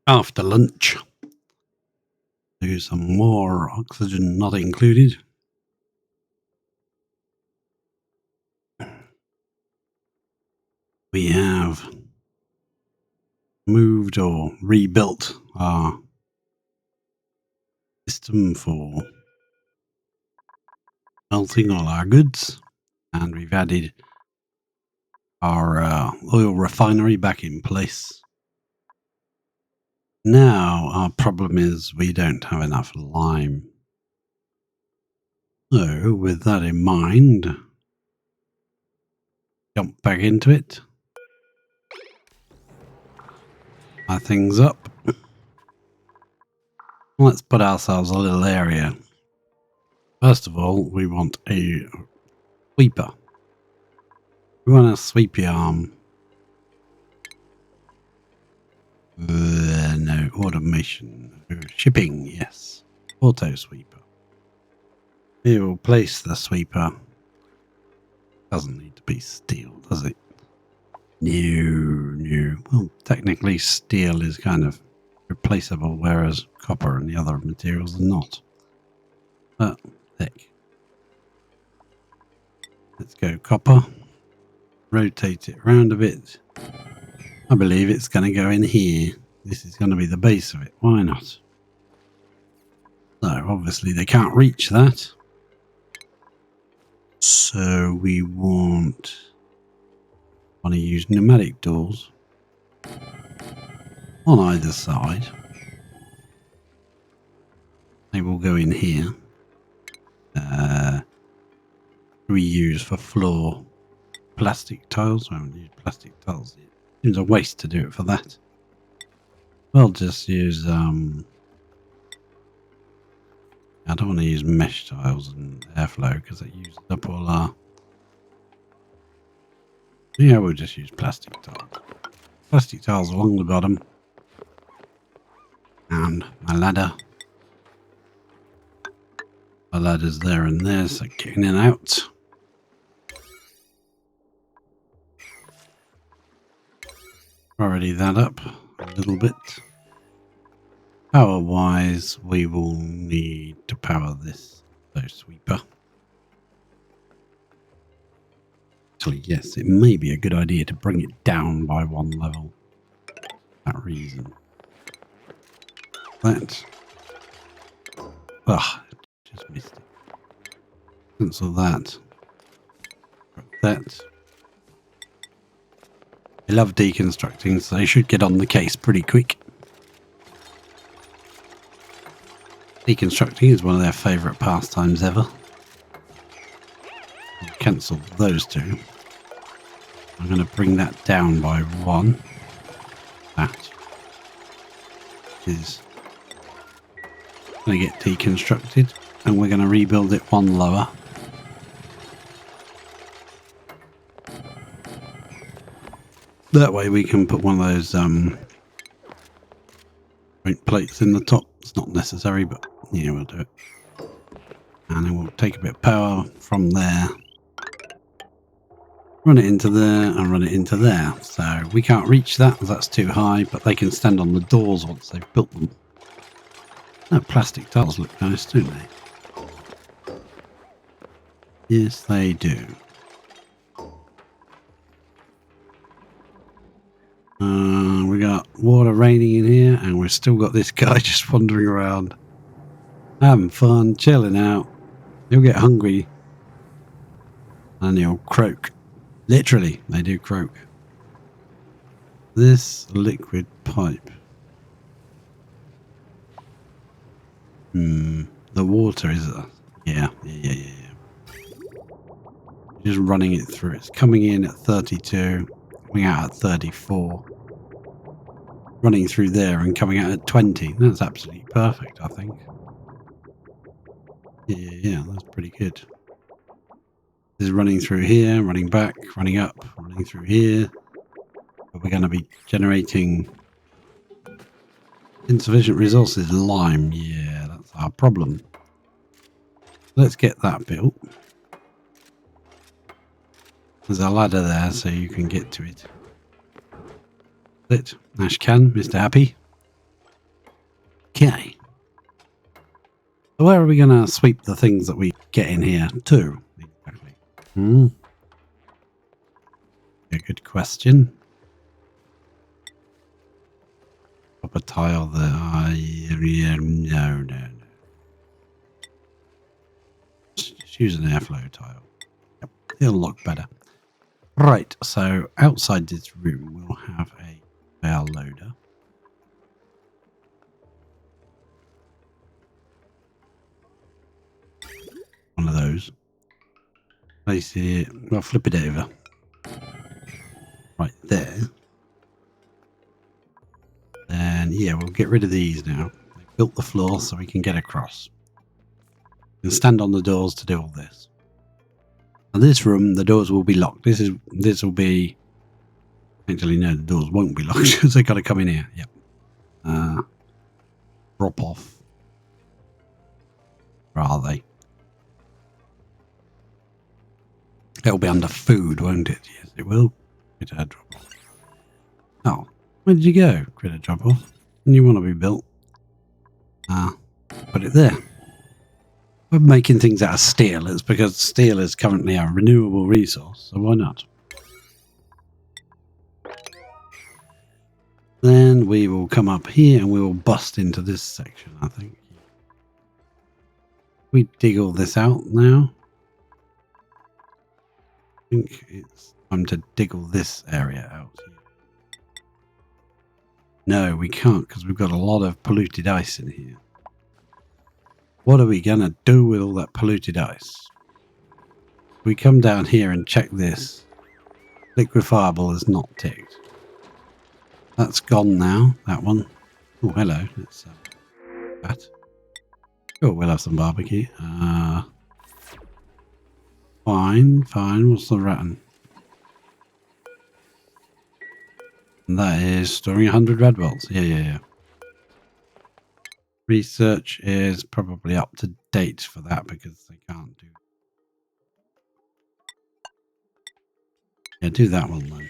After lunch, do some more oxygen not included. We have moved or rebuilt our system for melting all our goods, and we've added our oil refinery back in place. Now our problem is we don't have enough lime. So with that in mind, jump back into it. Fire things up. Let's put ourselves a little area. First of all, we want a sweeper. We want a sweepy arm. No, automation. Shipping, yes. Auto sweeper. We will place the sweeper. Doesn't need to be steel, does it? No. Well, technically steel is kind of replaceable, whereas copper and the other materials are not. But, heck. Let's go copper. Rotate it around a bit. I believe it's going to go in here. This is going to be the base of it. Why not? So, obviously they can't reach that. So, we want to use pneumatic doors on either side. They will go in here. We use for floor plastic tiles. I haven't used plastic tiles yet. Seems a waste to do it for that. We'll just use I don't want to use mesh tiles and airflow because it uses up all our... Yeah, we'll just use plastic tiles. Plastic tiles along the bottom. And my ladder. My ladder's there and there, so getting in and out. Already that up a little bit. Power wise, we will need to power this sweeper. Actually, yes, it may be a good idea to bring it down by one level. For that reason. That. Just missed it. Cancel that. That. They love deconstructing, so they should get on the case pretty quick. Deconstructing is one of their favourite pastimes ever. I'll cancel those two. I'm going to bring that down by one. That is going to get deconstructed, and we're going to rebuild it one lower. That way we can put one of those point plates in the top. It's not necessary, but yeah, we'll do it. And then we'll take a bit of power from there, run it into there, and run it into there. So we can't reach that, that's too high, but they can stand on the doors once they've built them. That plastic tiles look nice, don't they? Yes, they do. We got water raining in here, and we've still got this guy just wandering around, having fun, chilling out. He'll get hungry, and he'll croak. Literally, they do croak. This liquid pipe. The water is... Yeah. Just running it through. It's coming in at 32, coming out at 34. Running through there and coming out at 20. That's absolutely perfect, I think. Yeah, that's pretty good. This is running through here, running back, running up, running through here. But we're going to be generating insufficient resources. Lime, yeah, that's our problem. Let's get that built. There's a ladder there so you can get to it. Ash can, Mr. Happy. Okay. So where are we going to sweep the things that we get in here to? Exactly. A good question. Pop a tile there. No. Just use an airflow tile. Yep, it'll look better. Right, so outside this room we'll have a conveyor loader. One of those. Place it, well, flip it over. Right there. Then, yeah, we'll get rid of these now. They've built the floor so we can get across. We can stand on the doors to do all this. Now this room, the doors will be locked. This will be... Actually, no, the doors won't be locked because they've got to come in here. Yep. Drop off. Where are they? It'll be under food, won't it? Yes, it will. Critter drop off. Oh, where did you go? Critter drop off. And you want to be built? Put it there. We're making things out of steel. It's because steel is currently a renewable resource, so why not? Then we will come up here and we will bust into this section, I think. We dig all this out now. I think it's time to dig all this area out here. No, we can't because we've got a lot of polluted ice in here. What are we going to do with all that polluted ice? We come down here and check this. Liquefiable is not ticked. That's gone now, that one. Oh, hello. Let's that. Oh, we'll have some barbecue. Fine. What's the ratting? And that is storing 100 red bolts. Yeah. Research is probably up to date for that because they can't do. Yeah, do that one then.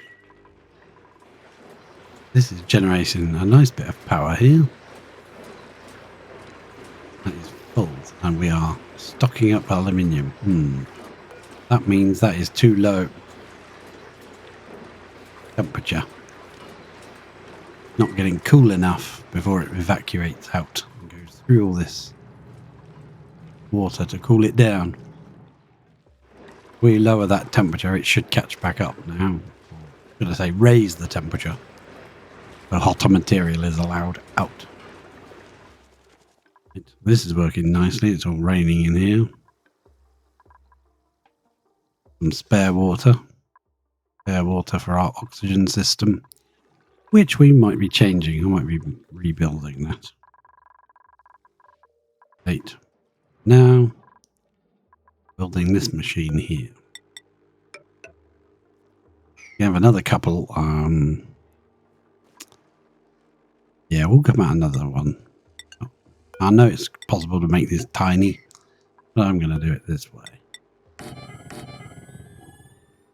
This is generating a nice bit of power here. That is full, and we are stocking up aluminium. That means that is too low temperature. Not getting cool enough before it evacuates out and goes through all this water to cool it down. If we lower that temperature, it should catch back up now. Should I say raise the temperature? The hotter material is allowed out. This is working nicely. It's all raining in here. Some spare water. Spare water for our oxygen system. Which we might be changing. I might be rebuilding that. 8. Now, building this machine here. We have another couple. Yeah, we'll come out another one. I know it's possible to make this tiny, but I'm going to do it this way.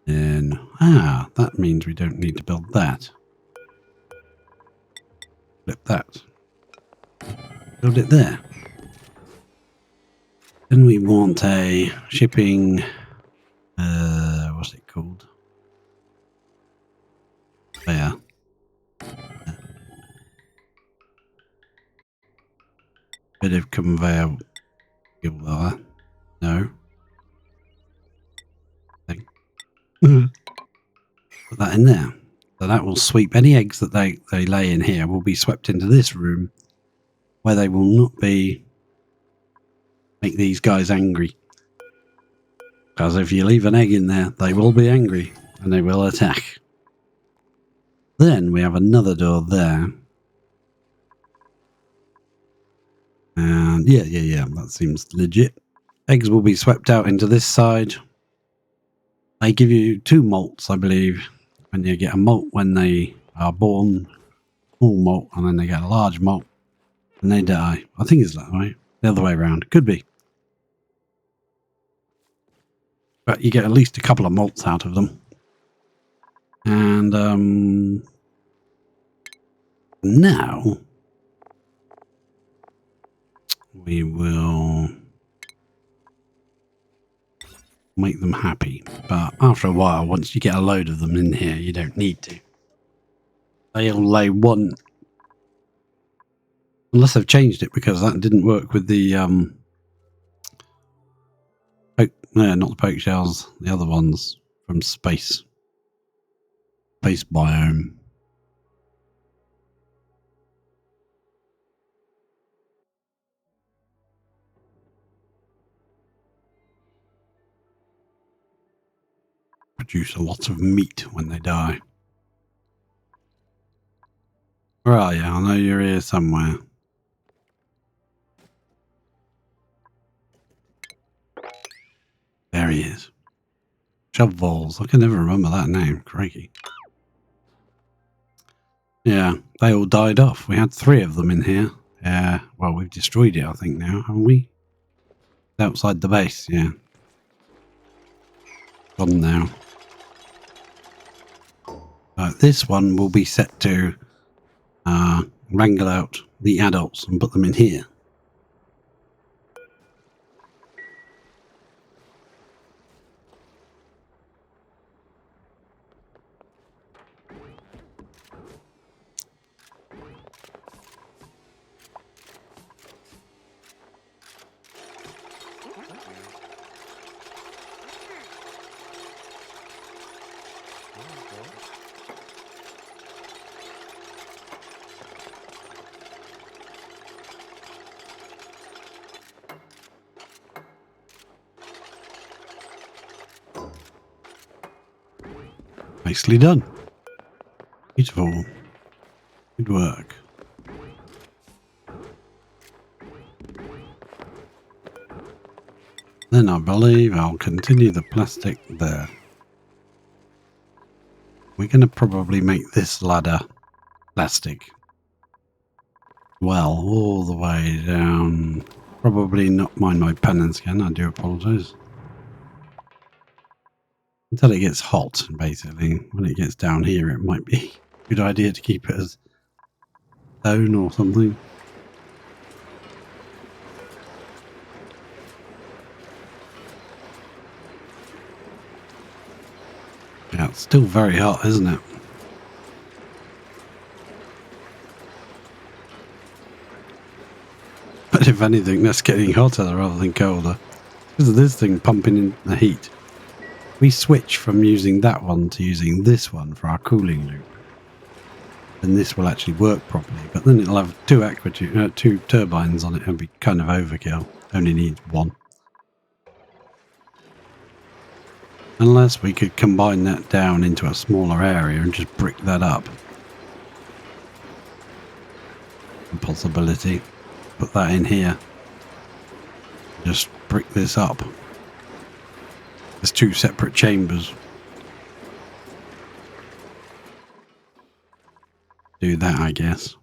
Then, that means we don't need to build that. Flip that. Build it there. Then we want a shipping, what's it called? There. Bit of conveyor. No. Thing. Put that in there. So that will sweep any eggs that they lay in here will be swept into this room where they will not be make these guys angry. Because if you leave an egg in there, they will be angry and they will attack. Then we have another door there. And yeah, that seems legit. Eggs will be swept out into this side. They give you 2 molts, I believe. When you get a molt when they are born, small molt, and then they get a large molt and they die. I think it's that way. The other way around. Could be. But you get at least a couple of molts out of them. And now we will make them happy. But after a while, once you get a load of them in here, you don't need to. They'll lay one, unless they've changed it, because that didn't work with the no, not the Pokeshells, the other ones from space biome. Produce a lot of meat when they die. Where are you? I know you're here somewhere. There he is. Shovelballs. I can never remember that name. Crikey. Yeah, they all died off. We had 3 of them in here. Well, we've destroyed it, I think, now, haven't we? Outside the base, yeah. Gone now. This one will be set to wrangle out the adults and put them in here. Nicely done. Beautiful. Good work. Then I believe I'll continue the plastic there. We're going to probably make this ladder plastic. Well, all the way down. Probably not mind my penance again, I do apologise. Until it gets hot, basically. When it gets down here, it might be a good idea to keep it as stone or something. Yeah, it's still very hot, isn't it? But if anything, that's getting hotter rather than colder. Because of this thing pumping in the heat. We switch from using that one to using this one for our cooling loop. And this will actually work properly. But then it'll have 2 turbines on it and be kind of overkill. Only needs 1. Unless we could combine that down into a smaller area and just brick that up. A possibility. Put that in here. Just brick this up. There's 2 separate chambers. Do that, I guess.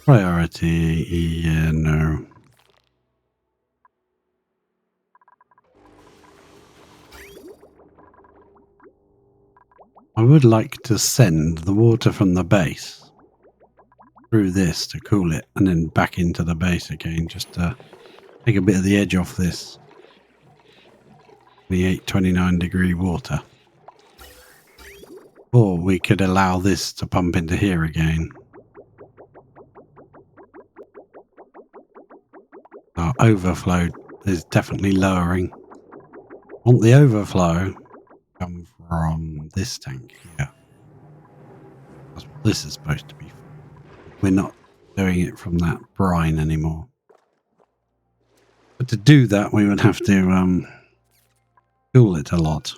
Priority, yeah, no. I would like to send the water from the base through this to cool it and then back into the base again, just to take a bit of the edge off this. The 829 degree water. Or we could allow this to pump into here again. Our overflow is definitely lowering. I want the overflow come from this tank here. That's what this is supposed to be. We're not doing it from that brine anymore. But to do that, we would have to cool it a lot.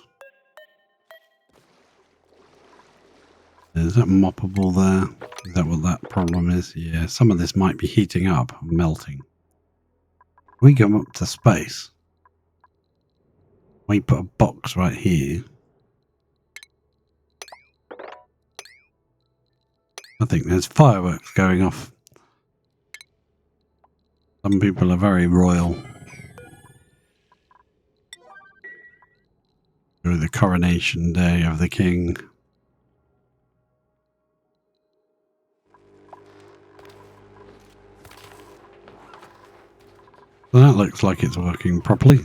Is that moppable there? Is that what that problem is? Yeah, some of this might be heating up and melting. We go up to space. We put a box right here. I think there's fireworks going off. Some people are very royal. The coronation day of the king. Well, that looks like it's working properly.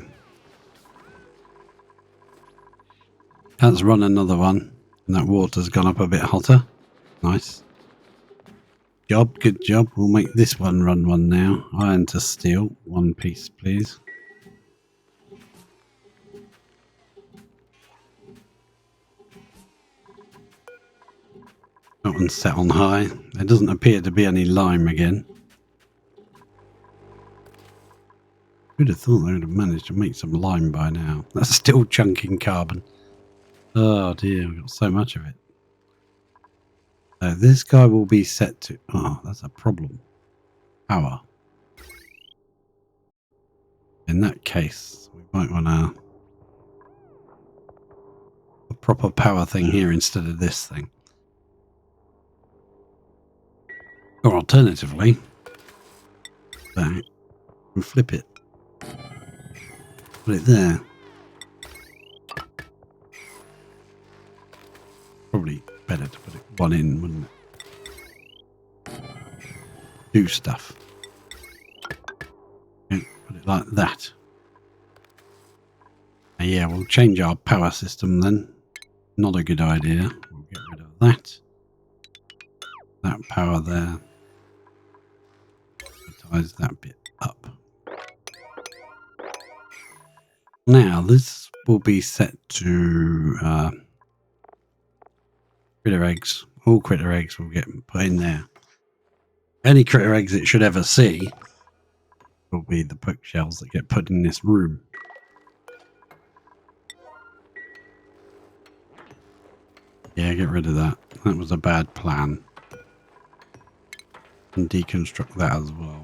Let's run another one. And that water's gone up a bit hotter. Nice. Good job. We'll make this one run one now. Iron to steel. One piece, please. That one's set on high. There doesn't appear to be any lime again. Who'd have thought they would have managed to make some lime by now? That's still chunking carbon. Oh dear, we've got so much of it. So this guy will be set to... Oh, that's a problem. Power. In that case, we might want a proper power thing here instead of this thing. Or alternatively, that, and flip it. Put it there. Probably better to put it one in, wouldn't it? Do stuff. Okay, put it like that. Yeah, we'll change our power system then. Not a good idea. We'll get rid of that. That power there. Ties that bit up. Now this will be set to critter eggs. All critter eggs will get put in there. Any critter eggs it should ever see will be the Pokeshells that get put in this room. Yeah, get rid of that. That was a bad plan. And deconstruct that as well.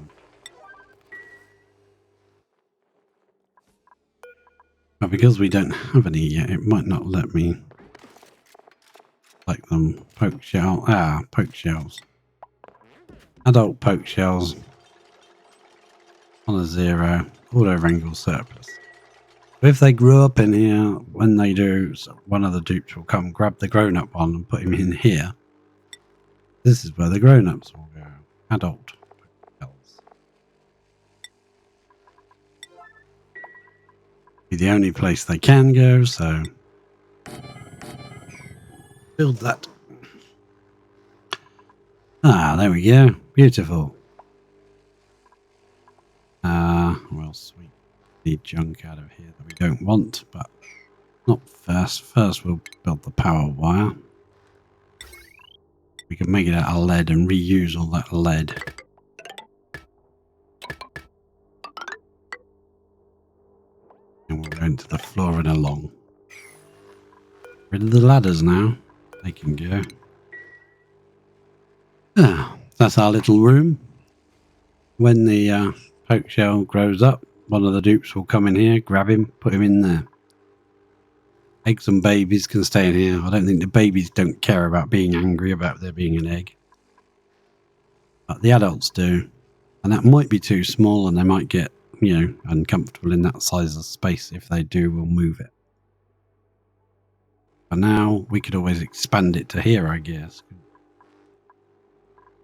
But because we don't have any yet, it might not let me select them. Pokeshell. Pokeshells. Adult Pokeshells. On a 0. Auto wrangle surplus. If they grew up in here, when they do, so one of the dupes will come grab the grown-up one and put him in here. This is where the grown-ups will go. Adult Pokeshells. Be the only place they can go, so build that. Ah, there we go. Beautiful. Well, sweet. Need junk out of here that we don't want, but not first. First, we'll build the power wire. We can make it out of lead and reuse all that lead. And we'll go into the floor and along. Rid of the ladders now. They can go. Ah, that's our little room. When the Pokeshell grows up, one of the dupes will come in here, grab him, put him in there. Eggs and babies can stay in here. I don't think the babies don't care about being angry about there being an egg. But the adults do. And that might be too small and they might get, you know, uncomfortable in that size of space. If they do, we'll move it. For now, we could always expand it to here, I guess.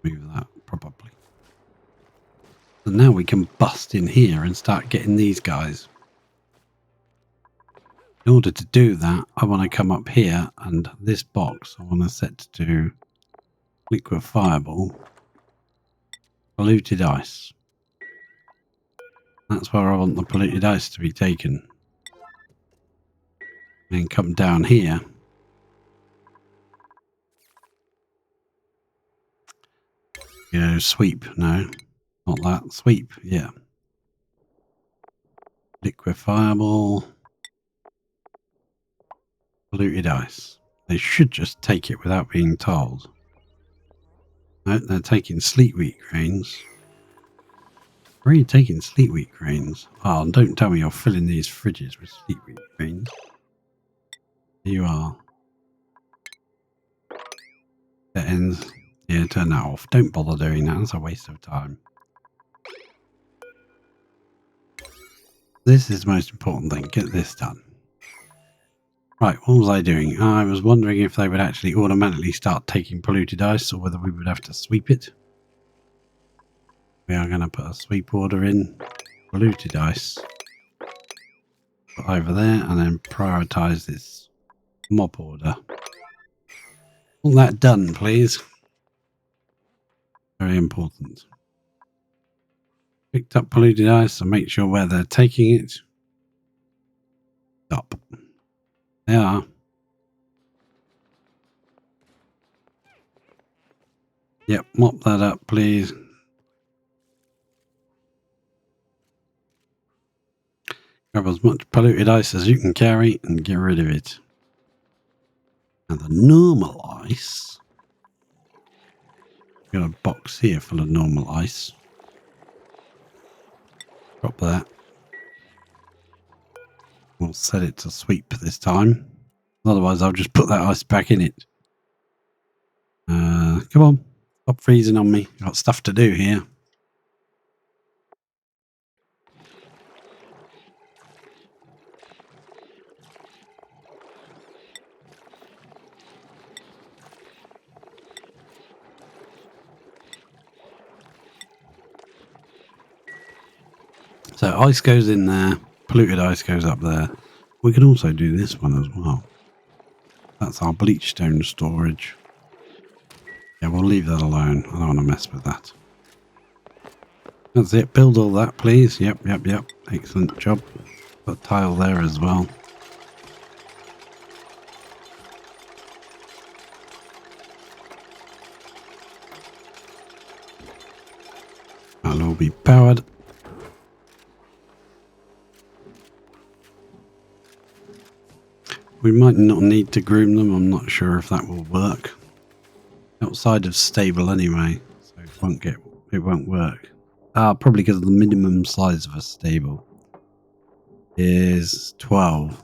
Move that, probably. And now we can bust in here and start getting these guys. In order to do that, I want to come up here and this box I want to set to liquid fireball, polluted ice. That's where I want the polluted ice to be taken. And come down here. You know, sweep, no. Not that. Sweep, yeah. Liquid fireball. Polluted ice. They should just take it without being told. No, they're taking sleet wheat grains. Where are you taking sleet wheat grains? Oh, and don't tell me you're filling these fridges with sleet wheat grains. Here you are. Settings. Yeah, turn that off. Don't bother doing that. That's a waste of time. This is the most important thing. Get this done. Right, what was I doing? I was wondering if they would actually automatically start taking polluted ice or whether we would have to sweep it. We are going to put a sweep order in. polluted ice. Put over there and then prioritize this mop order. All that done, please. Very important. Picked up polluted ice and make sure where they're taking it. Stop. They are. Yep, mop that up, please. Grab as much polluted ice as you can carry and get rid of it. Now the normal ice. Got a box here full of normal ice. Drop that. We'll set it to sweep this time. Otherwise, I'll just put that ice back in it. Come on. Stop freezing on me. Got stuff to do here. So ice goes in there. Polluted ice goes up there. We can also do this one as well. That's our bleach stone storage. Yeah, we'll leave that alone. I don't want to mess with that. That's it. Build all that, please. Yep. Excellent job. Put a tile there as well. That'll all be powered. We might not need to groom them. I'm not sure if that will work. Outside of stable anyway, so it won't work. Probably because the minimum size of a stable is 12.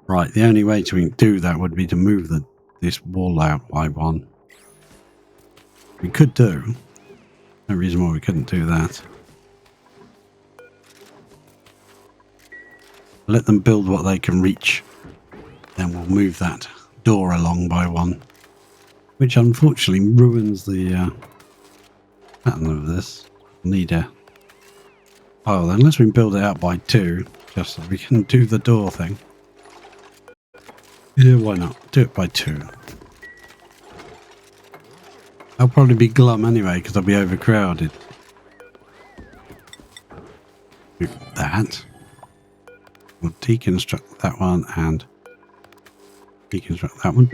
Right, the only way to do that would be to move this wall out by one. We could do. No reason why we couldn't do that. Let them build what they can reach. Then we'll move that door along by one. Which unfortunately ruins the pattern of this. Need a... Oh, unless we build it out by 2. Just so we can do the door thing. Yeah, why not? Do it by 2. I'll probably be glum anyway because I'll be overcrowded. Do that. We'll deconstruct that one and deconstruct that one.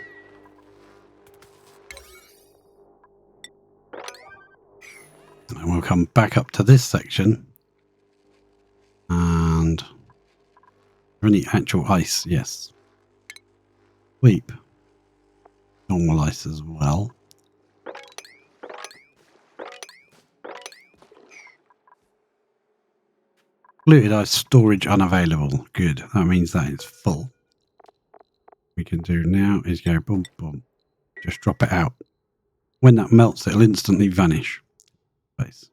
And we'll come back up to this section. And any actual ice, yes. Sweep. Normal ice as well. Polluted ice storage unavailable. Good. That means that it's full. We can do now is go boom, boom. Just drop it out. When that melts, it'll instantly vanish. Place.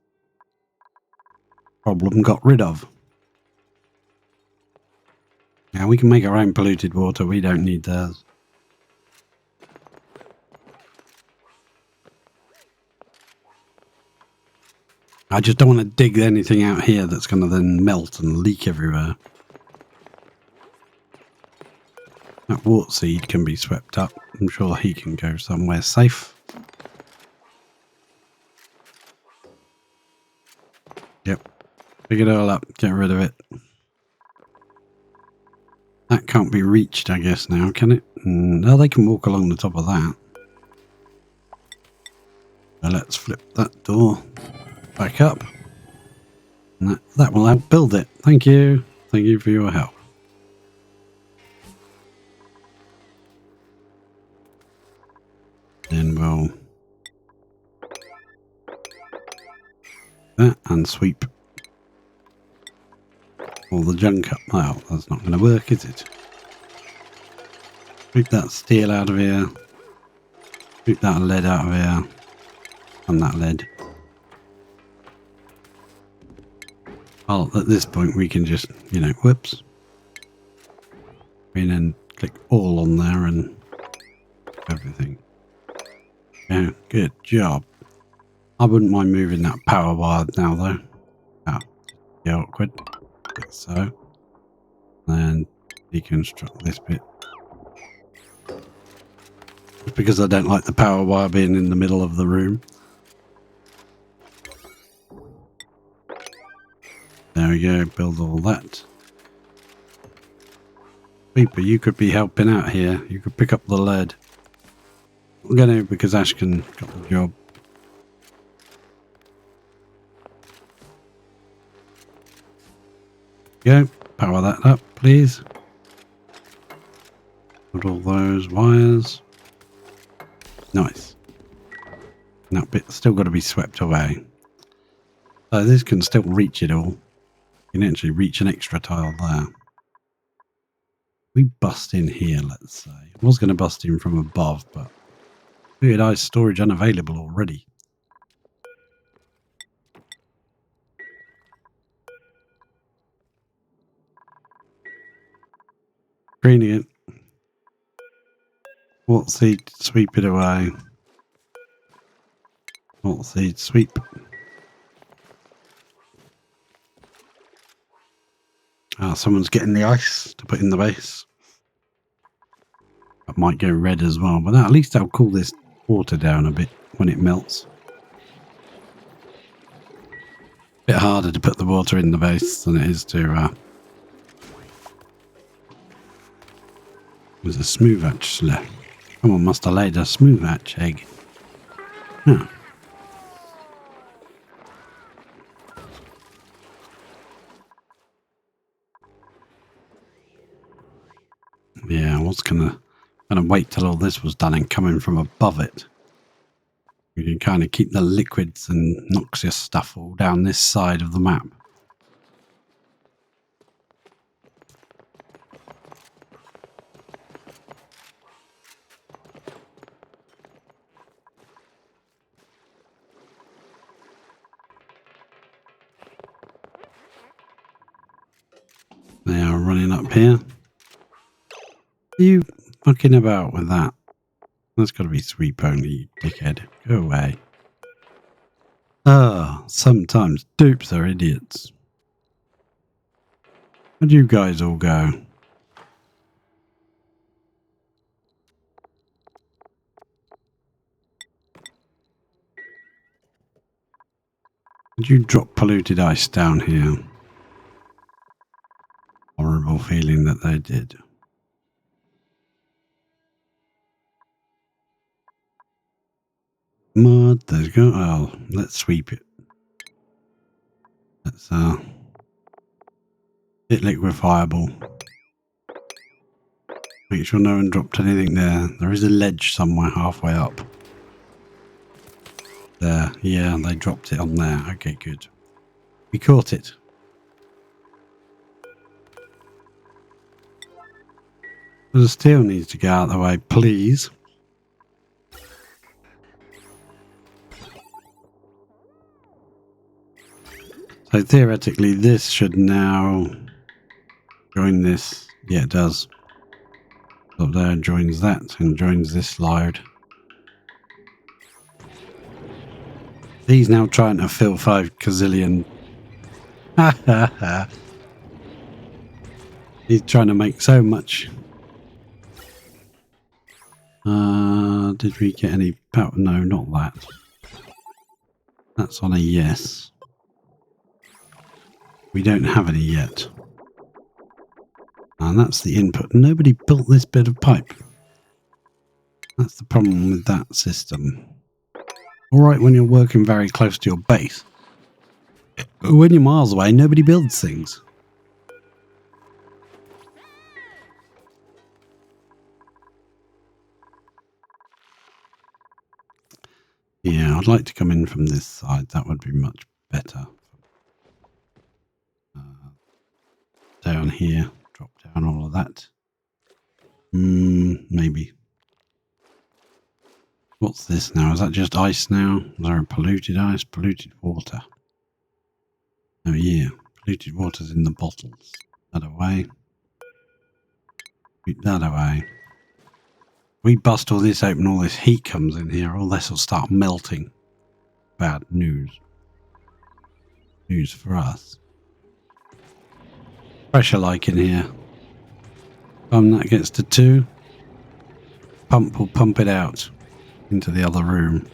Problem got rid of. Now we can make our own polluted water. We don't need theirs. I just don't want to dig anything out here that's going to then melt and leak everywhere. That wart seed can be swept up. I'm sure he can go somewhere safe. Yep. Pick it all up. Get rid of it. That can't be reached, I guess, now, can it? No, they can walk along the top of that. So let's flip that door back up. And that will help build it. Thank you. Thank you for your help. Then we'll that and sweep all the junk up. Well, that's not going to work, is it? Sweep that steel out of here. Sweep that lead out of here. And that lead. Well, at this point we can just, whoops. And then click all on there and everything. Yeah, good job. I wouldn't mind moving that power wire now though. Yeah, awkward. Like so. And deconstruct this bit. Just because I don't like the power wire being in the middle of the room. There we go, build all that. Sweeper, you could be helping out here. You could pick up the lead. I'm going to, because Ashkin got the job. Go, power that up, please. Put all those wires. Nice. That bit's still got to be swept away. So this can still reach it all. You can actually reach an extra tile there. We bust in here, let's say. I was going to bust in from above, but weird ice storage unavailable already. Greening it. What seed? Sweep it away. What seed? Sweep. Ah, someone's getting the ice to put in the base. That might go red as well, but at least that'll cool this water down a bit when it melts. Bit harder to put the water in the base than it is to there's a smooth hatch left. Someone must have laid a smooth hatch egg. Huh. Yeah, I was gonna wait till all this was done and come in from above it. You can kind of keep the liquids and noxious stuff all down this side of the map. They are running up here. Are you fucking about with that? That's got to be sweep only, you dickhead. Go away. Ah, sometimes dupes are idiots. Where'd you guys all go? Did you drop polluted ice down here? Horrible feeling that they did. Mud, there's go. Oh, let's sweep it. Let's hit liquefiable. Make sure no one dropped anything there. There is a ledge somewhere halfway up. There, yeah, they dropped it on there. Okay, good. We caught it. The steel needs to get out of the way, please. So theoretically, this should now join this. Yeah, it does. Up there joins that and joins this load. He's now trying to fill 5 gazillion. He's trying to make so much. Did we get any power? No, not that. That's on a yes. We don't have any yet. And that's the input. Nobody built this bit of pipe. That's the problem with that system. Alright when you're working very close to your base. But when you're miles away, nobody builds things. Yeah, I'd like to come in from this side. That would be much better. Down here. Drop down all of that. Maybe. What's this now? Is that just ice now? Is there a polluted ice? Polluted water. Oh yeah. Polluted water's in the bottles. That away. Keep that away. We bust all this open, all this heat comes in here, all this will start melting. Bad news. News for us. pressure like in here. When that gets to 2, pump will pump it out into the other room.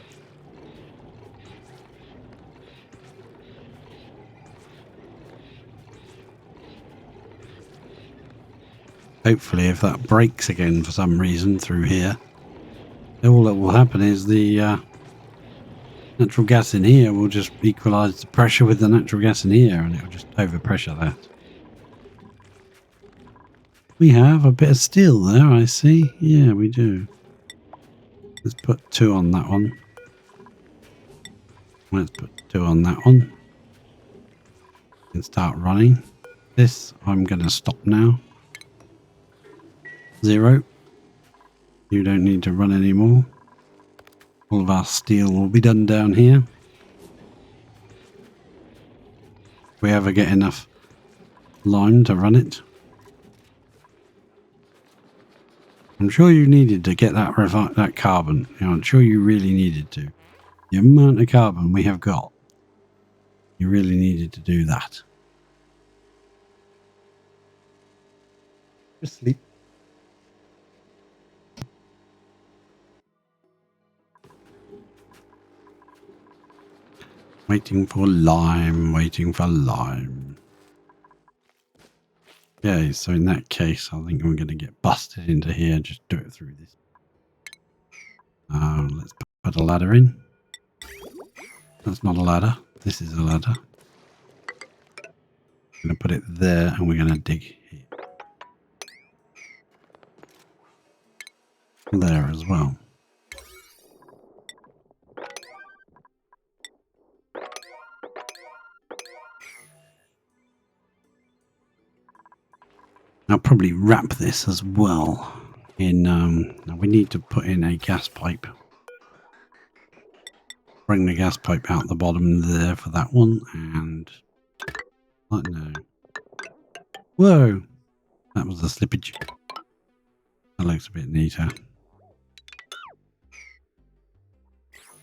Hopefully, if that breaks again for some reason through here, all that will happen is the natural gas in here will just equalise the pressure with the natural gas in here, and it will just overpressure that. We have a bit of steel there, I see. Yeah, we do. Let's put 2 on that one. Let's put 2 on that one. And start running. This, I'm going to stop now. 0. You don't need to run anymore. All of our steel will be done down here. If we ever get enough lime to run it. I'm sure you needed to get that carbon. You know, I'm sure you really needed to. The amount of carbon we have got, you really needed to do that. Just sleep. Waiting for lime, waiting for lime. Okay, so in that case, I think I'm going to get busted into here and just do it through this. Let's put a ladder in. That's not a ladder. This is a ladder. I'm going to put it there and we're going to dig here. There as well. I'll probably wrap this as well in, we need to put in a gas pipe. Bring the gas pipe out the bottom there for that one, and, oh no. Whoa! That was the slippage. That looks a bit neater.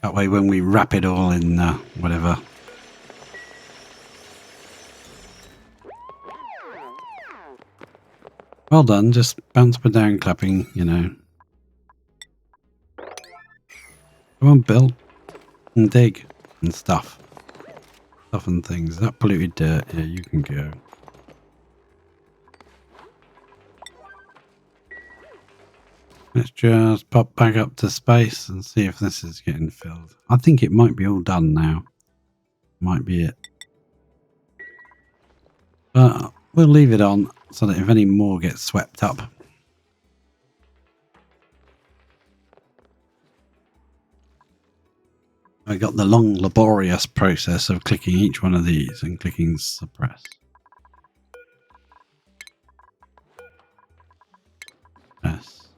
That way when we wrap it all in, whatever. Well done, just bounce up and down clapping, you know. Come on, Bill. And dig and stuff. Stuff and things. That polluted dirt, yeah, you can go. Let's just pop back up to space and see if this is getting filled. I think it might be all done now. Might be it. But we'll leave it on so that if any more gets swept up. I got the long laborious process of clicking each one of these and clicking suppress. Yes.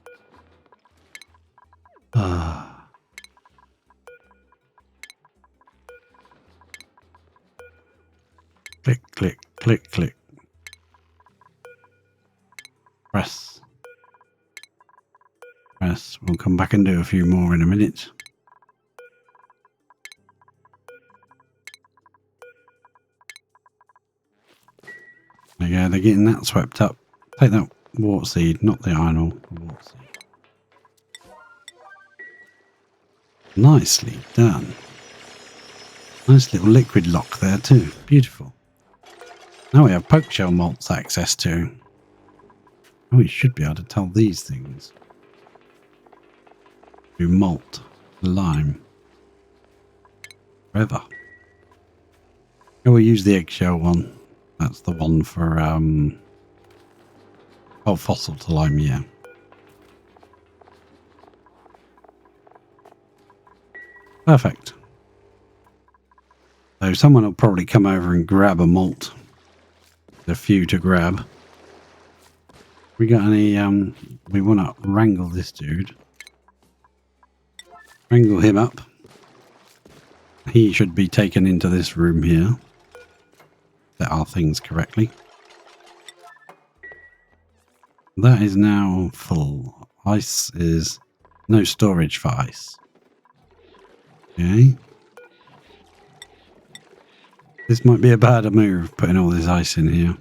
Click, click, click, click. Press. Press. We'll come back and do a few more in a minute. There you go, they're getting that swept up. Take that wart seed, not the iron ore, the wart seed. Nicely done. Nice little liquid lock there too. Beautiful. Now we have Pokeshell malts access to. Oh, we should be able to tell these things. Do malt, lime, forever. Oh, we'll use the eggshell one. That's the one for, oh, fossil to lime, yeah. Perfect. So someone will probably come over and grab a malt. There's a few to grab. We got any, we want to wrangle this dude. Wrangle him up. He should be taken into this room here. Set our things correctly. That is now full. Ice is no storage for ice. Okay. This might be a bad move, putting all this ice in here.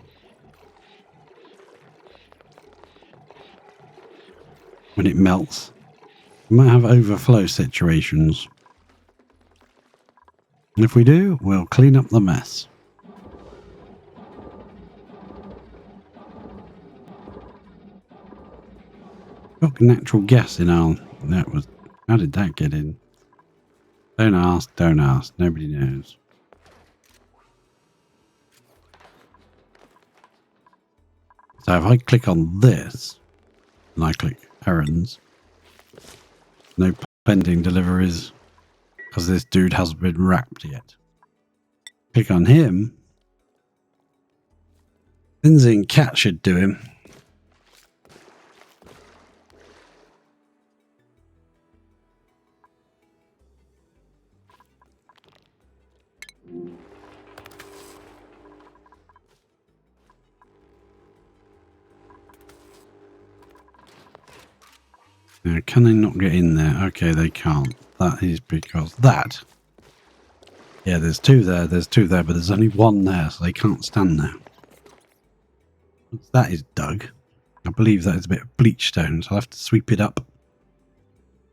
when it melts. We might have overflow situations. And if we do, we'll clean up the mess. Got natural gas in our... That was... How did that get in? Don't ask, don't ask. Nobody knows. So if I click on this, and I click errands, no pending deliveries, because this dude hasn't been wrapped yet. Click on him. Lindsay and Cat should do him. Now, can they not get in there? Okay, they can't. That is because that. Yeah, there's two there, but there's only one there, so they can't stand there. That is dug. I believe that is a bit of bleach stone, so I'll have to sweep it up.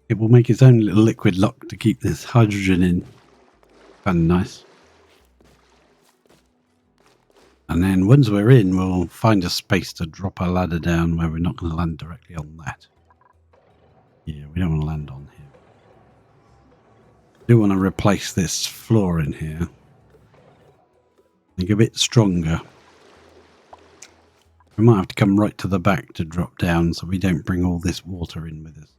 It will make its own little liquid lock to keep this hydrogen in. Kind of nice. And then once we're in, we'll find a space to drop our ladder down where we're not going to land directly on that. Yeah, we don't want to land on here. Do want to replace this floor in here. Make it a bit stronger. We might have to come right to the back to drop down so we don't bring all this water in with us.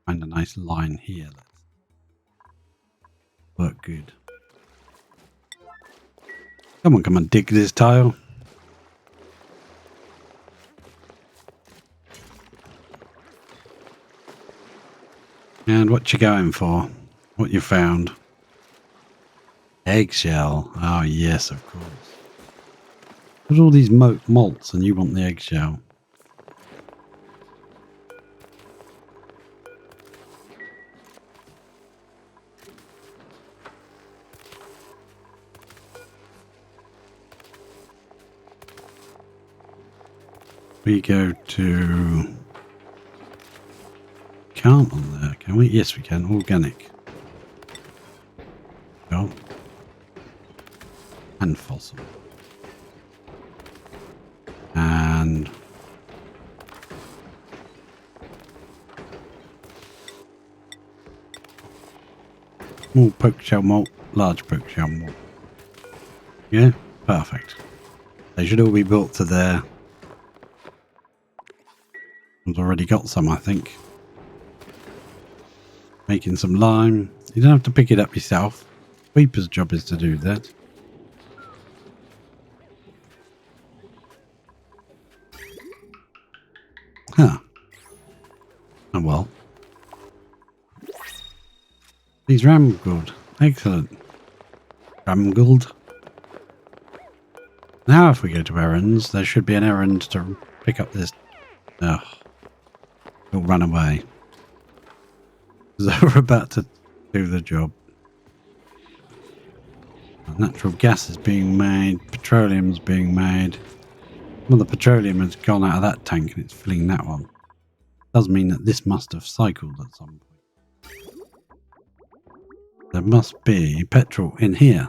Find a nice line here. Let's work good. Come on, dig this tile. And what you going for? What you found? Eggshell. Oh, yes, of course. There's all these malts and you want the eggshell. We go to... Can't on there, can we? Yes, we can. Organic. Go. And fossil. And... small Pokeshell malt, large Pokeshell malt. Yeah, perfect. They should all be built to there. I've already got some, I think. Making some lime. You don't have to pick it up yourself. Sweeper's job is to do that. Huh. Oh well. He's ramgled. Excellent. Ramgled. Now if we go to errands, there should be an errand to pick up this... Ugh. He'll run away. So we're about to do the job. Natural gas is being made. Petroleum's being made. Well, the petroleum has gone out of that tank and it's filling that one. Does mean that this must have cycled at some point. There must be petrol in here.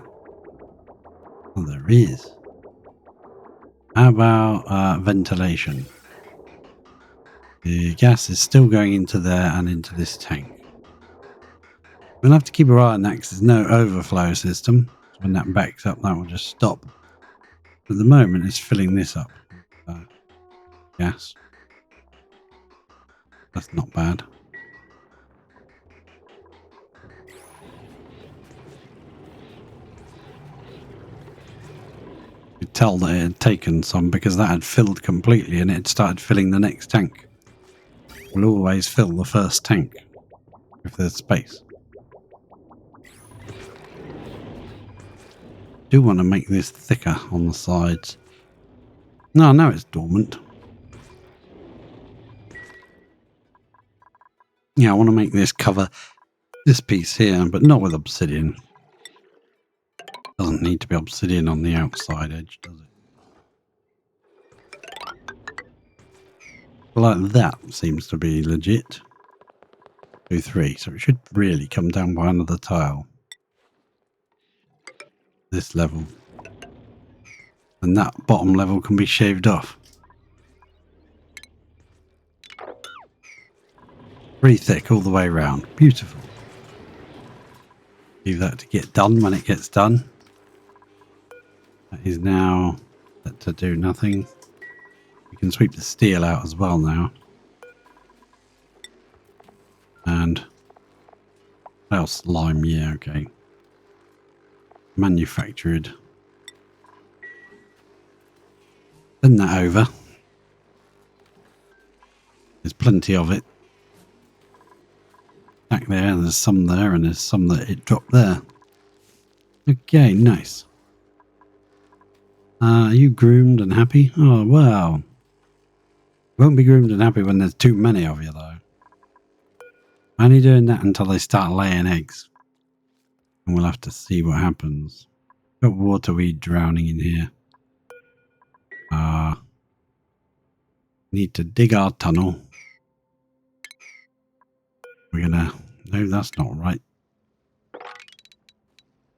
Oh, there is. How about ventilation? The gas is still going into there and into this tank. We'll have to keep our eye on that because there's no overflow system. So when that backs up, that will just stop. At the moment, it's filling this up. Gas. That's not bad. You could tell that it had taken some because that had filled completely and it had started filling the next tank. We'll always fill the first tank if there's space. Do want to make this thicker on the sides. No, now it's dormant. Yeah, I want to make this cover this piece here, but not with obsidian. Doesn't need to be obsidian on the outside edge, does it? Like that seems to be legit. 2, 3. So it should really come down by another tile. This level. And that bottom level can be shaved off. Pretty thick all the way around. Beautiful. Leave that to get done when it gets done. That is now set to do nothing. We can sweep the steel out as well now. And what else? Lime, yeah, okay. Manufactured. Send that over. There's plenty of it. Back there, there's some there, and there's some that it dropped there. Okay, nice. Are you groomed and happy? Oh, wow. Won't be groomed and happy when there's too many of you, though. Only doing that until they start laying eggs. And we'll have to see what happens. Got waterweed drowning in here. Need to dig our tunnel. We're gonna... No, that's not right.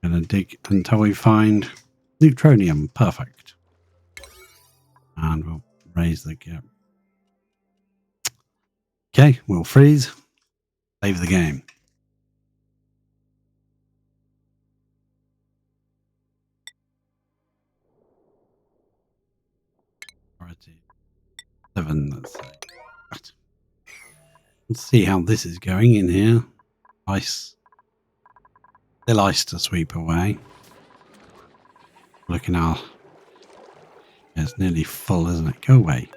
Gonna dig until we find neutronium. Perfect. And we'll raise the gap. Okay, we'll freeze. Save the game. Priority 7, let's say. Right. Let's see how this is going in here. Ice. Still ice to sweep away. Looking at... Yeah, it's nearly full, isn't it? Go away.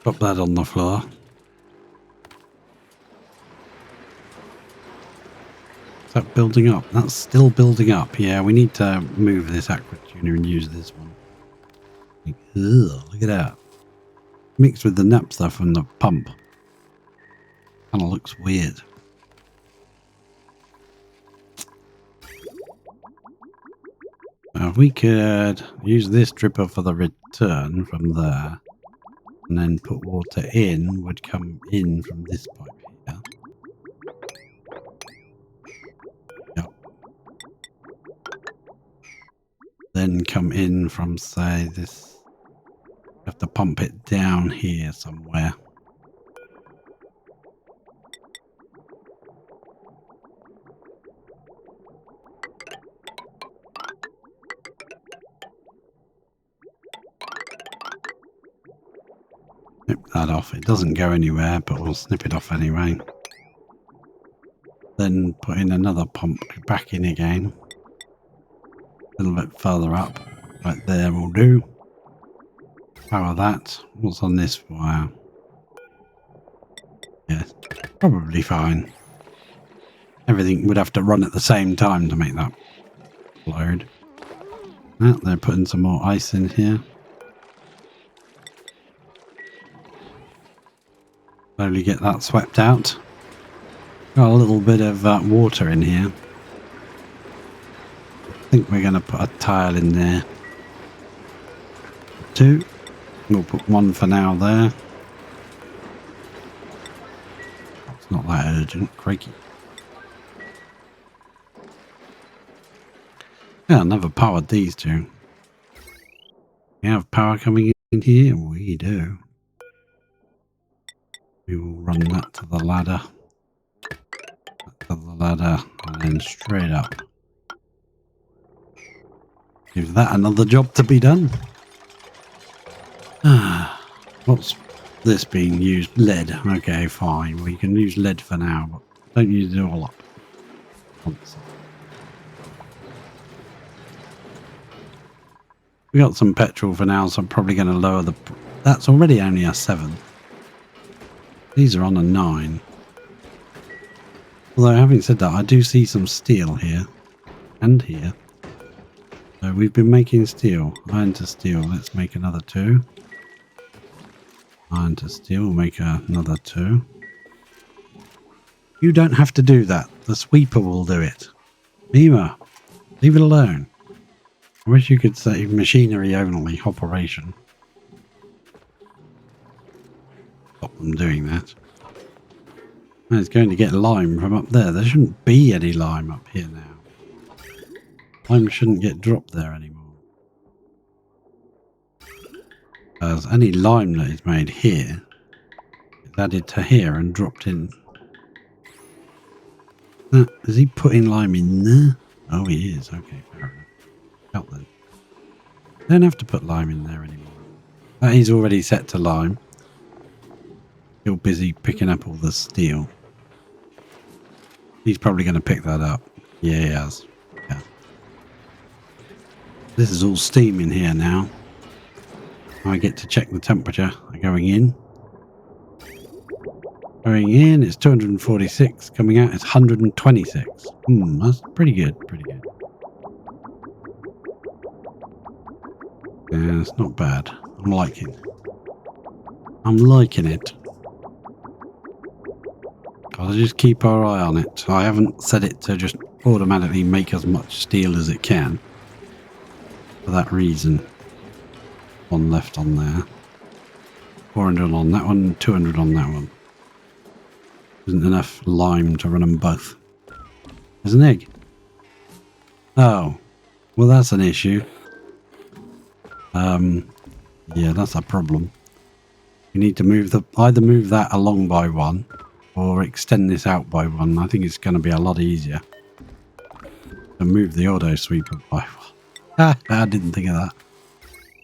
Put that on the floor. Is that building up? That's still building up. Yeah, we need to move this aqua tuner and use this one. Ugh, look at that. Mixed with the naphtha from the pump. Kind of looks weird. We could use this dripper for the return from there. And then put water in, would come in from this pipe here. Yep. Then come in from, say, this. You have to pump it down here somewhere. Snip that off. It doesn't go anywhere, but we'll snip it off anyway. Then put in another pump back in again. A little bit further up. Right there will do. Power that. What's on this wire? Yeah, probably fine. Everything would have to run at the same time to make that load. Ah, they're putting some more ice in here. Slowly get that swept out. Got a little bit of water in here. I think we're going to put a tile in there. 2. We'll put 1 for now there. It's not that urgent. Crikey. Yeah, I never powered these two. We have power coming in here? We do. We will run that to the ladder. That to the ladder, and then straight up. Give that another job to be done. What's this being used? Lead. Okay, fine. Well, you can use lead for now, but don't use it all up. We got some petrol for now, so I'm probably going to lower the... That's already only a 7. These are on a 9. Although, having said that, I do see some steel here. And here. So we've been making steel. Iron to steel. Let's make another 2. Iron to steel. We'll make another 2. You don't have to do that. The sweeper will do it. Mima, leave it alone. I wish you could say machinery only operation. Stop them doing that. And it's going to get lime from up there. There shouldn't be any lime up here now. Lime shouldn't get dropped there anymore. As any lime that is made here is added to here and dropped in. Is he putting lime in there? Oh, he is. Okay, fair enough. Out then. Don't have to put lime in there anymore. That is already set to lime. Still busy picking up all the steel. He's probably going to pick that up. Yeah, he has. Yeah. This is all steam in here now. I get to check the temperature going in. Going in, it's 246. Coming out, it's 126. That's pretty good. Pretty good. Yeah, it's not bad. I'm liking it. I'll just keep our eye on it. I haven't set it to just automatically make as much steel as it can. For that reason. One left on there. 400 on that one, 200 on that one. Isn't enough lime to run them both. There's an egg. Oh. Well, that's an issue. Yeah, that's a problem. We need to either move that along by one or extend this out by one. I think it's going to be a lot easier to move the auto sweeper by one. I didn't think of that.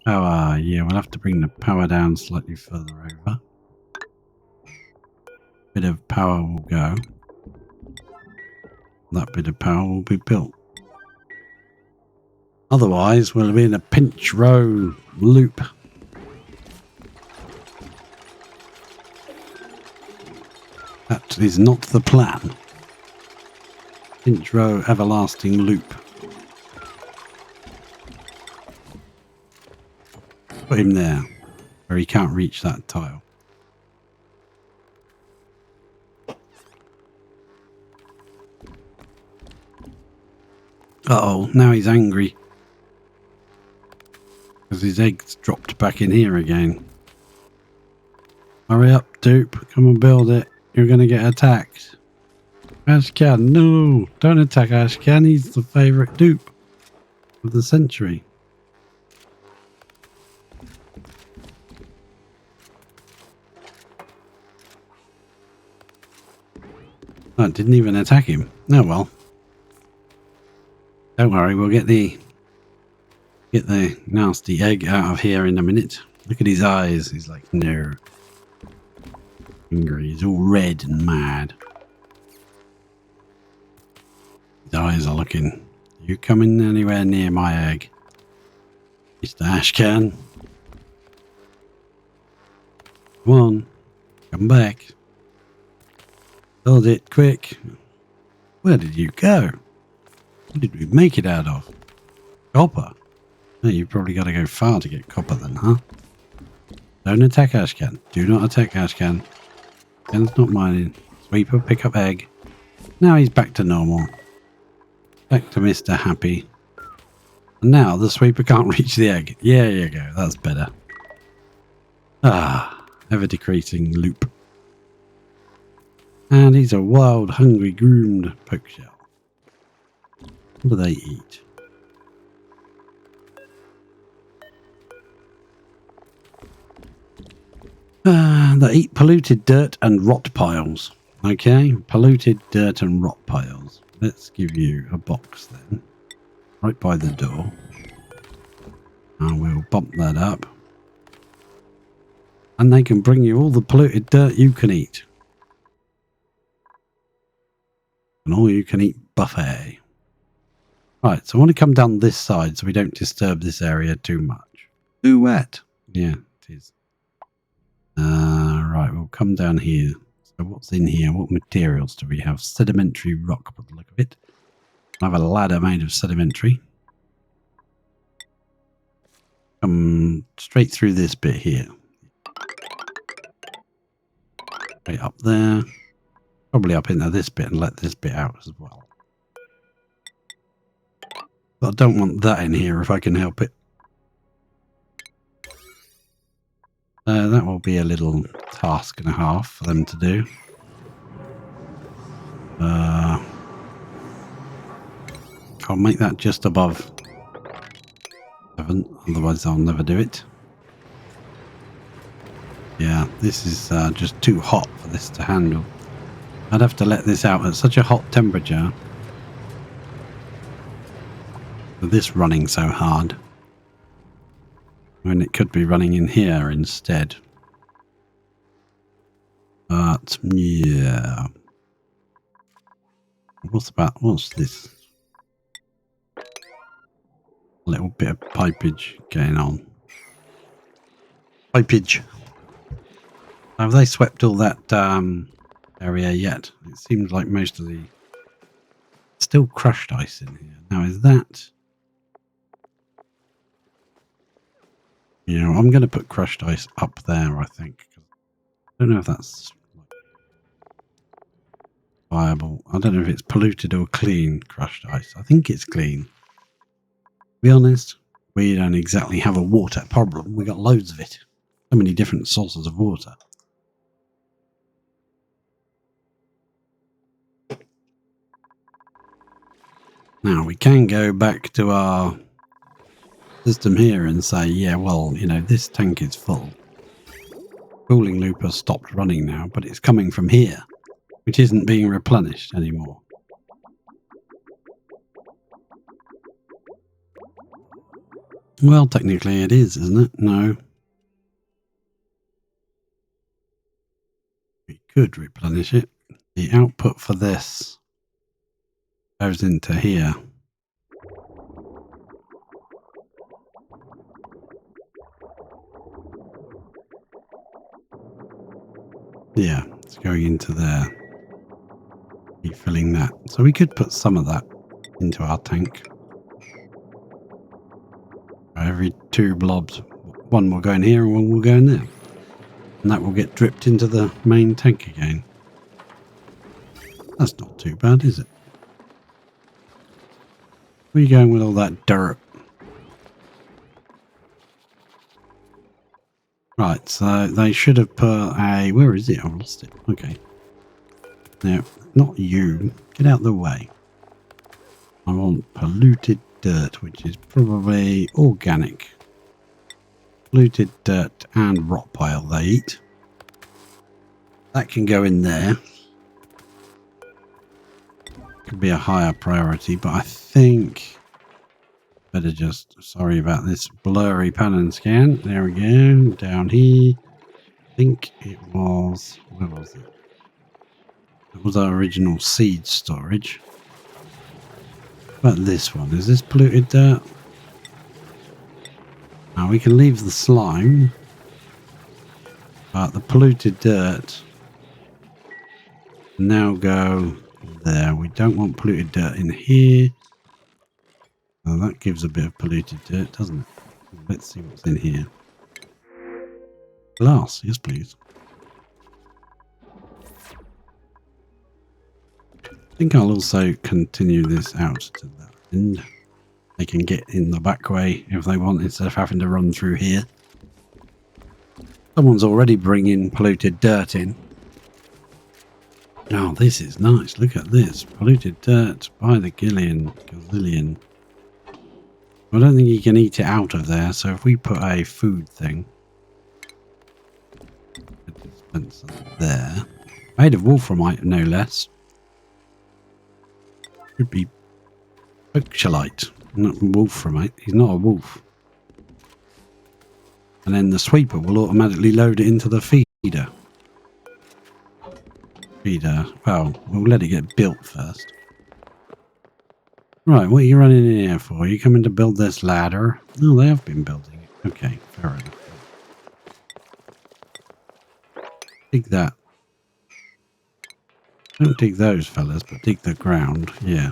Oh, yeah, we'll have to bring the power down slightly further over. Bit of power will go. That bit of power will be built. Otherwise, we'll be in a pinch row loop. That is not the plan. Pinch row everlasting loop. Put him there, where he can't reach that tile. Uh-oh, now he's angry. Because his egg's dropped back in here again. Hurry up, dupe. Come and build it. You're going to get attacked. Ashcan, no. Don't attack Ashcan. He's the favourite dupe of the century. Oh, it didn't even attack him. Oh well. Don't worry, we'll get the nasty egg out of here in a minute. Look at his eyes. He's like, no. Angry. He's all red and mad. His eyes are looking. You coming anywhere near my egg, Mr. Ashcan? Come on. Come back. Build it quick. Where did you go? What did we make it out of? Copper? Oh, you've probably got to go far to get copper then, huh? Don't attack Ashcan. Do not attack Ashcan. Ashcan's not mining. Sweeper, pick up egg. Now he's back to normal. Back to Mr. Happy. And now the sweeper can't reach the egg. Yeah, there you go. That's better. Ever decreasing loop. And he's a wild, hungry, groomed Pokeshell. What do they eat? They eat polluted dirt and rot piles. Okay, polluted dirt and rot piles. Let's give you a box then. Right by the door. And we'll bump that up. And they can bring you all the polluted dirt you can eat. An all you can eat buffet. Right, so I want to come down this side so we don't disturb this area too much. Too wet. Yeah, it is. Right, we'll come down here. So what's in here? What materials do we have? Sedimentary rock, by the look of it. I have a ladder made of sedimentary. Come straight through this bit here. Right up there. Probably up into this bit and let this bit out as well. But I don't want that in here if I can help it. That will be a little task and a half for them to do. I'll make that just above 7, otherwise I'll never do it. Yeah, this is just too hot for this to handle. I'd have to let this out at such a hot temperature. With this running so hard. When it could be running in here instead. But, yeah. What's this? A little bit of pipage going on. Pipage. Have they swept all that area yet? It seems like most of the... Still crushed ice in here. Now, is that... You know, I'm going to put crushed ice up there, I think. I don't know if that's viable. I don't know if it's polluted or clean, crushed ice. I think it's clean. To be honest, we don't exactly have a water problem. We got loads of it. So many different sources of water. Now, we can go back to our system here and say, yeah, well, you know, this tank is full. Cooling loop has stopped running now, but it's coming from here, which isn't being replenished anymore. Well, technically it is, isn't it? No. We could replenish it. The output for this goes into here. Yeah, it's going into there. Refilling that. So we could put some of that into our tank. Every 2 blobs, one will go in here and one will go in there. And that will get dripped into the main tank again. That's not too bad, is it? Where are you going with all that dirt? Right, so they should have put a... Where is it? I've lost it. Okay. Now, not you. Get out of the way. I want polluted dirt, which is probably organic. Polluted dirt and rot pile they eat. That can go in there. Could be a higher priority, but I think... Better just... Sorry about this blurry pan and scan. There we go. Down here. I think it was... Where was it? That was our original seed storage. What about this one? Is this polluted dirt? Now we can leave the slime. But the polluted dirt now go there. We don't want polluted dirt in here. Well, that gives a bit of polluted dirt, doesn't it? Let's see what's in here. Glass, yes please. I think I'll also continue this out to that end. They can get in the back way if they want, instead of having to run through here. Someone's already bringing polluted dirt in. Oh, this is nice. Look at this. Polluted dirt by the gazillion. I don't think you can eat it out of there, so if we put a food thing... dispenser there. Made of wolframite, no less. Could be Pokeshellite, not wolframite. He's not a wolf. And then the sweeper will automatically load it into the feeder. Well, we'll let it get built first. Right, what are you running in here for? Are you coming to build this ladder? No, they have been building it. Okay, fair enough. Dig that. Don't dig those fellas, but dig the ground. Yeah.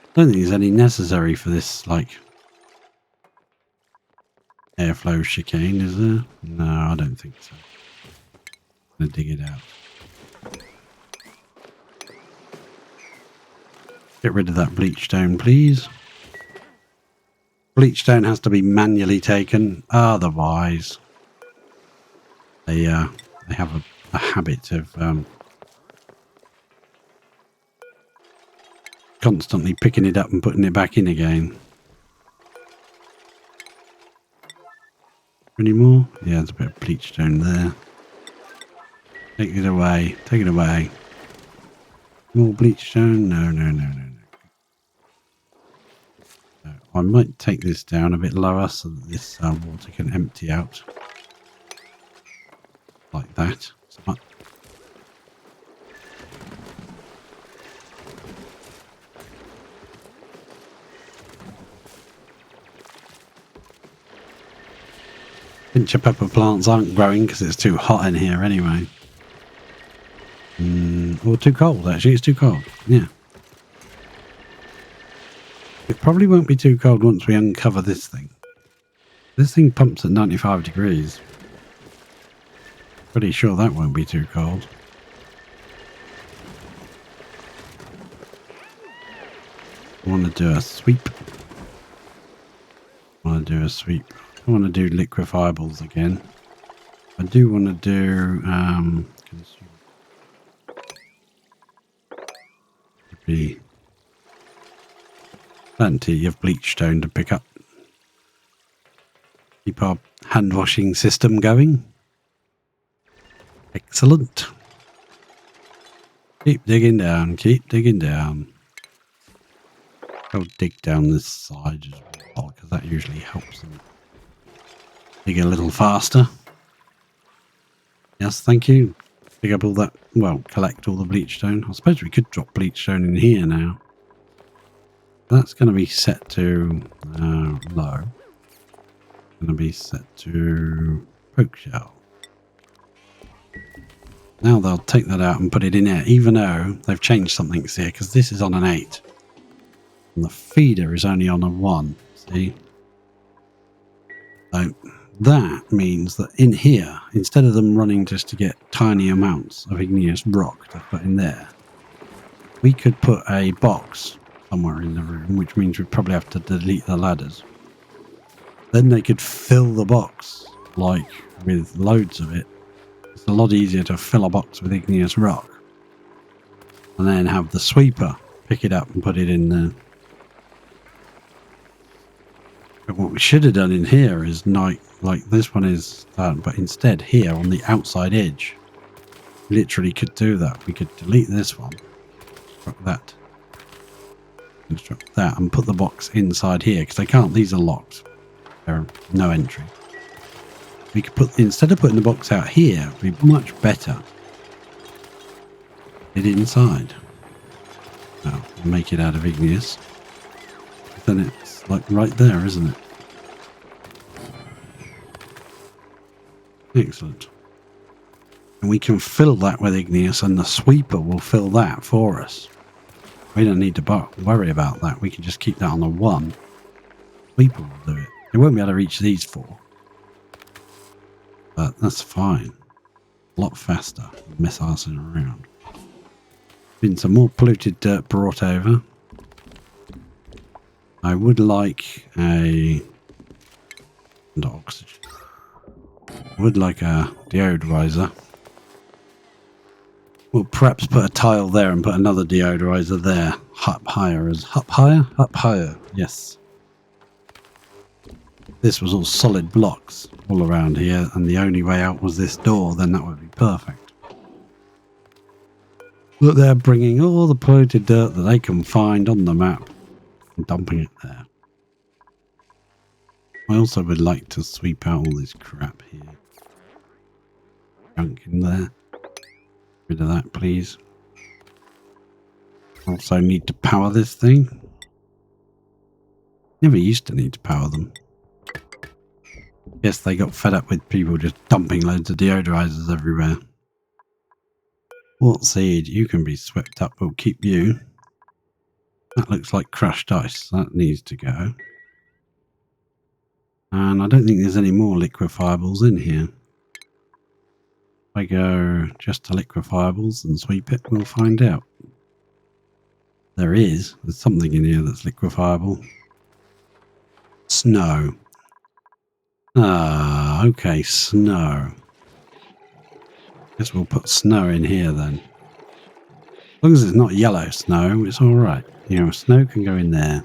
I don't think there's any necessary for this, like, airflow chicane, is there? No, I don't think so. I'm gonna dig it out. Get rid of that bleach stone, please. Bleach stone has to be manually taken, otherwise they have a habit of constantly picking it up and putting it back in again. Any more? Yeah, there's a bit of bleach stone there. Take it away. Take it away. More bleach stone? No, no, no, no, no. So I might take this down a bit lower so that this water can empty out. Like that. So pincher pepper plants aren't growing because it's too hot in here anyway. Or too cold, actually. It's too cold. Yeah. It probably won't be too cold once we uncover this thing. This thing pumps at 95 degrees. Pretty sure that won't be too cold. I want to do a sweep. I want to do a sweep. I want to do liquefiables again. I do want to do be plenty of bleach stone to pick up. Keep our hand washing system going. Excellent. Keep digging down, keep digging down. I'll dig down this side as well, because that usually helps them dig a little faster. Yes, thank you. Dig up all that, well, collect all the bleach stone. I suppose we could drop bleach stone in here now. That's going to be set to low. Going to be set to Pokeshell. Now they'll take that out and put it in there, even though they've changed something here, because this is on an 8. And the feeder is only on a 1. See? So that means that in here, instead of them running just to get tiny amounts of igneous rock to put in there, we could put a box somewhere in the room, which means we'd probably have to delete the ladders. Then they could fill the box, like, with loads of it. It's a lot easier to fill a box with igneous rock. And then have the sweeper pick it up and put it in there. But what we should have done in here is like this one is, but instead here on the outside edge, literally could do that. We could delete this one, construct that, construct that, and put the box inside here, because they can't, these are locked. There are no entry. We could put, instead of putting the box out here, it would be much better it inside. Now, make it out of igneous. Then it's like right there, isn't it? Excellent. And we can fill that with igneous, and the sweeper will fill that for us. We don't need to worry about that. We can just keep that on the 1. Sweeper will do it. It won't be able to reach these 4. But that's fine. A lot faster. Mess arsing around. Been some more polluted dirt brought over. I would like a oxygen. Would like a deodorizer. We'll perhaps put a tile there and put another deodorizer there. Up higher. Up higher? Up higher. Yes. This was all solid blocks all around here, and the only way out was this door, then that would be perfect. But they're bringing all the polluted dirt that they can find on the map and dumping it there. I also would like to sweep out all this crap here. Junk in there. Rid of that, please. Also need to power this thing. Never used to need to power them. Yes, they got fed up with people just dumping loads of deodorizers everywhere. What seed? You can be swept up. We'll keep you. That looks like crushed ice. That needs to go. And I don't think there's any more liquefiables in here. If I go just to liquefiables and sweep it, we'll find out. There's something in here that's liquefiable. Snow. Ah, okay, snow. Guess we'll put snow in here then. As long as it's not yellow snow, it's alright. You know, snow can go in there.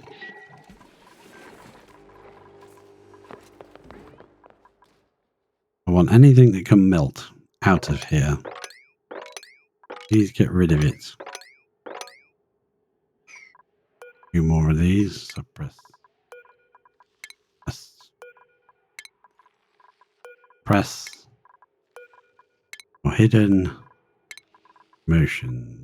I want anything that can melt out of here. Please get rid of it. A few more of these. Suppress. Press. Or hidden. Motion.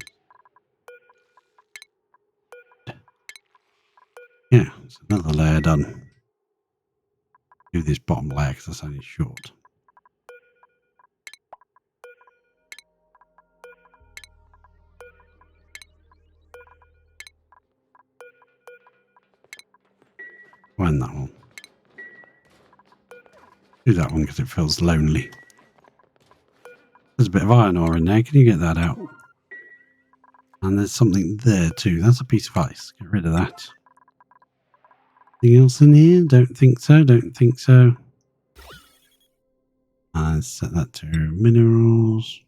Yeah, it's another layer done. Do this bottom layer because that's only short. Find that one. Do that one because it feels lonely. There's a bit of iron ore in there. Can you get that out? And there's something there too. That's a piece of ice. Get rid of that. Anything else in here? Don't think so. Don't think so. And set that to minerals.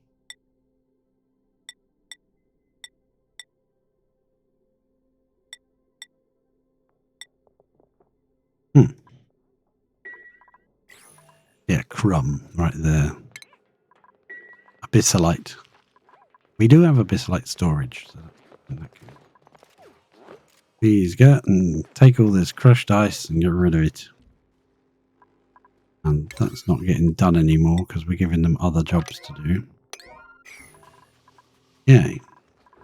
Yeah, crumb right there. Abyssalite. We do have abyssalite storage. So please get and take all this crushed ice and get rid of it. And that's not getting done anymore because we're giving them other jobs to do. Yay.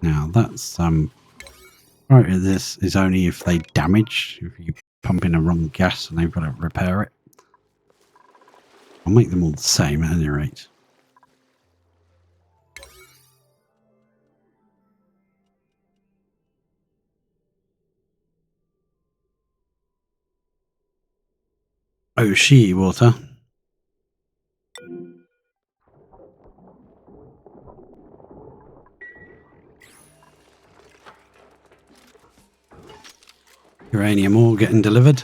Now that's part of this is only if they damage. If you pump in a wrong gas and they've got to repair it. I'll make them all the same at any rate. Oh, she water. Uranium ore getting delivered.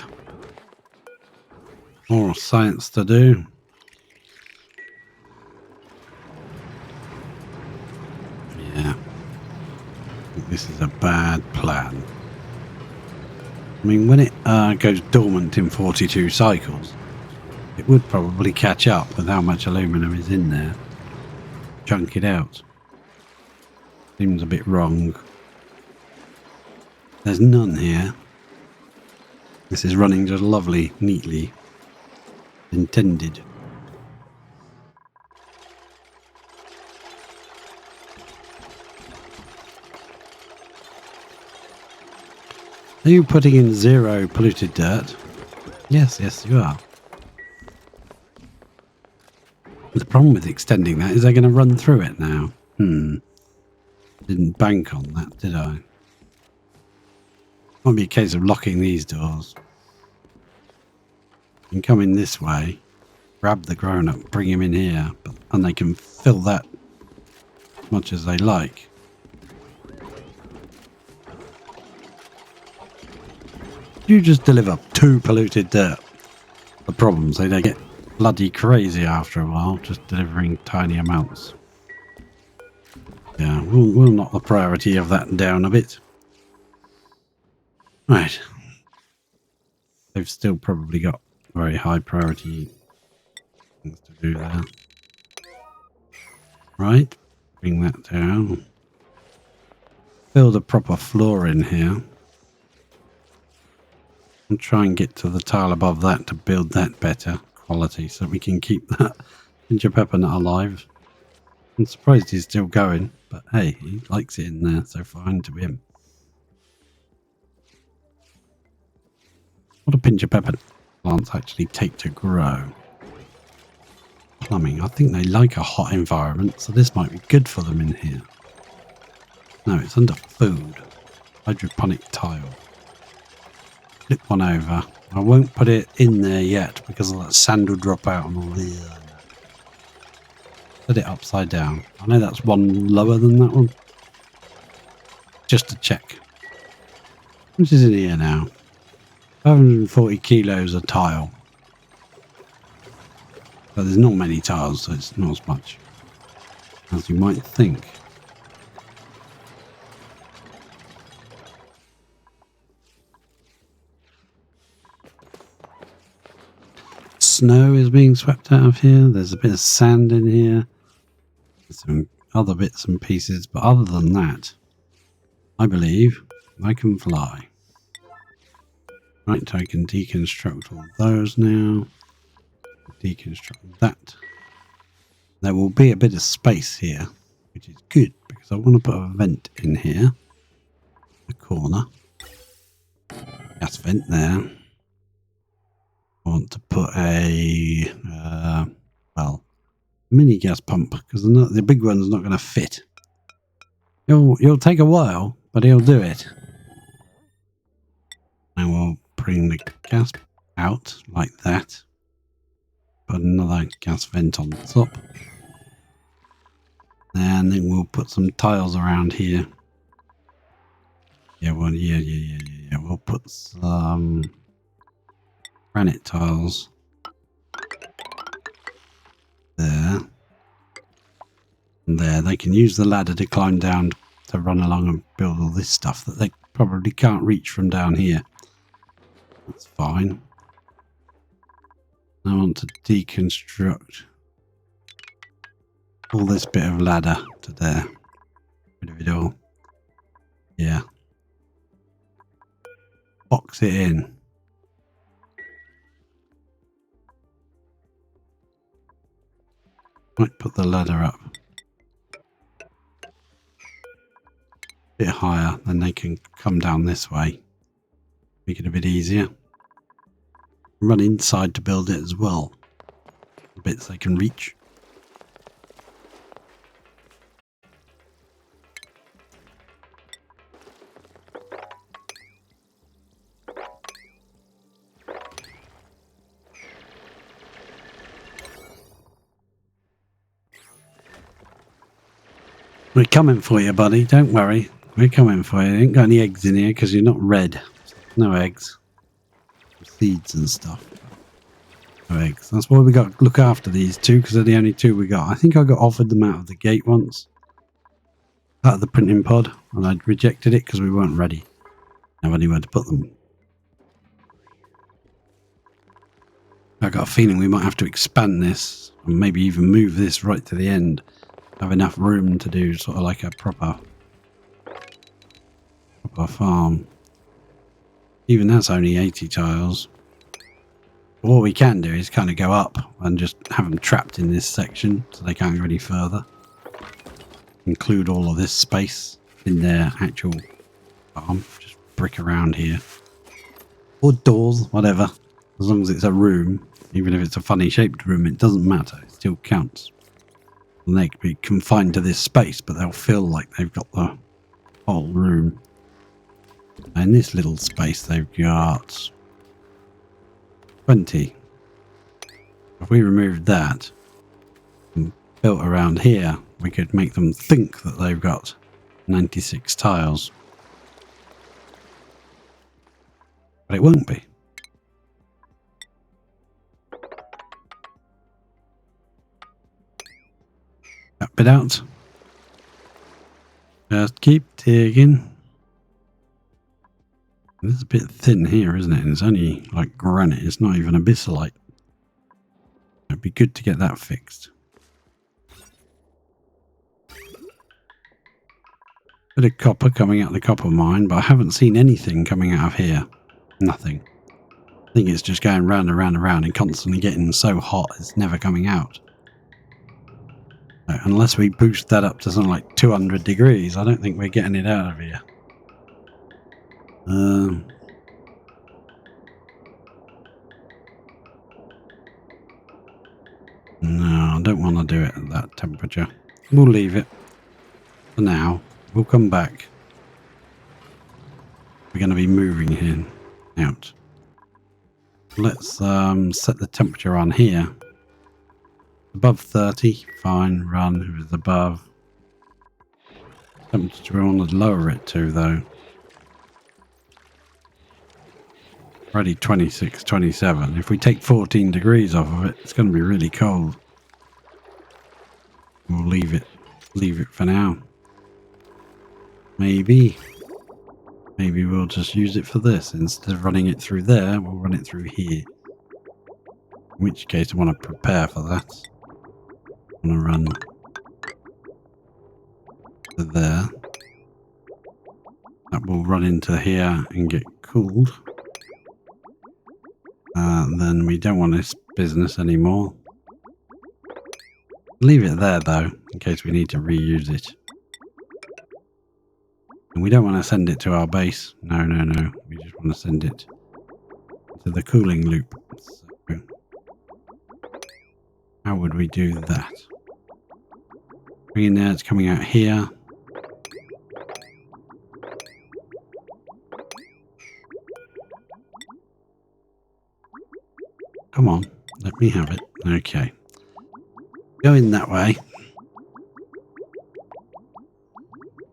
More science to do. Yeah. I think this is a bad plan. I mean, when it goes dormant in 42 cycles, it would probably catch up with how much aluminum is in there. Chunk it out. Seems a bit wrong. There's none here. This is running just lovely, neatly. Intended. Are you putting in 0 polluted dirt? Yes, yes, you are. The problem with extending that is they're going to run through it now. Didn't bank on that, did I? Might be a case of locking these doors. You can come in this way, grab the grown-up, bring him in here, and they can fill that as much as they like. You just deliver 2 polluted dirt. The problems, they get bloody crazy after a while, just delivering tiny amounts. Yeah, we'll knock the priority of that down a bit. Right. They've still probably got very high priority things to do there. Right. Bring that down. Build a proper floor in here. And try and get to the tile above that to build that better quality so we can keep that ginger pepper nut alive. I'm surprised he's still going, but hey, he likes it in there, so fine to him. What do ginger pepper plants actually take to grow? Plumbing. I think they like a hot environment, so this might be good for them in here. No, it's under food. Hydroponic tile. Flip one over. I won't put it in there yet because that sand will drop out on all the... Put it upside down. I know that's one lower than that one. Just to check. much is in here now? 540 kilos a tile. But there's not many tiles, so it's not as much as you might think. Snow is being swept out of here. There's a bit of sand in here. There's some other bits and pieces, but other than that, I believe I can fly. Right, I can deconstruct all those now. Deconstruct that. There will be a bit of space here, which is good because I want to put a vent in here. The corner. Gas vent there. I want to put a well, mini gas pump because the big one's not going to fit. It'll take a while, but he'll do it. And we'll bring the gas out like that. Put another gas vent on top. And then we'll put some tiles around here. Yeah, well, yeah. We'll put some granite tiles there. And there. They can use the ladder to climb down to run along and build all this stuff that they probably can't reach from down here. That's fine. I want to deconstruct all this bit of ladder to there. Bit of it all. Yeah. Box it in. Might put the ladder up a bit higher, then they can come down this way. Make it a bit easier. Run inside to build it as well. The bits they can reach. We're coming for you, buddy. Don't worry. We're coming for you. Ain't got any eggs in here because you're not red. No eggs. Seeds and stuff. No eggs. That's why we got to look after these two because they're the only two we got. I think I got offered them out of the gate once. Out of the printing pod. And I rejected it because we weren't ready. Have anywhere to put them. I got a feeling we might have to expand this. And maybe even move this right to the end. Have enough room to do sort of like a proper farm. Even that's only 80 tiles. But what we can do is kind of go up and just have them trapped in this section so they can't go any further. Include all of this space in their actual farm. Just brick around here. Or doors, whatever. As long as it's a room, even if it's a funny shaped room, it doesn't matter. It still counts. And they could be confined to this space, but they'll feel like they've got the whole room. And this little space they've got 20. If we removed that and built around here, we could make them think that they've got 96 tiles. But it won't be. That bit out. Just keep digging. It's a bit thin here, isn't it? It's only like granite. It's not even abyssalite. It'd be good to get that fixed. Bit of copper coming out of the copper mine, but I haven't seen anything coming out of here. Nothing. I think it's just going round and round and round and constantly getting so hot it's never coming out. So unless we boost that up to something like 200 degrees, I don't think we're getting it out of here. No, I don't want to do it at that temperature. We'll leave it for now. We'll come back. We're going to be moving here out. Let's set the temperature on here. Above 30, fine, run. If it's above. Temperature we want to lower it to though. Already 26, 27. If we take 14 degrees off of it, it's going to be really cold. We'll leave it for now. Maybe we'll just use it for this. Instead of running it through there, we'll run it through here. In which case I want to prepare for that. I want to run to there. That will run into here and get cooled. Then we don't want this business anymore. Leave it there though, in case we need to reuse it. And we don't want to send it to our base. No. We just want to send it to the cooling loop. So, how would we do that? Bring in there, it's coming out here. Come on, let me have it. Okay. Go in that way.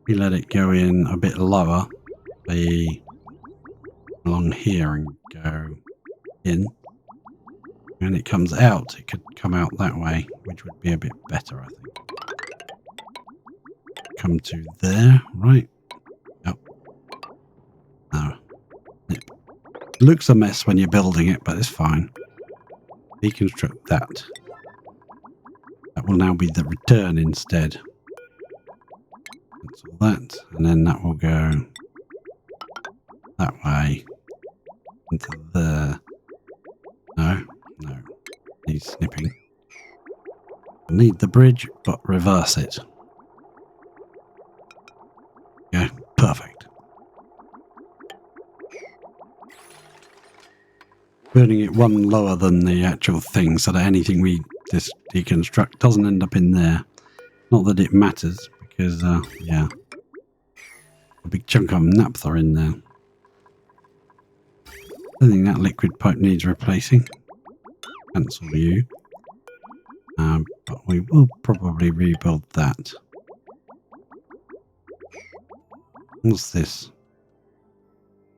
We let it go in a bit lower. Say along here and go in. When it comes out, it could come out that way, which would be a bit better, I think. Come to there, right? Yep. No. It looks a mess when you're building it, but it's fine. Deconstruct that. That will now be the return instead. Cancel that, and then that will go that way into there. No, needs snipping. Need the bridge, but reverse it. Yeah, perfect. Burning it one lower than the actual thing so that anything we just deconstruct doesn't end up in there. Not that it matters, because, yeah. A big chunk of naphtha in there. I think that liquid pipe needs replacing. Cancel you. But we will probably rebuild that. What's this?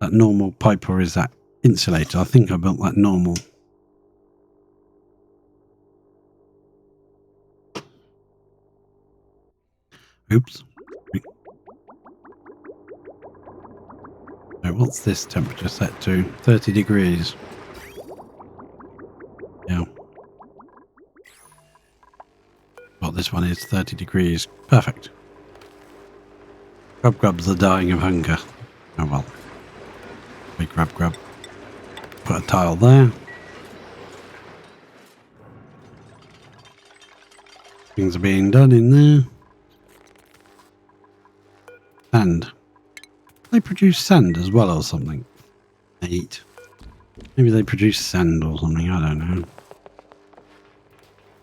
That normal pipe, or is that insulator? I think I built that normal. Oops. So what's this temperature set to? 30 degrees. Yeah. Well, this one is 30 degrees. Perfect. Grubs are dying of hunger. Oh well. Big grub. Put a tile there. Things are being done in there. Sand. They produce sand as well or something. They eat. Maybe they produce sand or something, I don't know.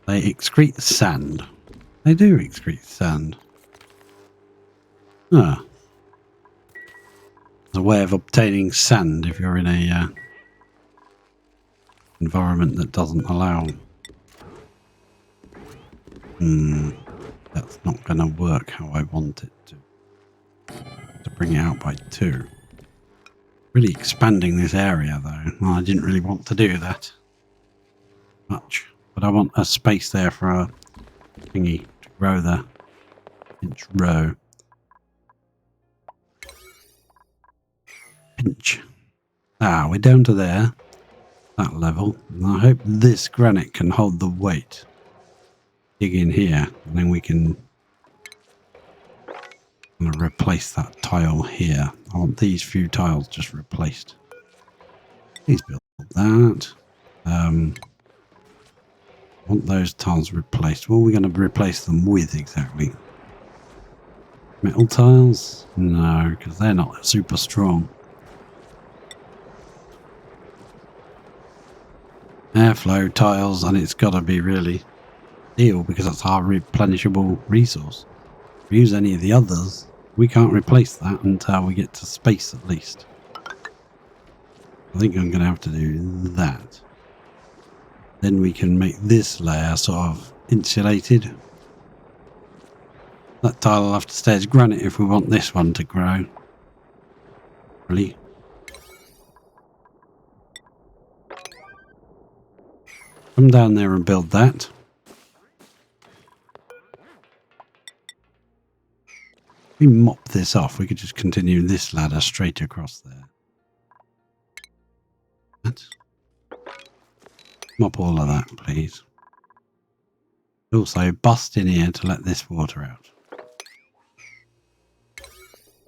They excrete sand. They do excrete sand. Ah. There's a way of obtaining sand if you're in a environment that doesn't allow. That's not going to work how I want it to bring it out by 2. Really expanding this area though. Well, I didn't really want to do that much, but I want a space there for a thingy to grow the pinch row. Pinch. Ah, we're down to there, that level, and I hope this granite can hold the weight. Dig in here, and then we can replace that tile here. I want these few tiles just replaced. Please build that. I want those tiles replaced. What are we going to replace them with exactly? Metal tiles? No, because they're not super strong. Airflow tiles, and it's got to be really steel because that's our replenishable resource. If we use any of the others, we can't replace that until we get to space at least. I think I'm going to have to do that. Then we can make this layer sort of insulated. That tile will have to stay as granite if we want this one to grow. Really. Come down there and build that. If we mop this off, we could just continue this ladder straight across there. That. Mop all of that, please. Also, bust in here to let this water out.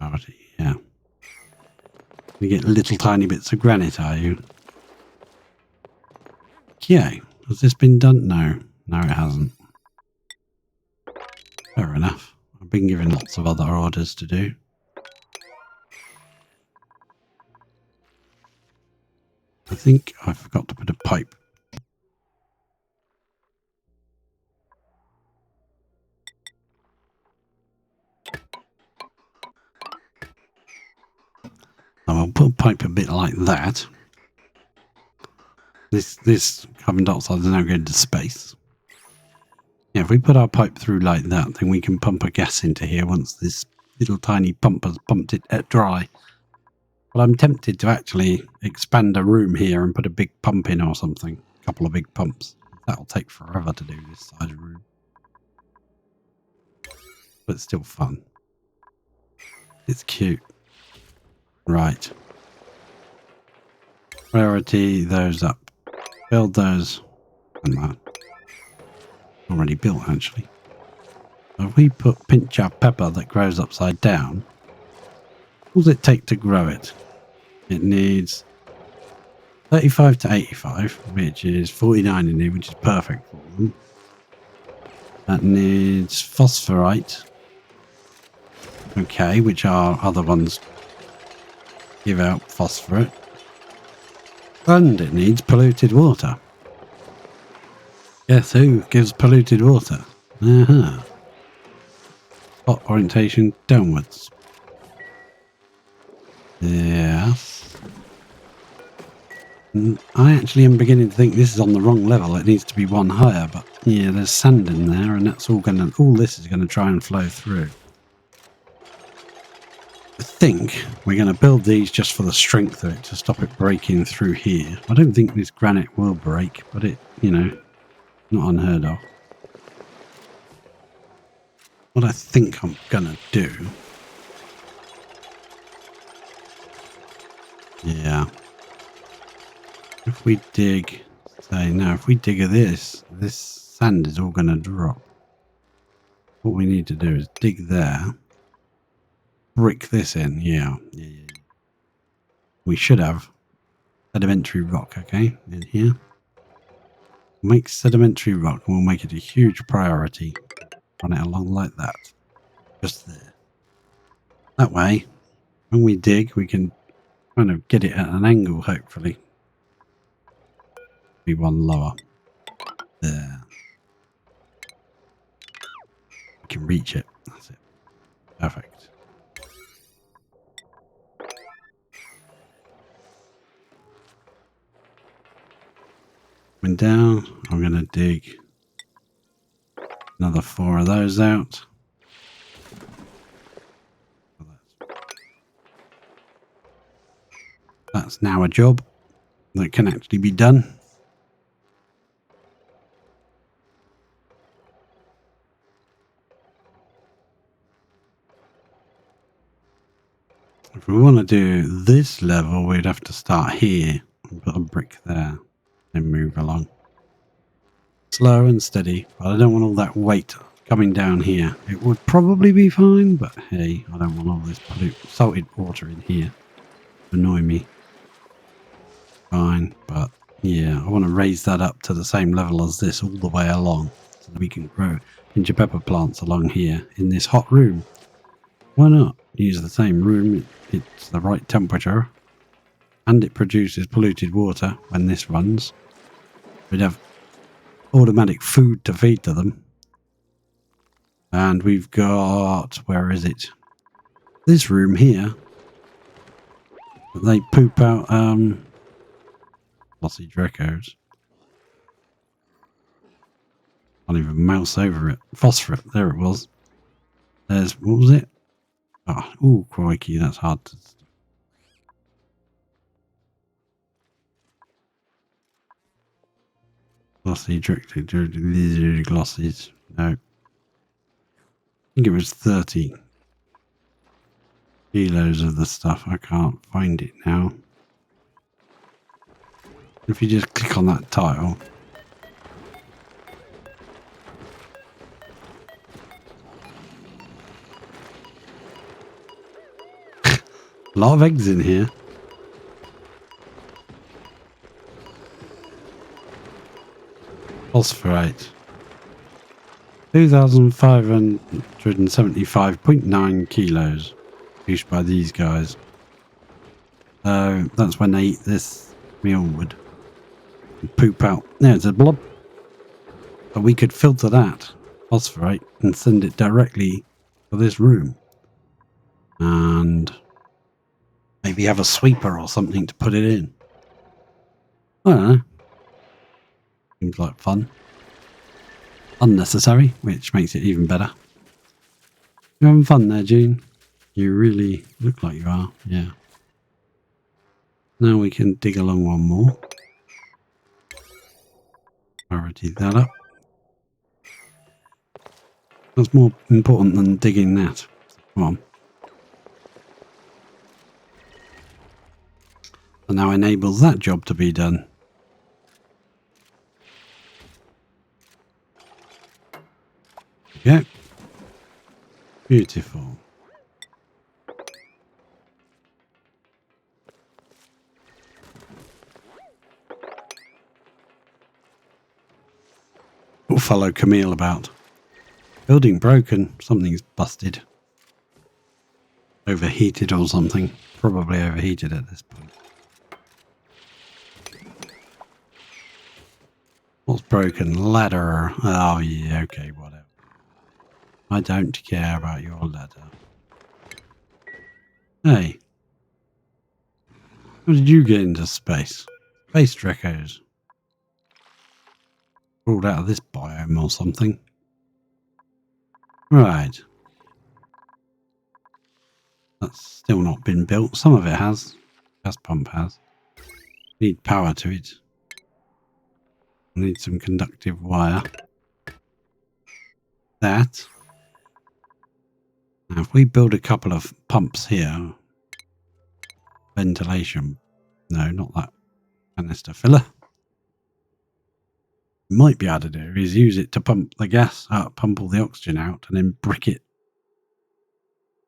Alright, yeah. You get little tiny bits of granite, are you? Okay. Has this been done? No. No, it hasn't. Fair enough. I've been given lots of other orders to do. I think I forgot to put a pipe. I'll put a pipe a bit like that. This carbon dioxide is now going to space. Yeah, if we put our pipe through like that, then we can pump a gas into here once this little tiny pump has pumped it dry. But I'm tempted to actually expand a room here and put a big pump in or something. A couple of big pumps. That'll take forever to do this size room. But it's still fun. It's cute. Right. Priority those up. Build those. And that. Already built, actually. So if we put pinch of pepper that grows upside down, what does it take to grow it? It needs 35 to 85, which is 49 in here, which is perfect for them. That needs phosphorite. Okay, which our other ones give out phosphorate. And it needs polluted water. Guess who gives polluted water? Spot orientation downwards. Yes. I actually am beginning to think this is on the wrong level. It needs to be one higher, but yeah, there's sand in there, and that's all this is gonna try and flow through. I think we're going to build these just for the strength of it, to stop it breaking through here. I don't think this granite will break, but it, you know, not unheard of. What I think I'm going to do... Yeah. If we dig... Say, no, if we dig this sand is all going to drop. What we need to do is dig there. Brick this in, yeah. We should have sedimentary rock, okay, in here. Make sedimentary rock and we'll make it a huge priority. Run it along like that. Just there. That way, when we dig, we can kind of get it at an angle, hopefully. Be one lower. There. We can reach it. That's it. Perfect. Coming down, I'm going to dig another 4 of those out. That's now a job that can actually be done. If we want to do this level, we'd have to start here and put a brick there and move along. Slow and steady, but I don't want all that weight coming down here. It would probably be fine, but hey, I don't want all this salted water in here to annoy me. Fine, but yeah, I want to raise that up to the same level as this all the way along so that we can grow ginger pepper plants along here in this hot room. Why not use the same room? It's the right temperature and it produces polluted water when this runs. We'd have automatic food to feed to them. And we've got, where is it? This room here. They poop out lossy Dracos. Can't even mouse over it. Phosphorate, there it was. There's, what was it? Oh, ooh, crikey, that's hard to... Glossy, glossies. No. I think it was 30 kilos of the stuff. I can't find it now. If you just click on that tile. A lot of eggs in here. Phosphorate. 2,575.9 kilos produced by these guys. So that's when they eat this mealwood and poop out. Yeah, it's a blob. But we could filter that phosphorate and send it directly to this room. And maybe have a sweeper or something to put it in. I don't know. Seems like fun. Unnecessary, which makes it even better. You having fun there, Gene? You really look like you are, yeah. Now we can dig along one more. Priority that up. That's more important than digging that. Come on. And now enables that job to be done. Yeah. Beautiful. We'll follow Camille about. Building broken. Something's busted. Overheated or something. Probably overheated at this point. What's broken? Ladder. Oh yeah, okay, whatever. I don't care about your ladder. Hey. How did you get into space? Space Drecos. Crawled out of this biome or something. Right. That's still not been built. Some of it has. Gas pump has. Need power to it. Need some conductive wire. That. Now if we build a couple of pumps here. Ventilation. No, not that. Canister filler. Might be able to do is use it to pump the gas out, pump all the oxygen out, and then brick it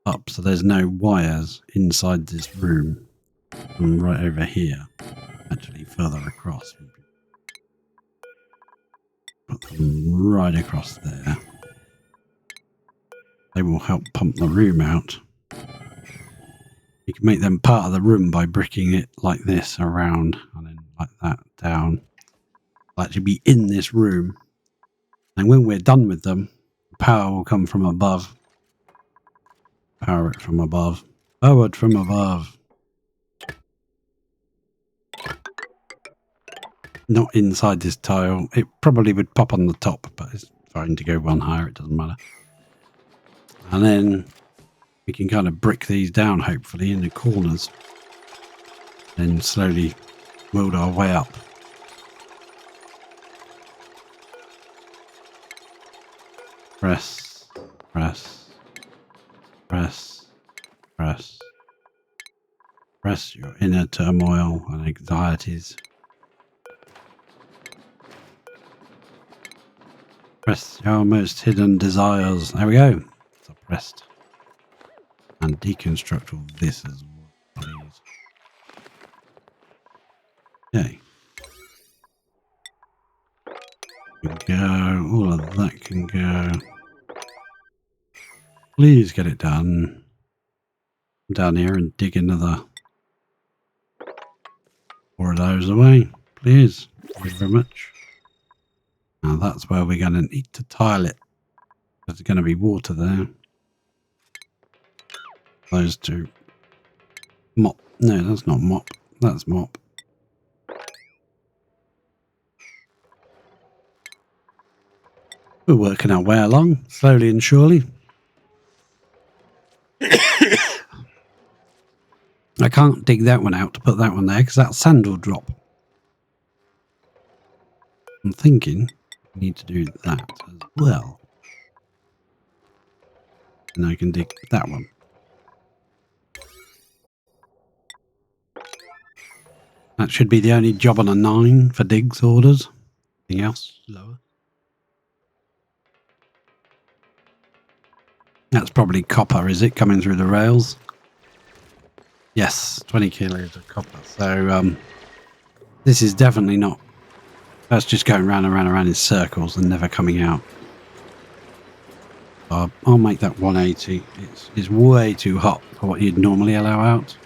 up so there's no wires inside this room. And right over here, actually further across. Put them right across there. They will help pump the room out. You can make them part of the room by bricking it like this around and then like that down. They'll actually be in this room. And when we're done with them, power will come from above. Power it from above. Powered from above. Not inside this tile. It probably would pop on the top, but it's fine to go one higher. It doesn't matter. And then we can kind of brick these down, hopefully, in the corners. Then slowly build our way up. Press, press, press, press. Press your inner turmoil and anxieties. Press your most hidden desires. There we go. Suppressed. And deconstruct all this as well, please. Okay. Can go. All of that can go. Please get it done. Come down here and dig another 4 of those away. Please. Thank you very much. Now that's where we're going to need to tile it. There's going to be water there. Those two. Mop. No, that's not mop. That's mop. We're working our way along, slowly and surely. I can't dig that one out to put that one there because that sand will drop. I'm thinking we need to do that as well. And I can dig that one. That should be the only job on a 9 for digs orders. Anything else lower? That's probably copper, is it, coming through the rails? Yes, 20 kilos of copper. So this is definitely not. That's just going round and round and round in circles and never coming out. I'll make that 180. It's way too hot for what you'd normally allow out.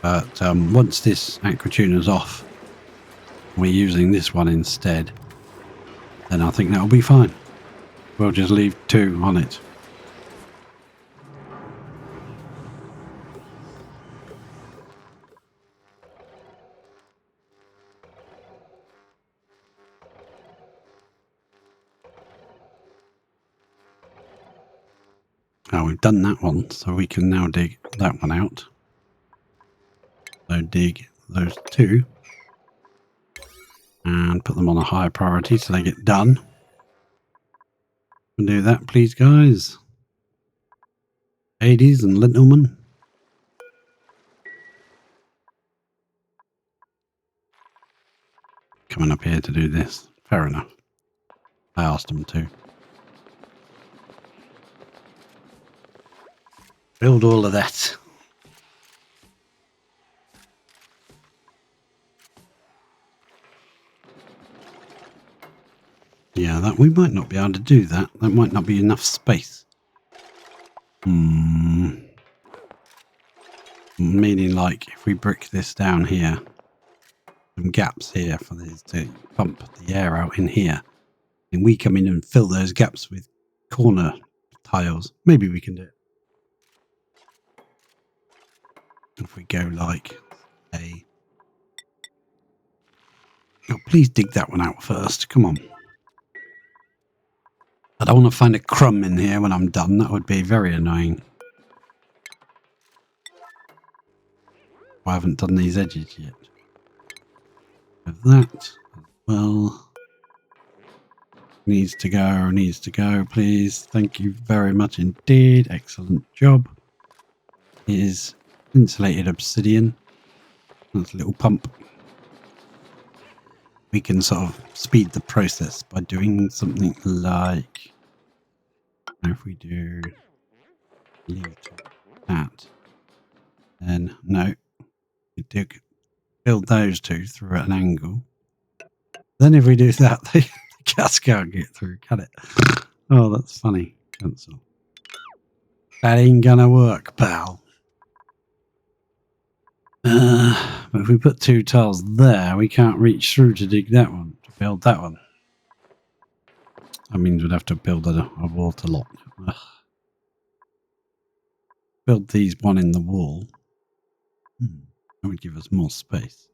But once this aqua tuner's off, we're using this one instead, then I think that'll be fine. We'll just leave 2 on it. Oh, we've done that one, so we can now dig that one out. So dig those 2 and put them on a higher priority so they get done. We'll do that, please, guys. Ladies and gentlemen. Coming up here to do this. Fair enough. I asked them to. Build all of that. Yeah, that we might not be able to do that. That might not be enough space. Meaning, like, if we brick this down here, some gaps here for these to pump the air out in here, and we come in and fill those gaps with corner tiles. Maybe we can do it. If we go like a... Oh, please dig that one out first. Come on. I don't want to find a crumb in here when I'm done. That would be very annoying. I haven't done these edges yet. With that as well. Needs to go, please. Thank you very much indeed. Excellent job. It is insulated obsidian. That's a little pump. We can sort of speed the process by doing something like, if we do leave that, then no, we build those 2 through at an angle. Then if we do that, the gas can't get through, can it? Oh, that's funny. Cancel. That ain't gonna work, pal. But if we put 2 tiles there, we can't reach through to dig that one, to build that one. That means we'd have to build a water lot. Ugh. Build these one in the wall. That would give us more space.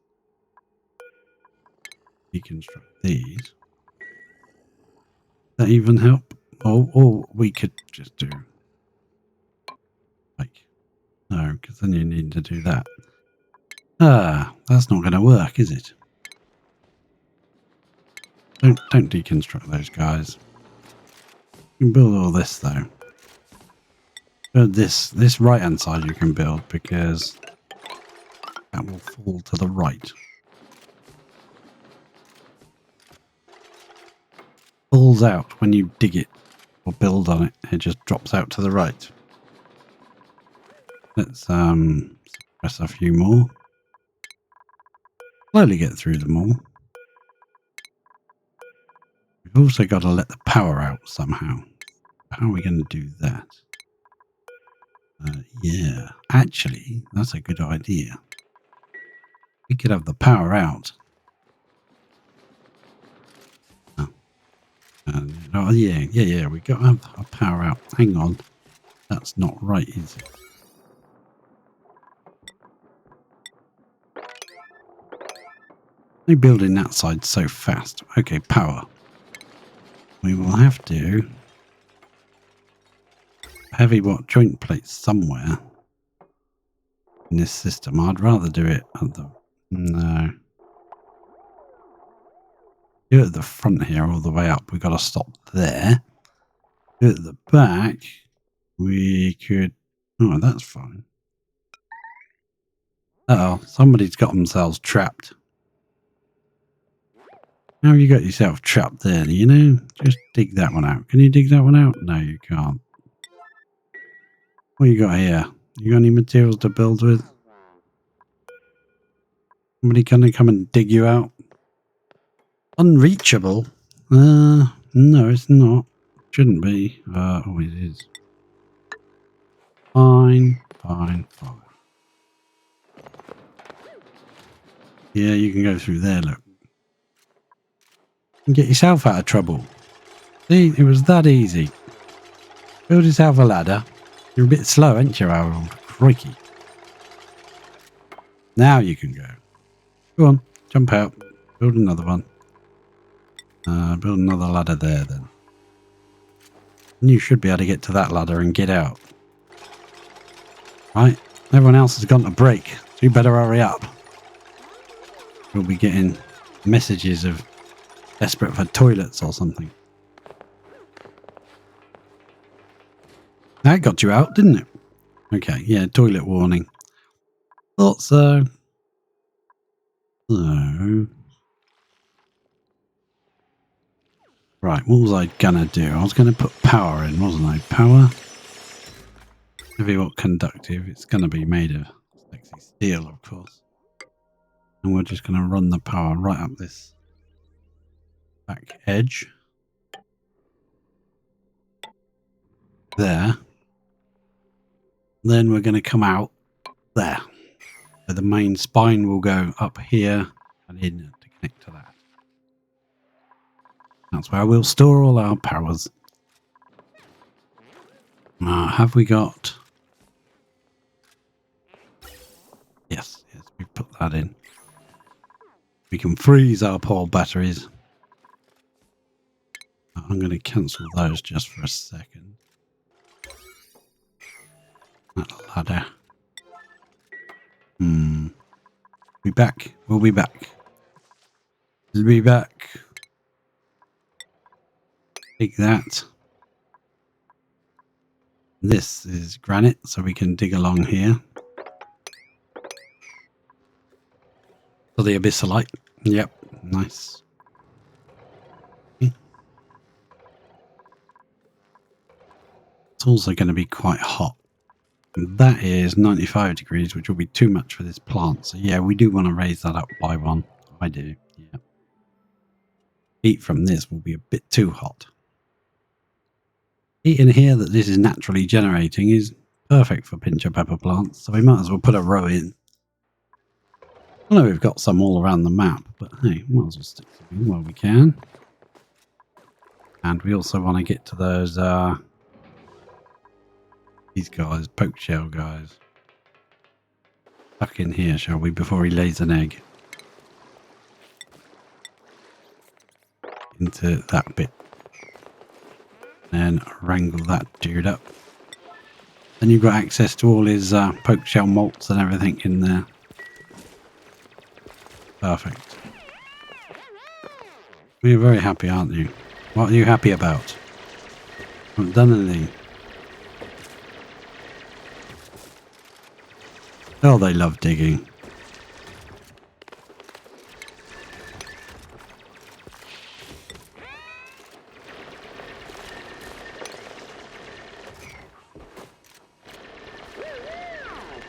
Deconstruct these. That even help? Or we could just do like, no, because then you need to do that. That's not going to work, is it? Don't deconstruct those guys. You can build all this though. Build this right hand side you can build, because that will fall to the right. Falls out when you dig it or build on it. It just drops out to the right. Let's press a few more. Slowly get through them all. We've also got to let the power out somehow. How are we going to do that? Yeah, actually, that's a good idea. We could have the power out. Oh, yeah, we got to have our power out. Hang on. That's not right, is it? They're building that side so fast. Okay, power. We will have to heavy joint plates somewhere in this system. I'd rather do it at the... No. Do it at the front here all the way up. We've got to stop there. Do it at the back. We could... Oh, that's fine. Uh-oh, somebody's got themselves trapped. How have you got yourself trapped there, you know? Just dig that one out. Can you dig that one out? No, you can't. What you got here? You got any materials to build with? Somebody gonna come and dig you out? Unreachable? No, it's not. Shouldn't be. Oh, it is. Fine. Yeah, you can go through there, look. And get yourself out of trouble. See, it was that easy. Build yourself a ladder. You're a bit slow, ain't you, Harold? Crikey. Now you can go. Go on, jump out. Build another one. Build another ladder there, then. And you should be able to get to that ladder and get out. Right? Everyone else has gone to break, so you better hurry up. We'll be getting messages of desperate for toilets or something. That got you out, didn't it? Okay, yeah, toilet warning. Thought so. So... Right, what was I gonna do? I was gonna put power in, wasn't I? Power? Heavy what conductive? It's gonna be made of sexy steel, of course. And we're just gonna run the power right up this back edge. There. Then we're gonna come out there. So the main spine will go up here and in to connect to that. That's where we'll store all our powers. Have we got... Yes, we put that in. We can freeze our poor batteries. I'm going to cancel those just for a second. That ladder. Be back. We'll be back. We'll be back. Take that. This is granite, so we can dig along here. For the abyssalite. Yep, nice. It's also going to be quite hot. And that is 95 degrees, which will be too much for this plant. So yeah, we do want to raise that up by one. I do, yeah. Heat from this will be a bit too hot. Heat in here that this is naturally generating is perfect for pincher pepper plants, so we might as well put a row in. I know we've got some all around the map, but hey, might as well stick some in while we can. And we also want to get to those, these guys, Pokeshell guys. Tuck in here, shall we, before he lays an egg. Into that bit. And wrangle that dude up. Then you've got access to all his Pokeshell malts and everything in there. Perfect. You're very happy, aren't you? What are you happy about? Haven't done anything. Oh, they love digging.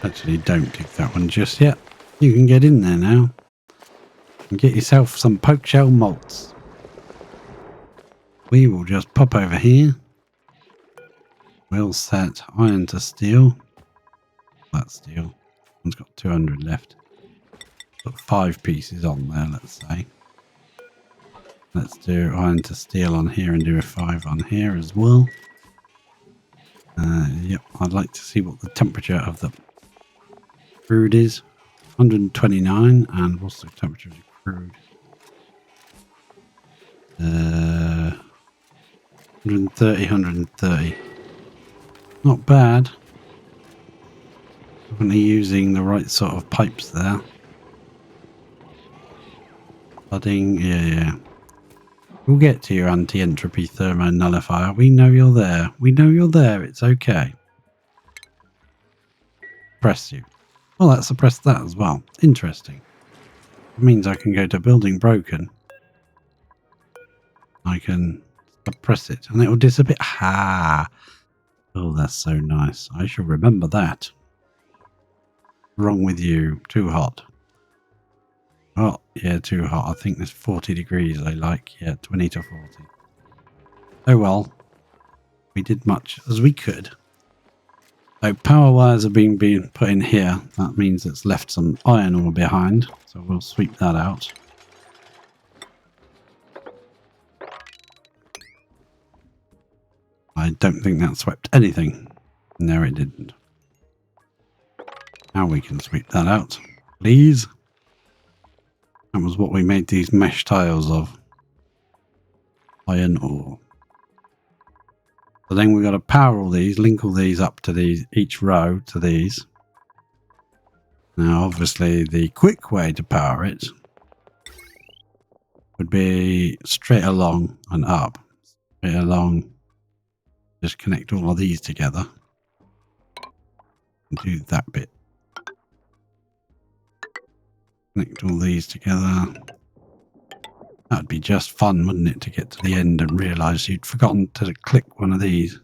Actually, don't dig that one just yet. You can get in there now. And get yourself some Pokeshell malts. We will just pop over here. We'll set iron to steel. That's steel. One's got 200 left. Put 5 pieces on there, let's say. Let's do iron to steel on here and do a 5 on here as well. Yep, I'd like to see what the temperature of the crude is. 129, and what's the temperature of the crude? 130, 130. Not bad. Definitely using the right sort of pipes there. Flooding, yeah. We'll get to your anti-entropy thermo nullifier. We know you're there. We know you're there. It's okay. Press you. Well, that suppressed that as well. Interesting. It means I can go to building broken. I can suppress it and it will disappear. Ha! Oh, that's so nice. I shall remember that. Wrong with you. Too hot. Oh, yeah, too hot. I think there's 40 degrees I like. Yeah, 20 to 40. Oh well. We did much as we could. So power wires have been put in here. That means it's left some iron ore behind. So we'll sweep that out. I don't think that swept anything. No, it didn't. Now we can sweep that out. Please. That was what we made these mesh tiles of. Iron ore. So then we've got to power all these, link all these up to these, each row to these. Now, obviously, the quick way to power it would be straight along and up. Straight along. Just connect all of these together. And do that bit. Connect all these together. That'd be just fun, wouldn't it, to get to the end and realise you'd forgotten to click one of these.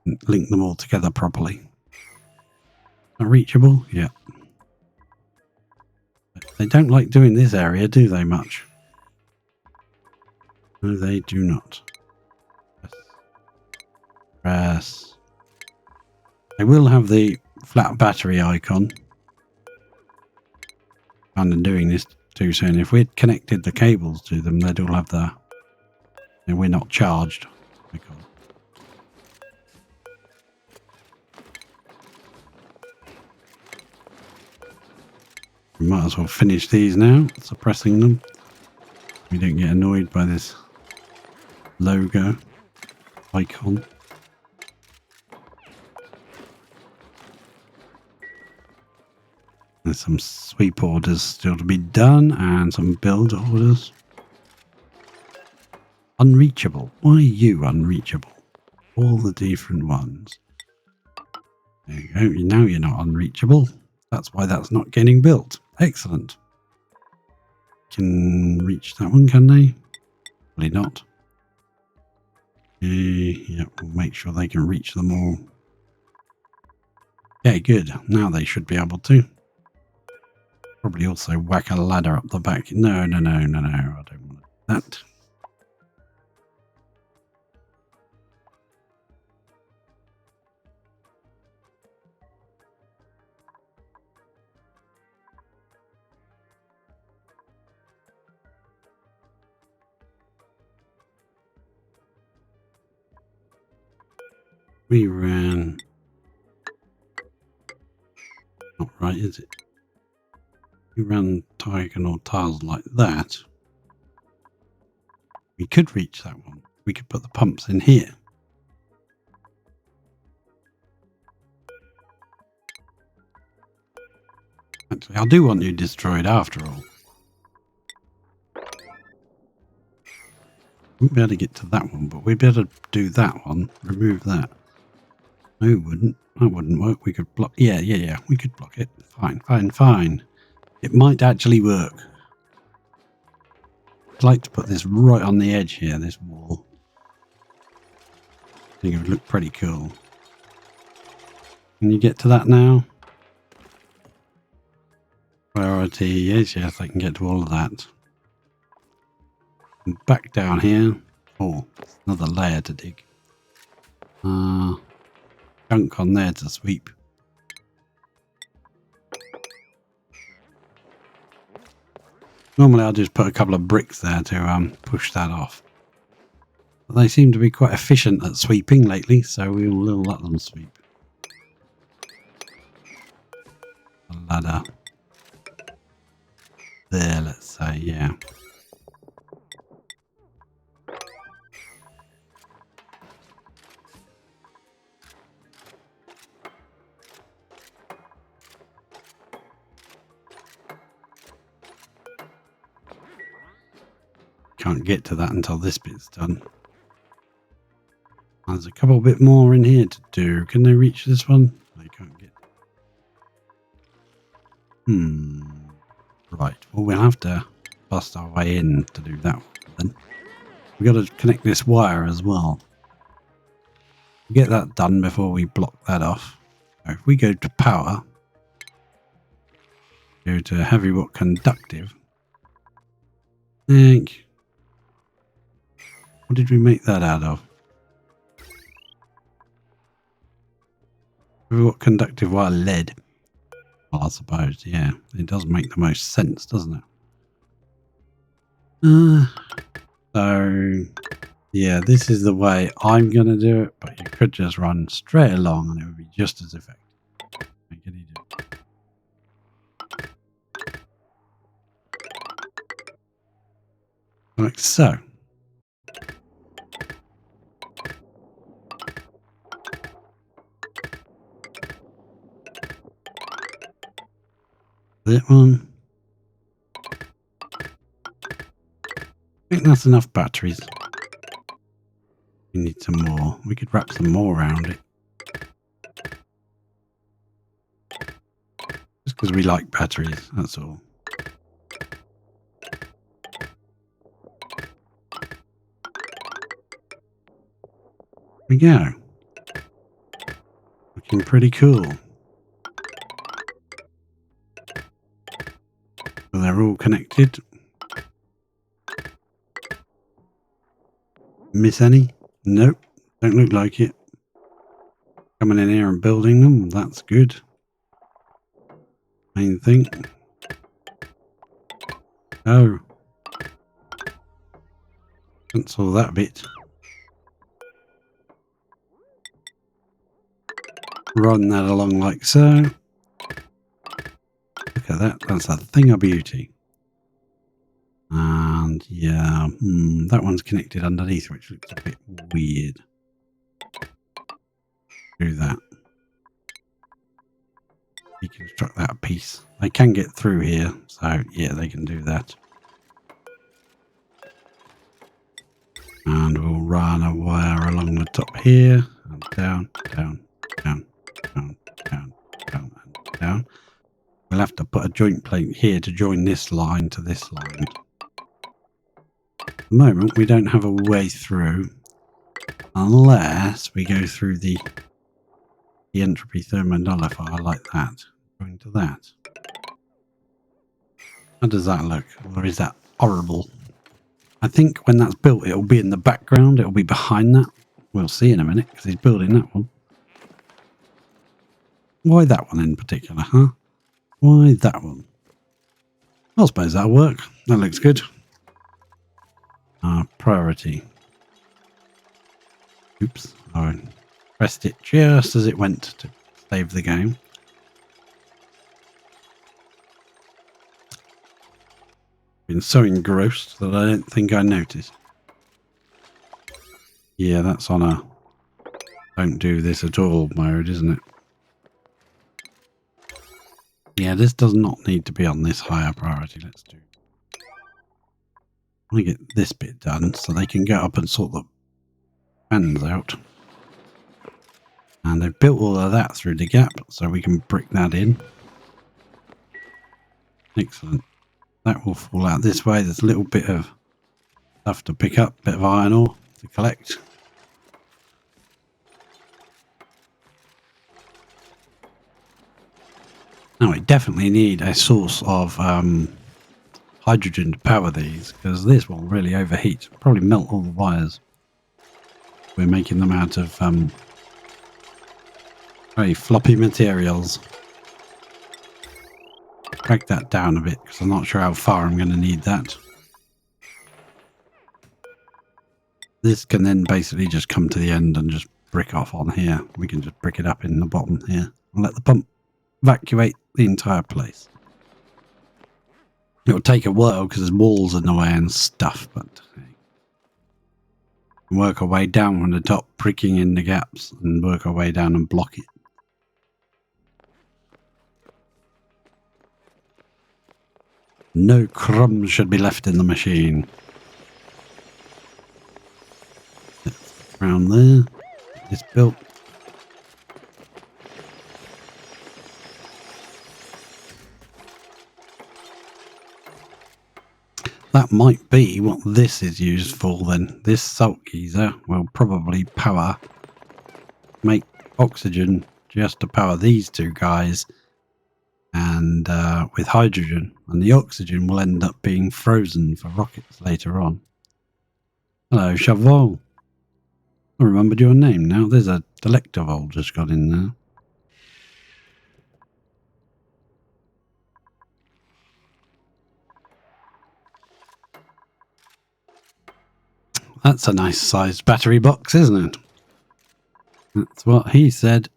And link them all together properly. Reachable? Yeah. They don't like doing this area, do they, much? No, they do not. Press. They will have the flat battery icon. Kind of doing this too soon. If we'd connected the cables to them, they'd all have the... And we're not charged. We might as well finish these now, suppressing them. We don't get annoyed by this logo icon. There's some sweep orders still to be done and some build orders. Unreachable. Why are you unreachable? All the different ones. There you go. Now you're not unreachable. That's why that's not getting built. Excellent. Can reach that one, can they? Probably not. Yeah, we'll make sure they can reach them all. Okay, good. Now they should be able to. Probably also whack a ladder up the back. No. I don't want to do that. We ran... Not right, is it? We ran diagonal tiles like that. We could reach that one. We could put the pumps in here. Actually, I do want you destroyed after all. We wouldn't be able to get to that one, but we'd be able to do that one. Remove that. No, it wouldn't. That wouldn't work. We could block... Yeah. We could block it. Fine. It might actually work. I'd like to put this right on the edge here, this wall. I think it would look pretty cool. Can you get to that now? Priority, yes, I can get to all of that. And back down here. Oh, another layer to dig. Junk on there to sweep. Normally I'll just put a couple of bricks there to push that off. But they seem to be quite efficient at sweeping lately, so we'll let them sweep. A ladder. There, let's say, yeah. can't get to that until this bit's done. There's a couple bit more in here to do. Can they reach this one? They can't get. Right. Well, we'll have to bust our way in to do that one then. We've got to connect this wire as well. Get that done before we block that off. So if we go to power, go to heavy but conductive. What did we make that out of? Heavy but conductive wire, lead. Well, I suppose, yeah. It does make the most sense, doesn't it? So, yeah, this is the way I'm going to do it, but you could just run straight along and it would be just as effective. Make it easy. Like so. That one. I think that's enough batteries. We need some more. We could wrap some more around it. Just because we like batteries, that's all. There we go. Looking pretty cool. So they're all connected. Miss any? Nope. Don't look like it. Coming in here and building them, that's good. Main thing. Oh. Cancel that bit. Run that along like so. Look at that. That's a thing of beauty. And yeah, that one's connected underneath, which looks a bit weird. Do that. Deconstruct that piece. They can get through here, so yeah, they can do that. And we'll run a wire along the top here, and down, down, down, down, down, down, and down. We'll have to put a joint plate here to join this line to this line. At the moment, we don't have a way through unless we go through the entropy thermonullifier like that. Going to that. How does that look? Or is that horrible? I think when that's built, it'll be in the background. It'll be behind that. We'll see in a minute because he's building that one. Why that one in particular, huh? Why that one? I suppose that'll work. That looks good. Priority. Oops. I pressed it just as it went to save the game. Been so engrossed that I don't think I noticed. Yeah, that's on a don't do this at all mode, isn't it? Yeah, this does not need to be on this higher priority. Let's do. I want to get this bit done so they can get up and sort the fans out. And they've built all of that through the gap, so we can brick that in. Excellent. That will fall out this way. There's a little bit of stuff to pick up, bit of iron ore to collect. Now we definitely need a source of hydrogen to power these, because this will really overheat. Probably melt all the wires. We're making them out of very floppy materials. Drag that down a bit because I'm not sure how far I'm going to need that. This can then basically just come to the end and just brick off on here. We can just brick it up in the bottom here and let the pump evacuate the entire place. It'll take a while because there's walls in the way and stuff, but work our way down from the top, pricking in the gaps, and work our way down and block it. No crumbs should be left in the machine. Around there. Get this built. That might be what this is used for then. This salt geyser will probably make oxygen just to power these two guys, and with hydrogen, and the oxygen will end up being frozen for rockets later on. Hello, Chaval. I remembered your name now. There's a Delectavol just got in there. That's a nice sized battery box, isn't it? That's what he said.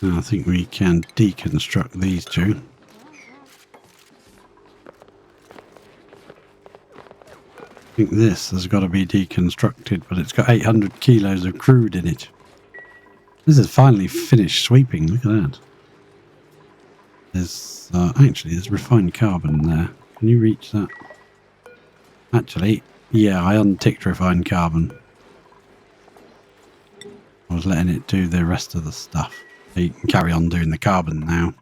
I think we can deconstruct these two. I think this has got to be deconstructed, but it's got 800 kilos of crude in it. This is finally finished sweeping. Look at that. There's actually there's refined carbon there. Can you reach that? Actually, yeah, I unticked refined carbon. I was letting it do the rest of the stuff. So you can carry on doing the carbon now.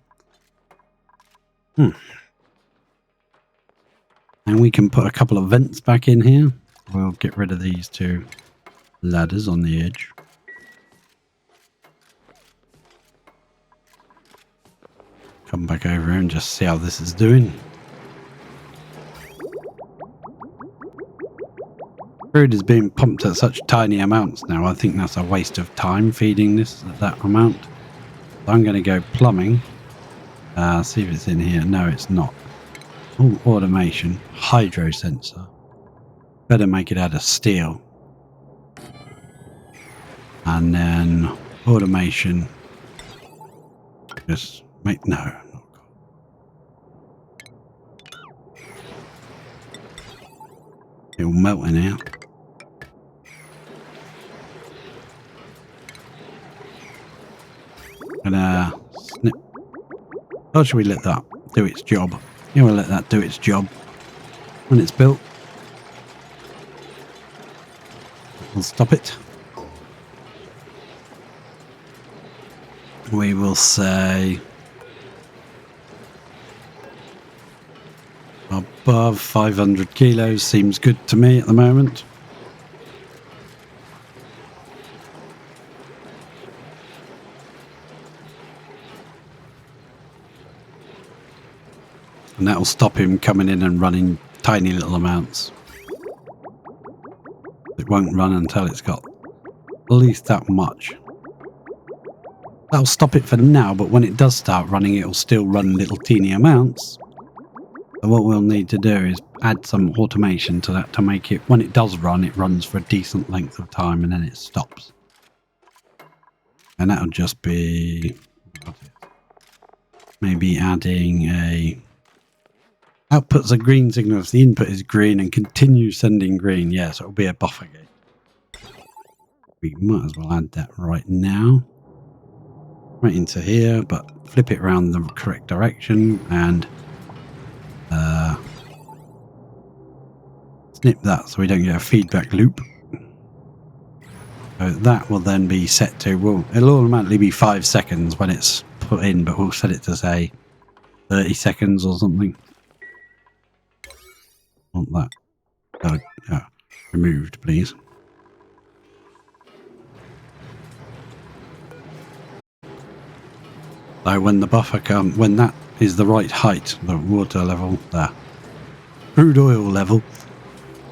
And we can put a couple of vents back in here. We'll get rid of these two ladders on the edge. Come back over here and just see how this is doing. Crude is being pumped at such tiny amounts now. I think that's a waste of time feeding this at that amount. So I'm going to go plumbing. See if it's in here. No, it's not. Oh, automation. Hydro sensor. Better make it out of steel. And then automation. Just make... No. It'll melt in here. And snip. Or should we let that do its job? Yeah, we'll let that do its job. When it's built, we'll stop it. We will say above 500 kilos seems good to me at the moment. And that'll stop him coming in and running tiny little amounts. It won't run until it's got at least that much. That'll stop it for now, but when it does start running, it'll still run little teeny amounts. So what we'll need to do is add some automation to that to make it, when it does run, it runs for a decent length of time and then it stops. And that'll just be maybe adding a... Outputs a green signal if the input is green and continues sending green. Yeah, so it'll be a buffer gate. We might as well add that right now. Right into here, but flip it around the correct direction and snip that so we don't get a feedback loop. So that will then be set to, well, it'll automatically be 5 seconds when it's put in, but we'll set it to say 30 seconds or something. Want that removed, please. So when the buffer when that is the right height, the water level, the crude oil level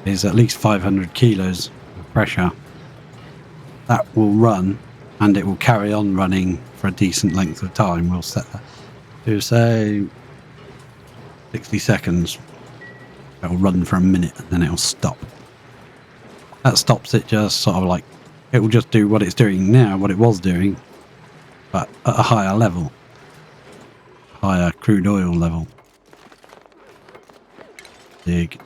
is at least 500 kilos of pressure, that will run and it will carry on running for a decent length of time. We'll set that to say 60 seconds. It'll run for a minute and then it'll stop. That stops it just sort of like, it will just do what it's doing now, what it was doing, but at a higher level. Higher crude oil level. Dig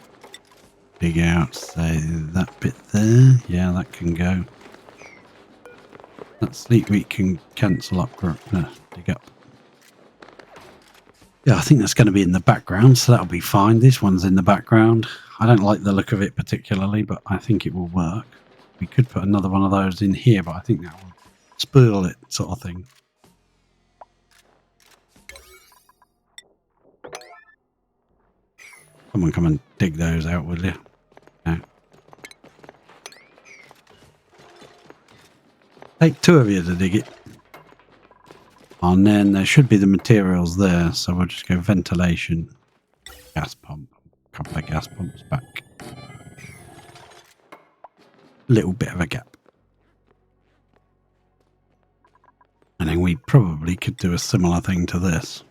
out, say that bit there. Yeah, that can go. That sleep week can cancel up, dig up. Yeah, I think that's going to be in the background, so that'll be fine. This one's in the background. I don't like the look of it particularly, but I think it will work. We could put another one of those in here, but I think that will spoil it, sort of thing. Come and dig those out, will you? No. Take two of you to dig it. And then there should be the materials there, so we'll just go ventilation, gas pump, a couple of gas pumps back. Little bit of a gap. And then we probably could do a similar thing to this.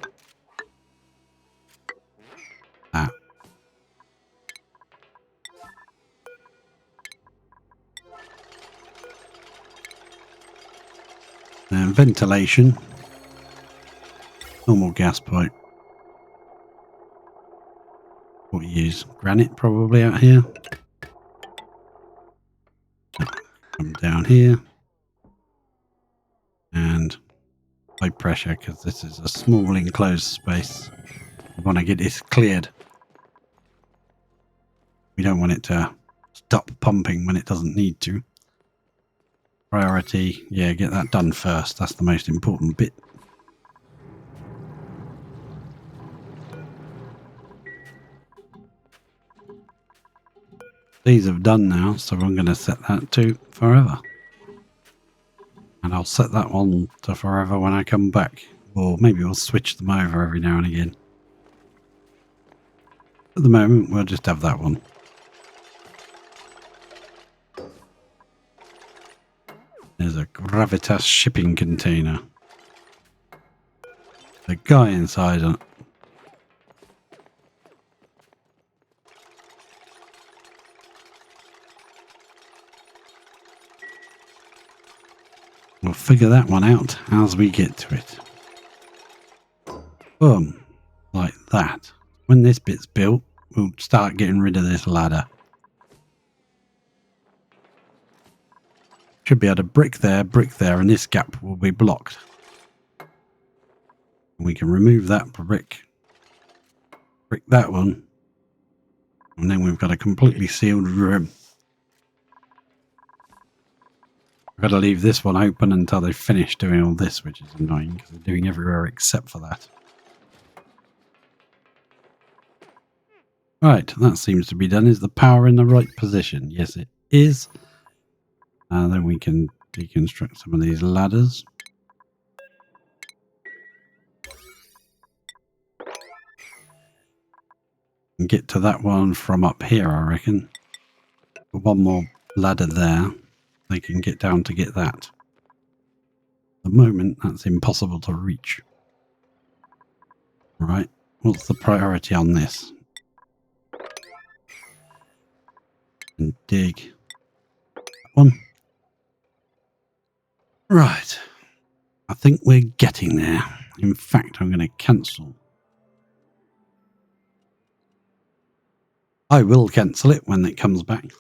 That. Then ventilation. Normal gas pipe. What we use? Granite probably out here. Come down here. And high pressure, because this is a small enclosed space. We want to get this cleared. We don't want it to stop pumping when it doesn't need to. Priority, yeah, get that done first. That's the most important bit. These have done now, so I'm going to set that to forever. And I'll set that one to forever when I come back. Or maybe we'll switch them over every now and again. At the moment, we'll just have that one. There's a Gravitas shipping container. The guy inside on it. We'll figure that one out as we get to it. Boom. Like that. When this bit's built, we'll start getting rid of this ladder. Should be able to brick there, and this gap will be blocked. We can remove that brick that one, and then we've got a completely sealed room. I've got to leave this one open until they finish doing all this, which is annoying because they're doing everywhere except for that. Right, that seems to be done. Is the power in the right position? Yes, it is. Then we can deconstruct some of these ladders. And get to that one from up here, I reckon. One more ladder there. They can get down to get that. At the moment, that's impossible to reach. Right, what's the priority on this? And dig that one. Right, I think we're getting there. In fact, I'm going to cancel. I will cancel it when it comes back.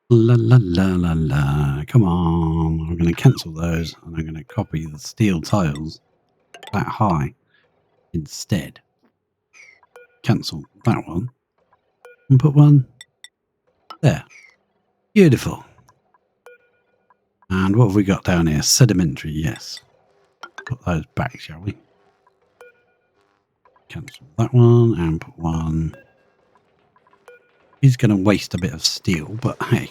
La la la la la. Come on. I'm going to cancel those and I'm going to copy the steel tiles that high instead. Cancel that one and put one there. Beautiful. And what have we got down here? Sedimentary, yes. Put those back, shall we? Cancel that one and put one. He's going to waste a bit of steel, but hey,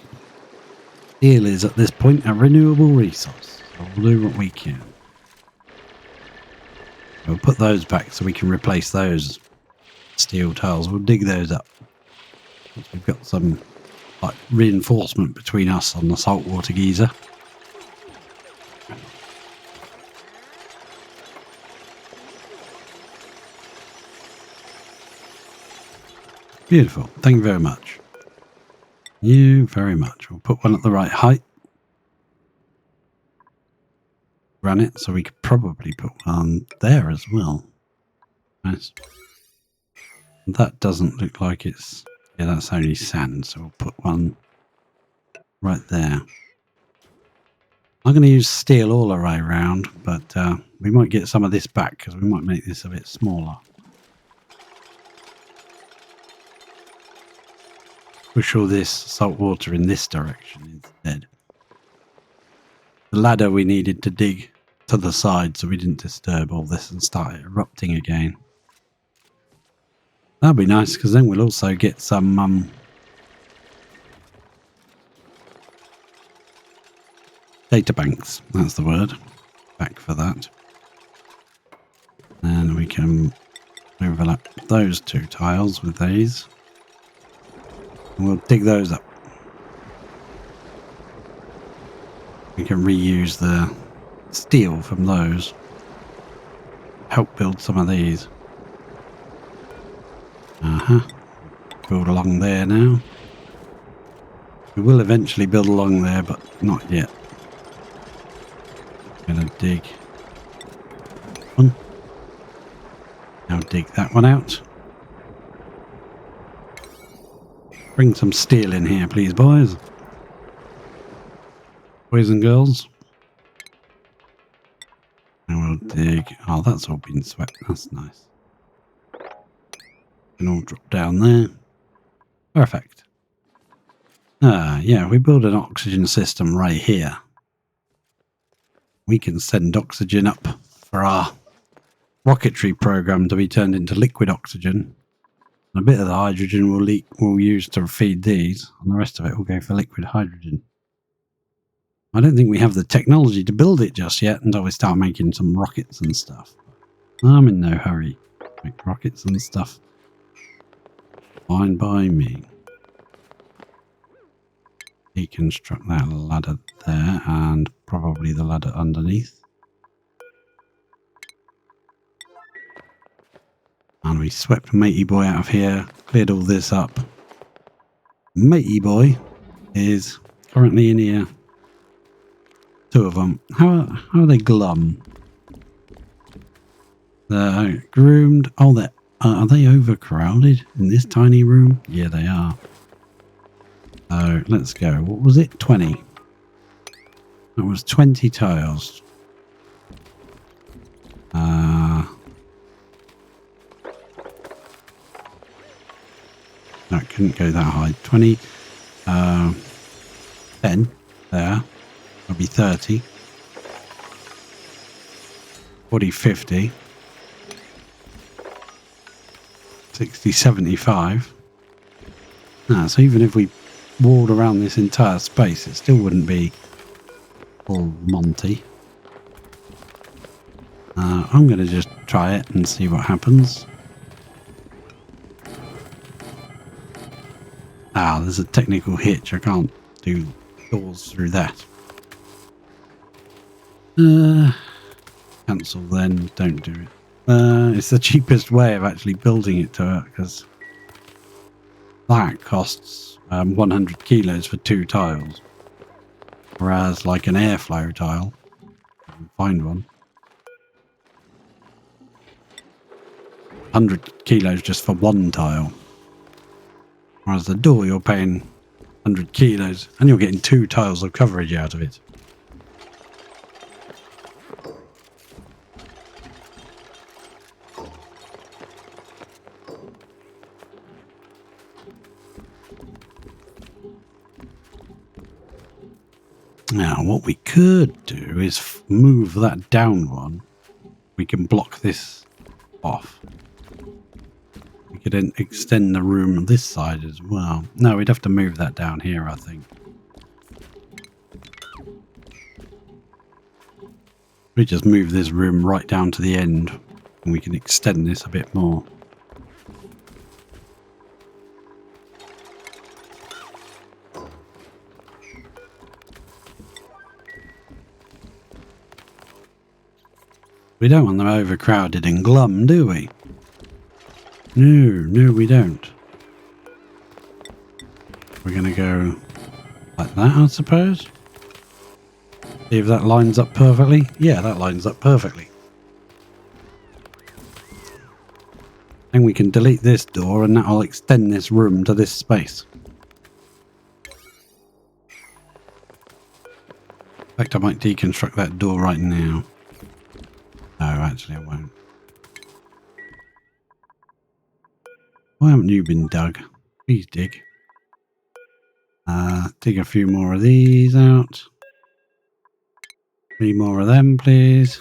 steel is at this point a renewable resource. So we'll do what we can. We'll put those back so we can replace those steel tiles. We'll dig those up. We've got some like reinforcement between us on the saltwater geyser. Beautiful. Thank you very much. You very much. We'll put one at the right height. Granite, so we could probably put one there as well. Nice. That doesn't look like it's... Yeah, that's only sand, so we'll put one right there. I'm going to use steel all the way around, but we might get some of this back because we might make this a bit smaller. Push all this salt water in this direction instead. The ladder we needed to dig to the side so we didn't disturb all this and start erupting again. That'd be nice because then we'll also get some data banks. That's the word. Back for that. And we can overlap those two tiles with these. And we'll dig those up. We can reuse the steel from those. Help build some of these. Build along there now. We will eventually build along there, but not yet. Gonna dig one. Now dig that one out. Bring some steel in here, please, boys. Boys and girls. And we'll dig. Oh, that's all been swept. That's nice. And all drop down there. Perfect. Yeah, we build an oxygen system right here. We can send oxygen up for our rocketry program to be turned into liquid oxygen. And a bit of the hydrogen we'll use to feed these, and the rest of it will go for liquid hydrogen. I don't think we have the technology to build it just yet until we start making some rockets and stuff. I'm in no hurry to make rockets and stuff. Fine by me. Deconstruct that ladder there and probably the ladder underneath. And we swept Matey Boy out of here, cleared all this up. Matey Boy is currently in here. Two of them. How are they glum? They're groomed. Oh, are they overcrowded in this tiny room? Yeah, they are. So let's go. What was it? 20. That was 20 tiles. No, it couldn't go that high. 20. 10. There. That'll be 30. 40, 50. 60, 75. So even if we walled around this entire space, it still wouldn't be all Monty. I'm going to just try it and see what happens. There's a technical hitch. I can't do doors through that. Cancel then. Don't do it. It's the cheapest way of actually building it to it, because that costs 100 kilos for 2 tiles. Whereas like an airflow tile, you can find one, 100 kilos just for 1 tile. Whereas the door, you're paying 100 kilos and you're getting 2 tiles of coverage out of it. Now, what we could do is move that down one. We can block this off. We could then extend the room on this side as well. No, we'd have to move that down here, I think. We just move this room right down to the end, and we can extend this a bit more. We don't want them overcrowded and glum, do we? No, we don't. We're going to go like that, I suppose. See if that lines up perfectly. Yeah, that lines up perfectly. And we can delete this door and that'll extend this room to this space. In fact, I might deconstruct that door right now. No, actually I won't. Why haven't you been dug? Please dig. Dig a few more of these out. 3 more of them, please.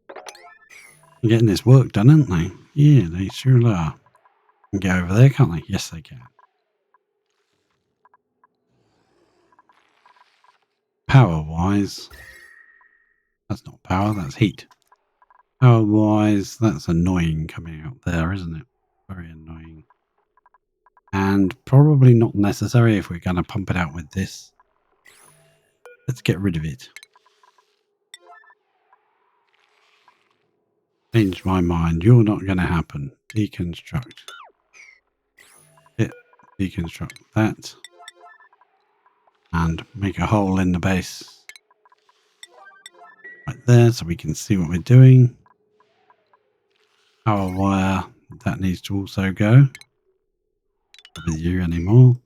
They're getting this work done, aren't they? Yeah, they sure are. Can get over there, can't they? Yes, they can. Power-wise, that's not power, that's heat. Power-wise, that's annoying coming out there, isn't it? Very annoying. And probably not necessary if we're going to pump it out with this. Let's get rid of it. Change my mind. You're not going to happen. Deconstruct. It. Deconstruct that. And make a hole in the base. Right there so we can see what we're doing. Power wire. That needs to also go. Not with you anymore.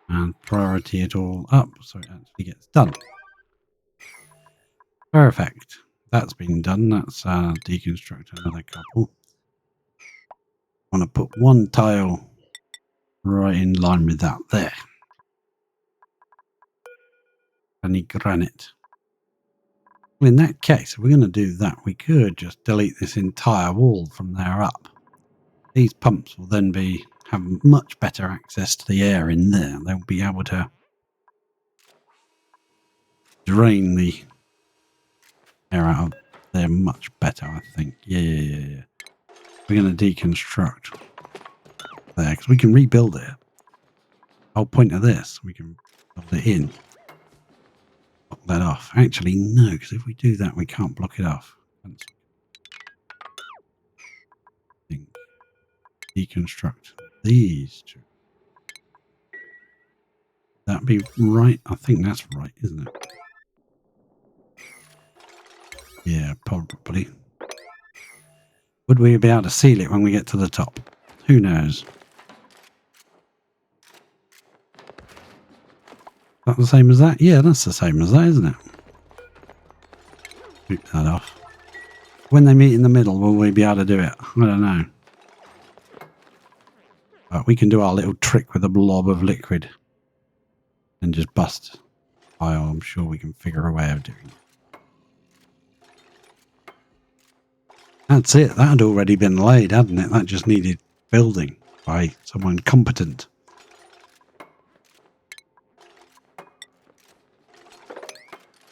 And priority it all up so it actually gets done. Perfect. That's been done. That's deconstruct another couple. I want to put one tile right in line with that there. I need granite. Well, in that case, if we're going to do that, we could just delete this entire wall from there up. These pumps will then have much better access to the air in there. They'll be able to drain the air out of there much better, I think. Yeah. We're going to deconstruct there because we can rebuild it. Whole point of this, we can build it in. Block that off. Actually, no, because if we do that, we can't block it off. Deconstruct these two. That be right? I think that's right, isn't it? Yeah, probably. Would we be able to seal it when we get to the top? Who knows? Is that the same as that? Yeah, that's the same as that, isn't it? Keep that off. When they meet in the middle, will we be able to do it? I don't know. But we can do our little trick with a blob of liquid and just bust. I'm sure we can figure a way of doing it. That's it. That had already been laid, hadn't it? That just needed building by someone competent.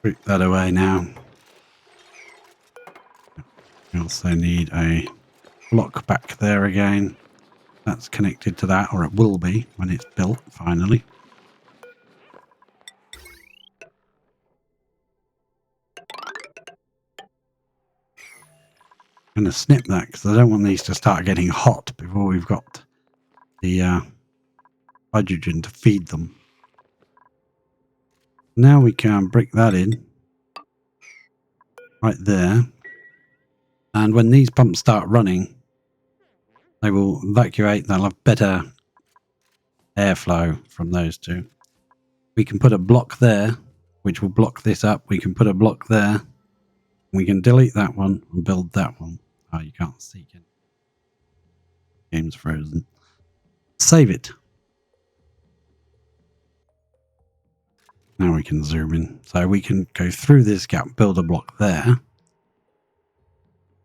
Put that away now. We also need a block back there again. That's connected to that, or it will be when it's built finally. I'm going to snip that because I don't want these to start getting hot before we've got the hydrogen to feed them. Now we can break that in right there, and when these pumps start running, they will evacuate. They'll have better airflow from those two. We can put a block there, which will block this up. We can put a block there. We can delete that one and build that one. Oh, you can't see it. Game's frozen. Save it. Now we can zoom in. So we can go through this gap, build a block there.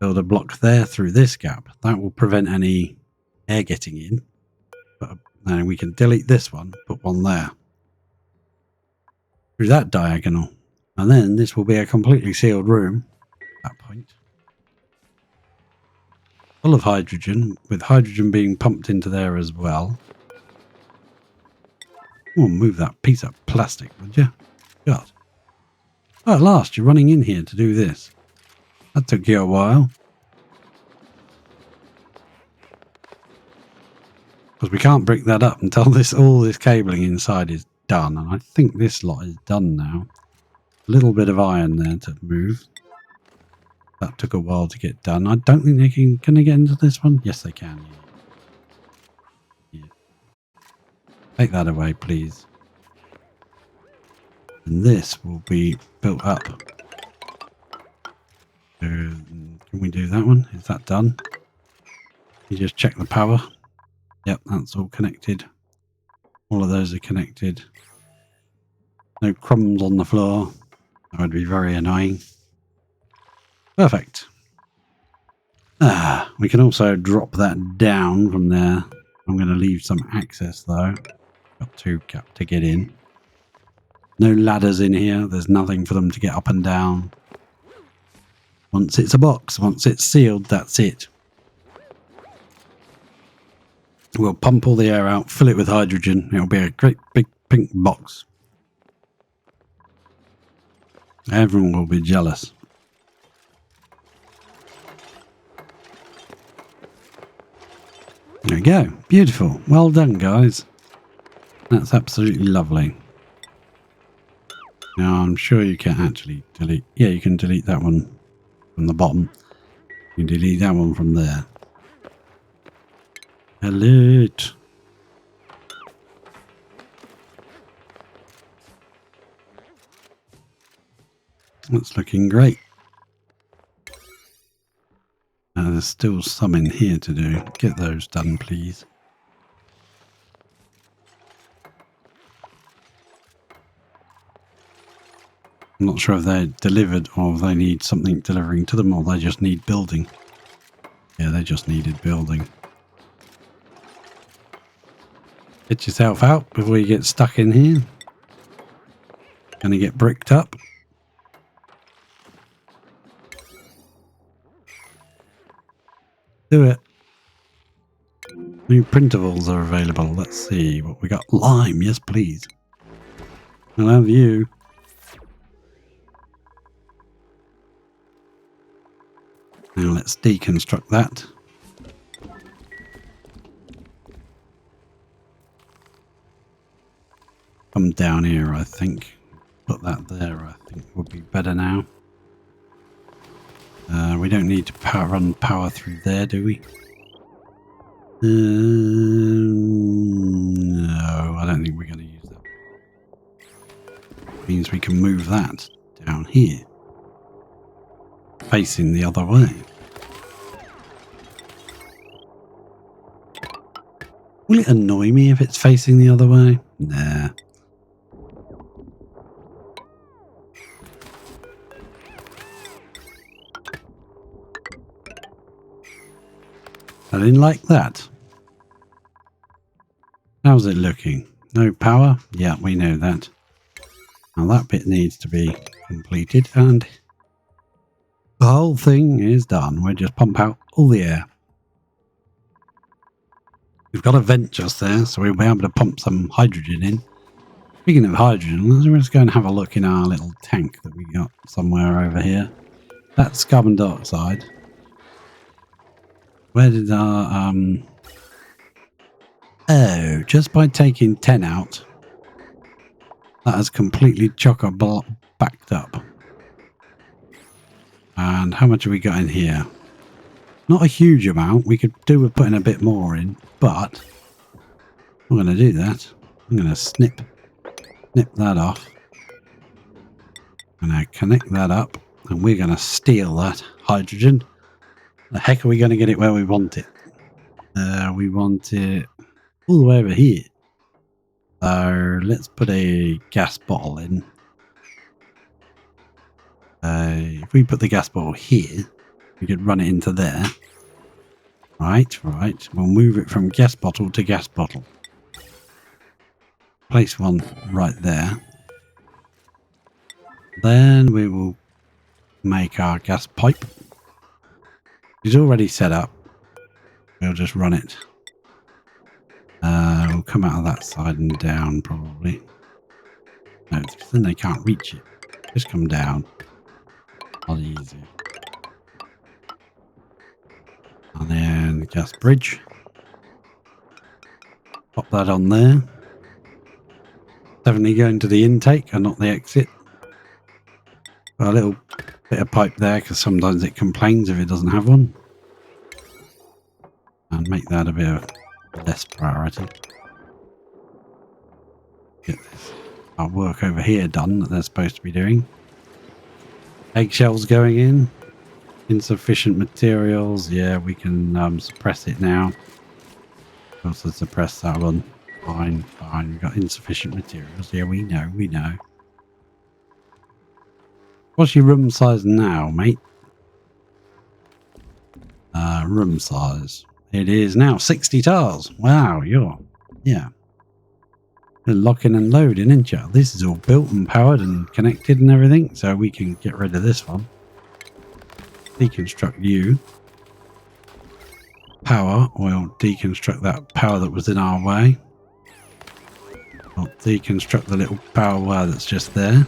Build a block there through this gap. That will prevent any air getting in. But then we can delete this one, put one there. Through that diagonal. And then this will be a completely sealed room at that point. Full of hydrogen, with hydrogen being pumped into there as well. Oh, move that piece of plastic, would you? God. Oh, at last, you're running in here to do this. That took you a while. Because we can't break that up until all this cabling inside is done. And I think this lot is done now. A little bit of iron there to move. That took a while to get done. I don't think they can they get into this one? Yes, they can. Yeah. Take that away, please. And this will be built up. Can we do that one? Is that done? You just check the power. Yep, that's all connected. All of those are connected. No crumbs on the floor. That would be very annoying. Perfect. We can also drop that down from there. I'm going to leave some access though. Got two to get in. No ladders in here. There's nothing for them to get up and down. Once it's a box, once it's sealed, that's it. We'll pump all the air out, fill it with hydrogen. It'll be a great big pink box. Everyone will be jealous. There we go. Beautiful. Well done, guys. That's absolutely lovely. Now, I'm sure you can actually delete... Yeah, you can delete that one from the bottom. You can delete that one from there. Delete. That's looking great. There's still some in here to do. Get those done, please. I'm not sure if they're delivered or if they need something delivering to them or they just need building. Yeah, they just needed building. Get yourself out before you get stuck in here. Gonna get bricked up. Do it. New printables are available. Let's see what we got. Lime, yes please. I'll have you. Now let's deconstruct that. Come down here, I think. Put that there, I think would be better now. We don't need to run power through there, do we? No, I don't think we're going to use that. Means we can move that down here. Facing the other way. Will it annoy me if it's facing the other way? Nah. I didn't like that. How's it looking? No power? Yeah, we know that. Now that bit needs to be completed and the whole thing is done. We'll just pump out all the air. We've got a vent just there, so we'll be able to pump some hydrogen in. Speaking of hydrogen, let's go and have a look in our little tank that we got somewhere over here. That's carbon dioxide. Where did our... Oh, just by taking 10 out, that has completely backed up. And how much have we got in here? Not a huge amount. We could do with putting a bit more in, but I'm going to do that. I'm going to snip that off. I'm going to connect that up, and we're going to steal that hydrogen. The heck are we going to get it where we want it? We want it all the way over here. So let's put a gas bottle in. If we put the gas bottle here, we could run it into there. Right. We'll move it from gas bottle to gas bottle. Place one right there. Then we will make our gas pipe. It's already set up. We'll just run it. We'll come out of that side and down probably. No, then they can't reach it. Just come down. Not easy. And then the gas bridge. Pop that on there. Definitely going to the intake and not the exit. Got a little bit of pipe there because sometimes it complains if it doesn't have one. And make that a bit of less priority. Get this. our work over here done that they're supposed to be doing. Eggshells going in. Insufficient materials. Yeah, we can suppress it now. Also suppress that one. Fine, fine. We've got insufficient materials. Yeah, we know, we know. What's your room size now, mate? Room size. It is now 60 tiles. Wow, yeah. You're locking and loading, isn't you? This is all built and powered and connected and everything, so we can get rid of this one. Deconstruct you. Power. We'll deconstruct that power that was in our way. We'll deconstruct the little power wire that's just there.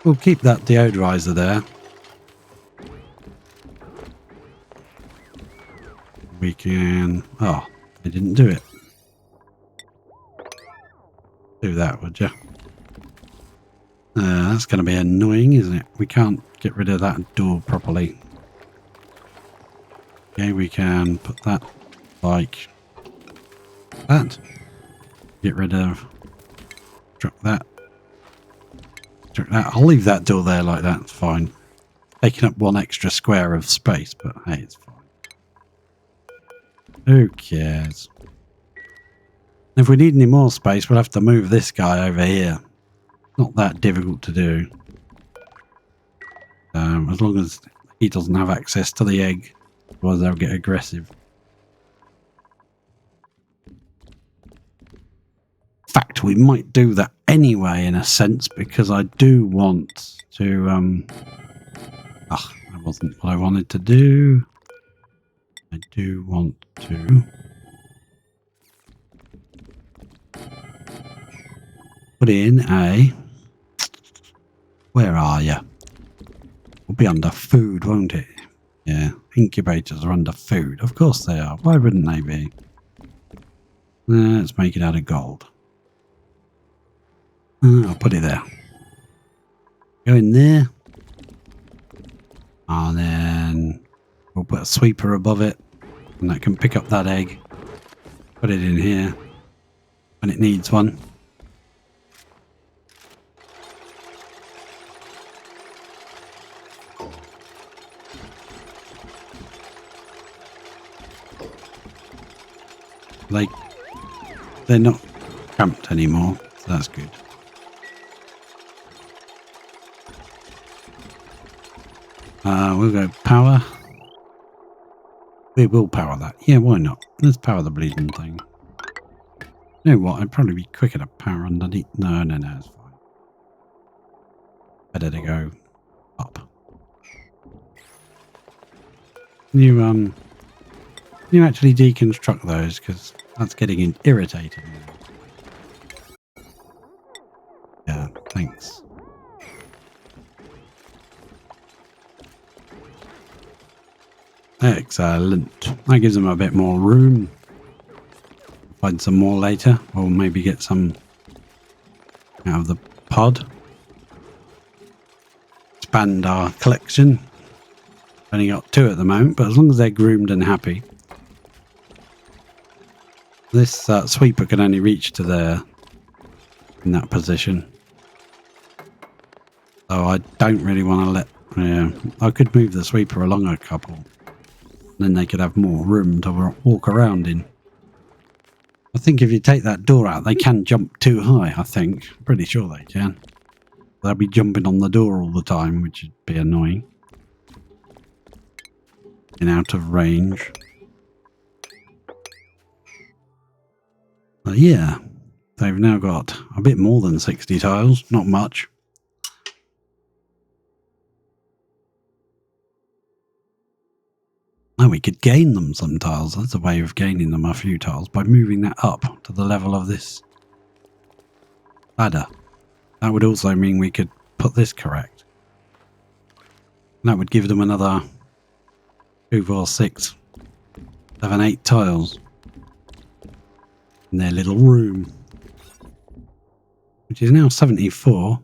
We'll keep that deodorizer there. We can... Oh, they didn't do it. Do that, would you? That's going to be annoying, isn't it? We can't get rid of that door properly. Okay, we can put that like that. Get rid of... Drop that. Drop that. I'll leave that door there like that. It's fine. Taking up one extra square of space, but hey, it's fine. Who cares? If we need any more space, we'll have to move this guy over here. Not that difficult to do. As long as he doesn't have access to the egg, otherwise they'll get aggressive. In fact, we might do that anyway, in a sense, because I do want to... that wasn't what I wanted to do. I do want to... put in a... Where are you? Will be under food, won't it? Yeah, incubators are under food. Of course they are. Why wouldn't they be? Let's make it out of gold. I'll put it there. Go in there. And then we'll put a sweeper above it. And that can pick up that egg. Put it in here. When it needs one. They're not cramped anymore, so that's good. We'll go power. We will power that. Yeah, why not? Let's power the bleeding thing. You know what? I'd probably be quicker to power underneath. No, it's fine. Better to go up. You actually deconstruct those, because that's getting irritating. Yeah, thanks. Excellent. That gives them a bit more room. Find some more later, or maybe get some out of the pod. Expand our collection. Only got 2 at the moment, but as long as they're groomed and happy. This sweeper can only reach to there in that position. So I don't really want to let... Yeah, I could move the sweeper along a couple. Then they could have more room to walk around in. I think if you take that door out, they can jump too high, I think. I'm pretty sure they can. They'll be jumping on the door all the time, which would be annoying. And out of range. But yeah, they've now got a bit more than 60 tiles, not much. Now we could gain them some tiles. That's a way of gaining them a few tiles by moving that up to the level of this ladder. That would also mean we could put this correct. That would give them another 2, 4, 6, 7, 8 tiles in their little room, which is now 74.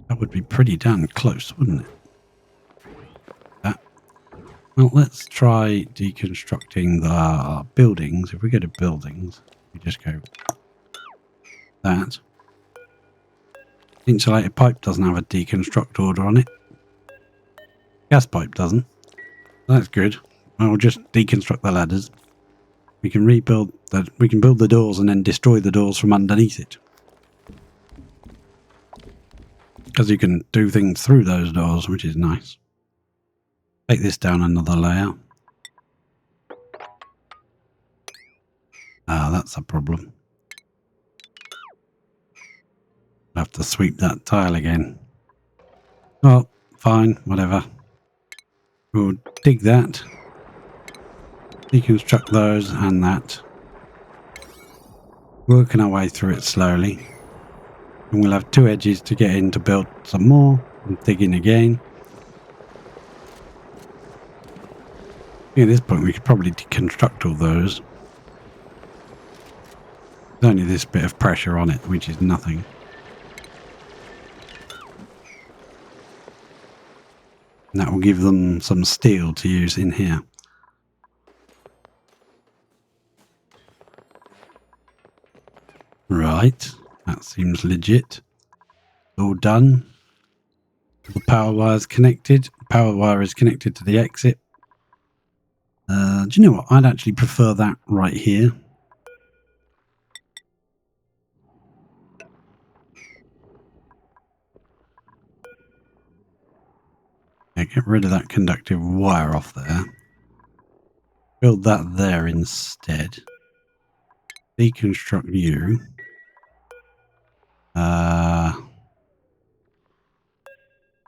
That would be pretty damn close, wouldn't it? Well, let's try deconstructing the buildings. If we go to buildings, We just go that. Insulated pipe doesn't have a deconstruct order on it. Gas pipe doesn't. That's good. I'll just deconstruct the ladders. We can rebuild that. We can build the doors and then destroy the doors from underneath it. Because you can do things through those doors, which is nice. Take this down another layer. Ah, that's a problem. I'll have to sweep that tile again. Oh, fine, whatever. We'll dig that. Deconstruct those and that. Working our way through it slowly. And we'll have 2 edges to get in to build some more. And dig in again. At this point we could probably deconstruct all those. There's only this bit of pressure on it, which is nothing. And that will give them some steel to use in here. Right, that seems legit. All done. The power wire is connected. The power wire is connected to the exit. Do you know what? I'd actually prefer that right here. Yeah, get rid of that conductive wire off there. Build that there instead. Deconstruct you.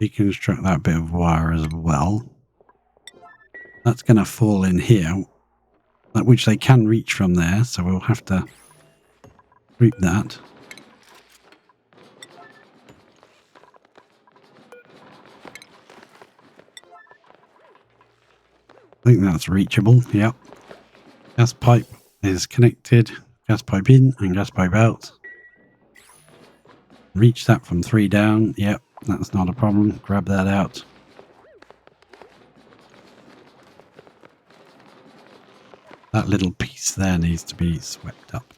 Deconstruct that bit of wire as well. That's going to fall in here, which they can reach from there, so we'll have to sweep that. I think that's reachable, yep. Gas pipe is connected. Gas pipe in and gas pipe out. Reach that from 3 down, yep, that's not a problem. Grab that out. That little piece there needs to be swept up.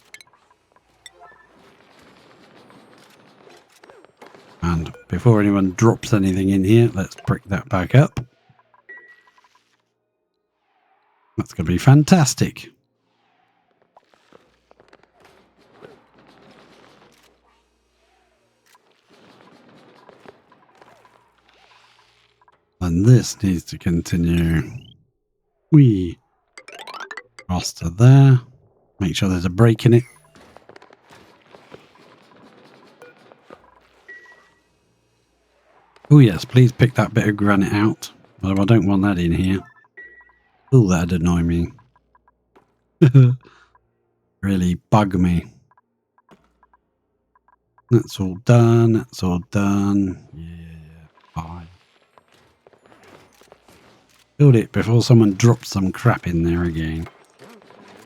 And before anyone drops anything in here, let's brick that back up. That's going to be fantastic. And this needs to continue. We cross to there. Make sure there's a break in it. Oh yes, please pick that bit of granite out. Although I don't want that in here. Oh, that'd annoy me. Really bug me. That's all done. That's all done. Yeah, fine. Build it before someone drops some crap in there again.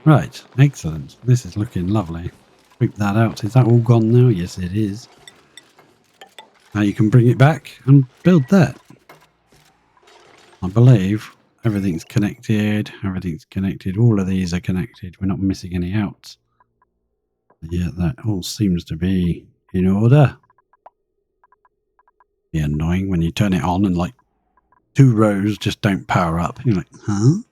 Right, excellent. This is looking lovely. Sweep that out. Is that all gone now? Yes, it is. Now you can bring it back and build that. I believe everything's connected. Everything's connected. All of these are connected. We're not missing any out. Yeah, that all seems to be in order. Yeah, annoying when you turn it on and like 2 rows just don't power up. You're like, huh?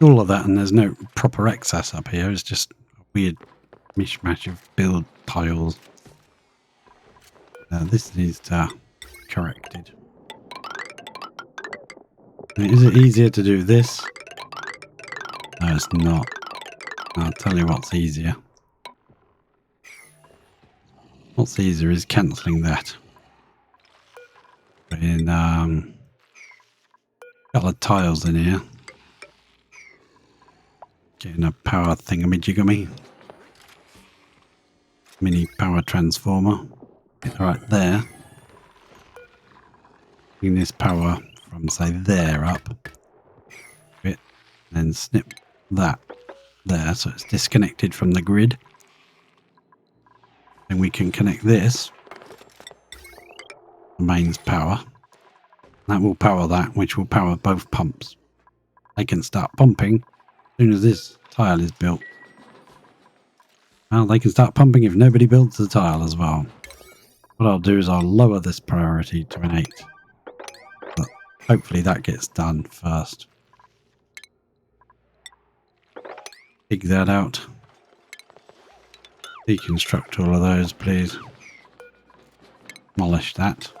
All of that, and there's no proper access up here. It's just a weird mishmash of build tiles. This needs to be corrected. Is it easier to do this? No, it's not. I'll tell you what's easier. What's easier is cancelling that. Put in a couple of tiles in here. Getting a power thingamajigamy. Mini power transformer. Right there. Bring this power from, say, there up. Bit. Then snip that there so it's disconnected from the grid. Then we can connect this. The mains power. That will power that, which will power both pumps. They can start pumping as soon as this tile is built. Well, they can start pumping if nobody builds the tile as well. What I'll do is I'll lower this priority to an 8. But hopefully that gets done first. Dig that out. Deconstruct all of those, please. Demolish that.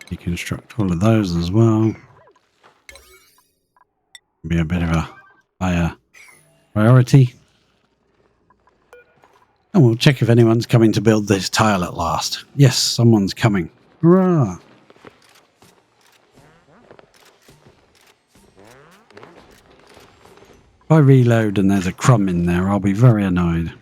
Deconstruct all of those as well. Be a bit of a higher priority. And we'll check if anyone's coming to build this tile at last. Yes, someone's coming. Hurrah! If I reload and there's a crumb in there, I'll be very annoyed.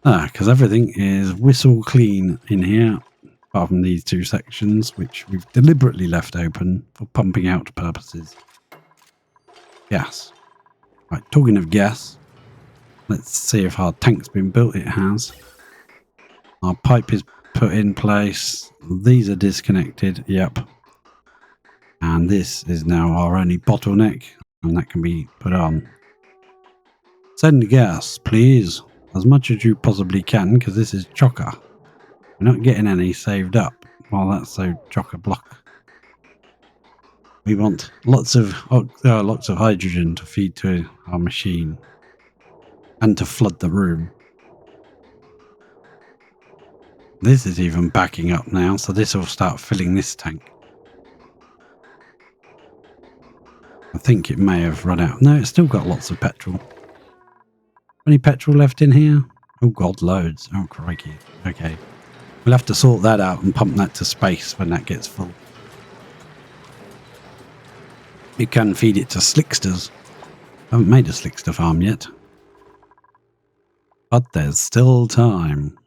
Because everything is whistle clean in here, apart from these 2 sections, which we've deliberately left open for pumping out purposes. Gas. Right, talking of gas, let's see if our tank's been built. It has. Our pipe is put in place. These are disconnected. Yep. And this is now our only bottleneck, and that can be put on. Send gas, please. As much as you possibly can, because this is chocker. We're not getting any saved up. Well, that's so chock-a-block. We want lots of hydrogen to feed to our machine and to flood the room. This is even backing up now, so this will start filling this tank. I think it may have run out. No, it's still got lots of petrol. Any petrol left in here? Oh god, loads. Oh crikey. Okay. We'll have to sort that out and pump that to space when that gets full. You can feed it to slicksters. I haven't made a slickster farm yet. But there's still time.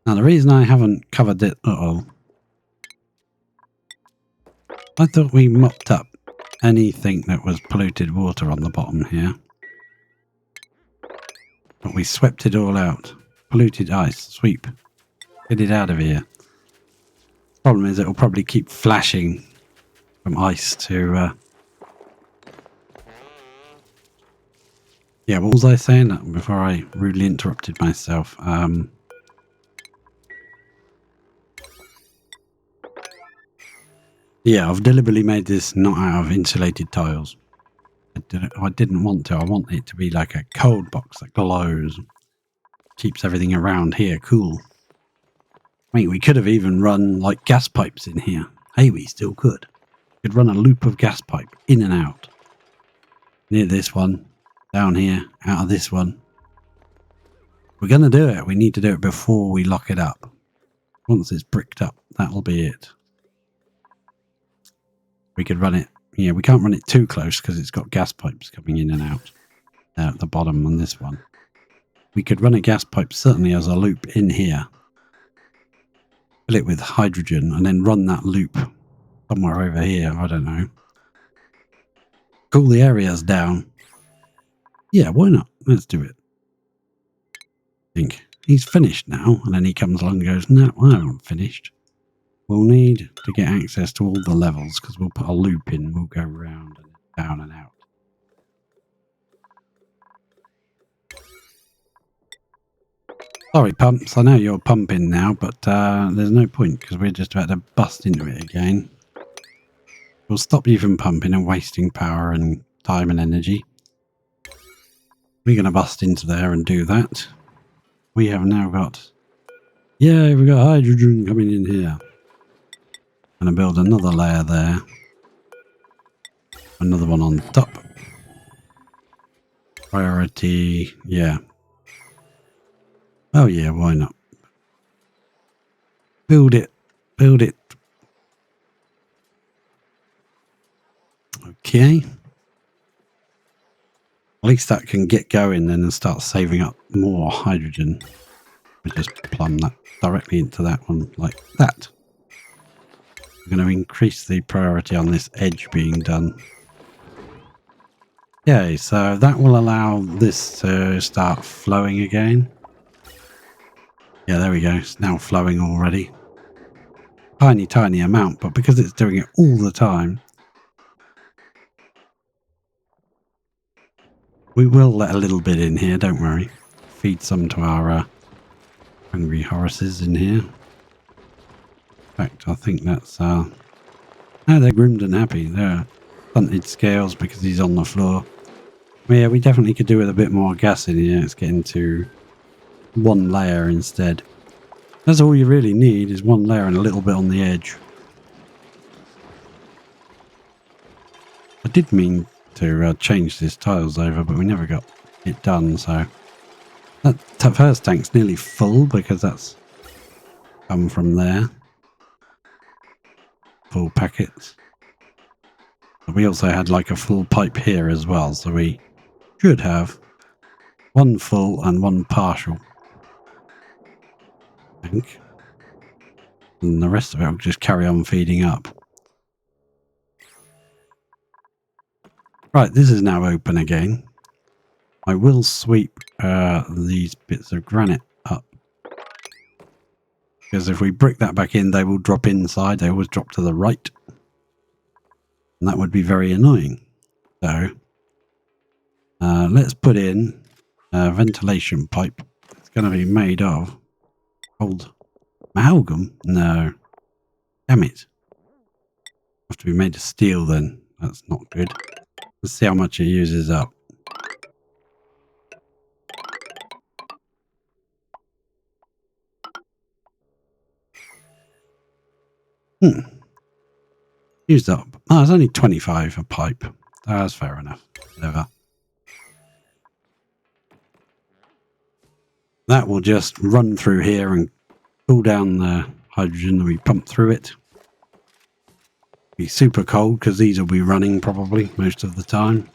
Now the reason I haven't covered it... Uh-oh. I thought we mopped up anything that was polluted water on the bottom here. But we swept it all out. Polluted ice. Sweep. Get it out of here. Problem is it will probably keep flashing from ice to... Yeah, what was I saying before I rudely interrupted myself? Yeah, I've deliberately made this not out of insulated tiles. I didn't want to. I want it to be like a cold box that glows. Keeps everything around here cool. I mean, we could have even run like gas pipes in here. Hey, we still could. Could run a loop of gas pipe in and out. Near this one. Down here. Out of this one. We're going to do it. We need to do it before we lock it up. Once it's bricked up, that'll be it. We could run it. Yeah, we can't run it too close because it's got gas pipes coming in and out at the bottom on this one. We could run a gas pipe certainly as a loop in here. Fill it with hydrogen and then run that loop somewhere over here. I don't know. Cool the areas down. Yeah, why not? Let's do it. I think he's finished now. And then he comes along and goes, no, I haven't finished. We'll need to get access to all the levels because we'll put a loop in. We'll go round and down and out. Sorry, pumps. I know you're pumping now, but there's no point because we're just about to bust into it again. We'll stop you from pumping and wasting power and time and energy. We're going to bust into there and do that. We have now got... Yeah, we've got hydrogen coming in here. Going to build another layer there. Another one on top. Priority, yeah. Oh yeah, why not? Build it. Build it. Okay. At least that can get going then and start saving up more hydrogen. We just plumb that directly into that one like that. We're going to increase the priority on this edge being done. Okay, so that will allow this to start flowing again. Yeah, there we go. It's now flowing already. Tiny amount, but because it's doing it all the time, we will let a little bit in here, don't worry. Feed some to our hungry horses in here. In fact, I think that's... no, they're groomed and happy. They're stunted scales because he's on the floor. Well, yeah, we definitely could do with a bit more gas in here. It's getting to one layer instead. That's all you really need, is one layer and a little bit on the edge. I did mean to change these tiles over, but we never got it done, so... That first tank's nearly full because that's come from there. Full packets. But we also had like a full pipe here as well, so we should have one full and one partial tank. And the rest of it will just carry on feeding up. Right, this is now open again. I will sweep these bits of granite up. Because if we brick that back in, they will drop inside. They always drop to the right. And that would be very annoying. So, let's put in a ventilation pipe. It's going to be made of old amalgam. No. Damn it. Have to be made of steel then. That's not good. Let's see how much it uses up. Used up. Oh, it's only 25 a pipe. That's fair enough. Whatever. That will just run through here and cool down the hydrogen that we pump through it. Be super cold because these will be running probably most of the time.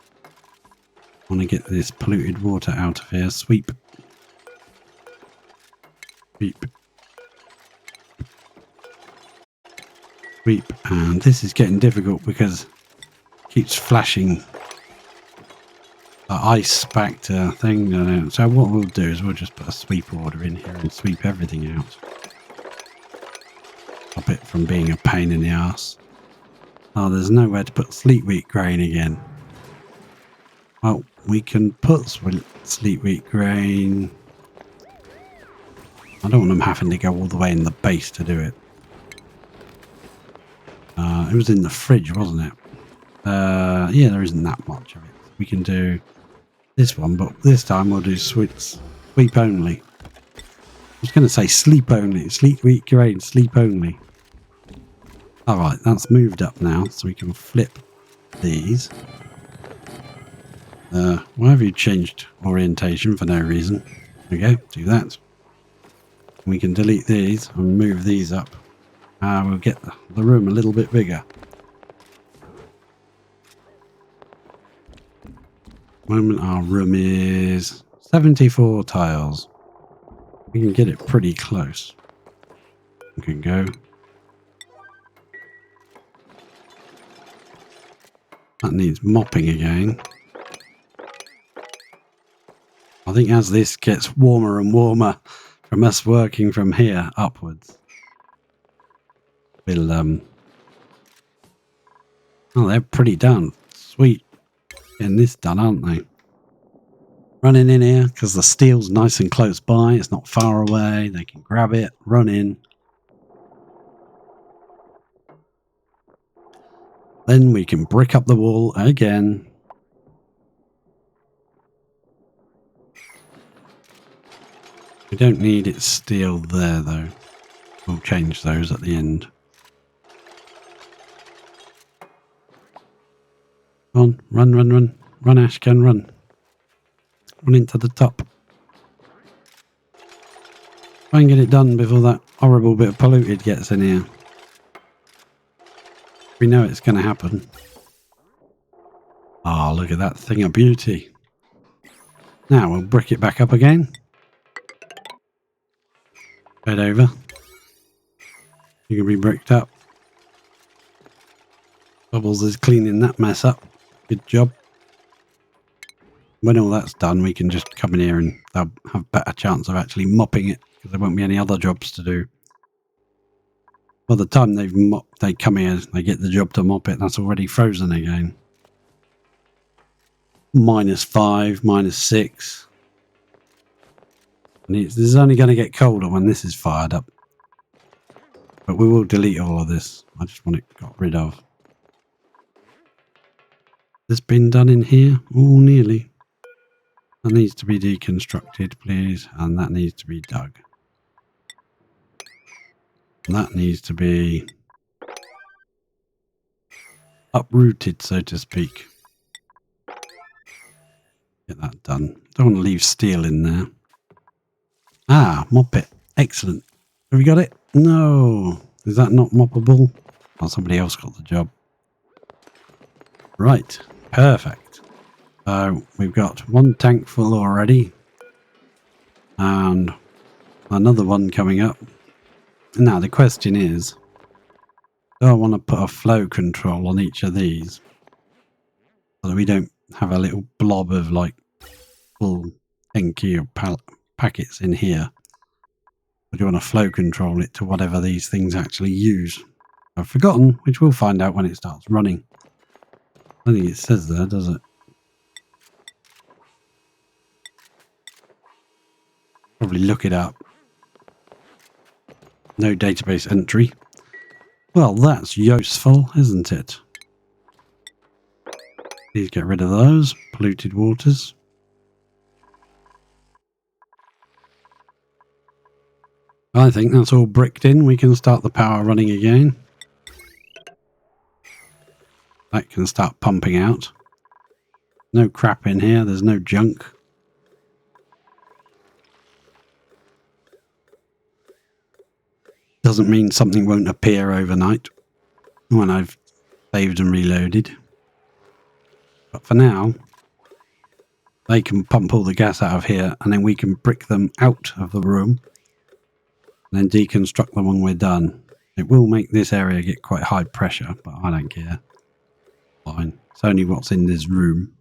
Want to get this polluted water out of here. Sweep. Sweep. Sweep. And this is getting difficult because it keeps flashing the ice back to thing. So what we'll do is we'll just put a sweep order in here and sweep everything out. Stop it from being a pain in the ass. Oh, there's nowhere to put sleet wheat grain again. Well, we can put sleet wheat grain. I don't want them having to go all the way in the base to do it. It was in the fridge, wasn't it? Yeah, there isn't that much of it. We can do this one, but this time we'll do sweep only. I was going to say sleep only. Sleet wheat grain, sleep only. Alright, that's moved up now, so we can flip these. Why have you changed orientation for no reason? There we go, do that. We can delete these and move these up. We'll get the room a little bit bigger. Moment our room is 74 tiles. We can get it pretty close. We can go. That needs mopping again. I think as this gets warmer and warmer from us working from here upwards, we'll oh, they're pretty done. Sweet. Getting this done, aren't they? Running in here because the steel's nice and close by. It's not far away. They can grab it, run in. Then we can brick up the wall again. We don't need it steel there though. We'll change those at the end. Come on, run, run, run. Run, Ashcan, run. Run into the top. Try and get it done before that horrible bit of polluted gets in here. We know it's going to happen. Oh, look at that thing of beauty. Now we'll brick it back up again. Head over. You can be bricked up. Bubbles is cleaning that mess up. Good job. When all that's done, we can just come in here and they'll have a better chance of actually mopping it because there won't be any other jobs to do. By the time they come here, they get the job to mop it, that's already frozen again. -5, -6. And this is only going to get colder when this is fired up. But we will delete all of this. I just want it got rid of. This been done in here? Oh, nearly. That needs to be deconstructed, please. And that needs to be dug. And that needs to be uprooted, so to speak. Get that done. Don't want to leave steel in there. Ah, mop it. Excellent. Have we got it? No. Is that not moppable? Oh, somebody else got the job. Right. Perfect. So we've got one tank full already. And another one coming up. Now the question is, do I want to put a flow control on each of these? So that we don't have a little blob of like full 10 kilo packets in here. Or do you want to flow control it to whatever these things actually use? I've forgotten, which we'll find out when it starts running. I don't think it says there, does it? Probably look it up. No database entry. Well, that's useful, isn't it? Please get rid of those polluted waters. I think that's all bricked in. We can start the power running again. That can start pumping out. No crap in here. There's no junk. Doesn't mean something won't appear overnight when I've saved and reloaded. But for now, they can pump all the gas out of here and then we can brick them out of the room and then deconstruct them when we're done. It will make this area get quite high pressure, but I don't care. Fine. It's only what's in this room.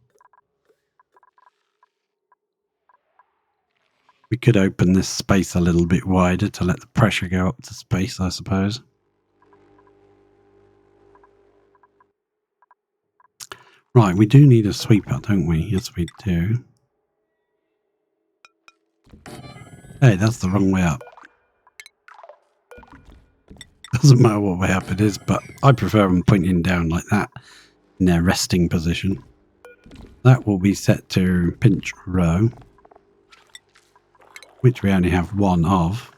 We could open this space a little bit wider to let the pressure go up to space, I suppose. Right, we do need a sweeper, don't we? Yes, we do. Hey, that's the wrong way up. Doesn't matter what way up it is, but I prefer them pointing down like that in their resting position. That will be set to pinch row, which we only have one of.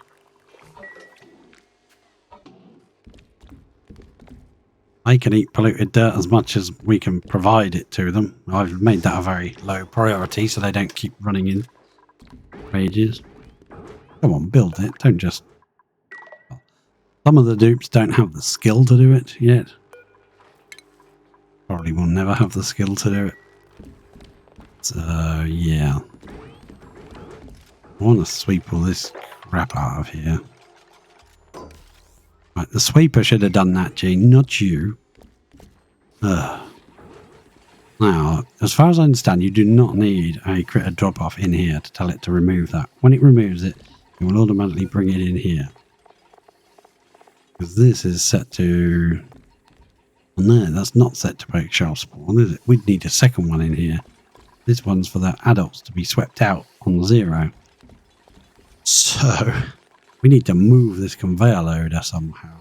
They can eat polluted dirt as much as we can provide it to them. I've made that a very low priority so they don't keep running in rages. Come on, build it. Don't just... Some of the dupes don't have the skill to do it yet. Probably will never have the skill to do it. So, yeah. I want to sweep all this crap out of here. Right, the sweeper should have done that, Gene, not you. Now, as far as I understand, you do not need a critter drop-off in here to tell it to remove that. When it removes it, it will automatically bring it in here. Because this is set to... Oh, no, that's not set to Pokeshell spawn, is it? We'd need a second one in here. This one's for the adults to be swept out on 0. So, we need to move this conveyor loader somehow.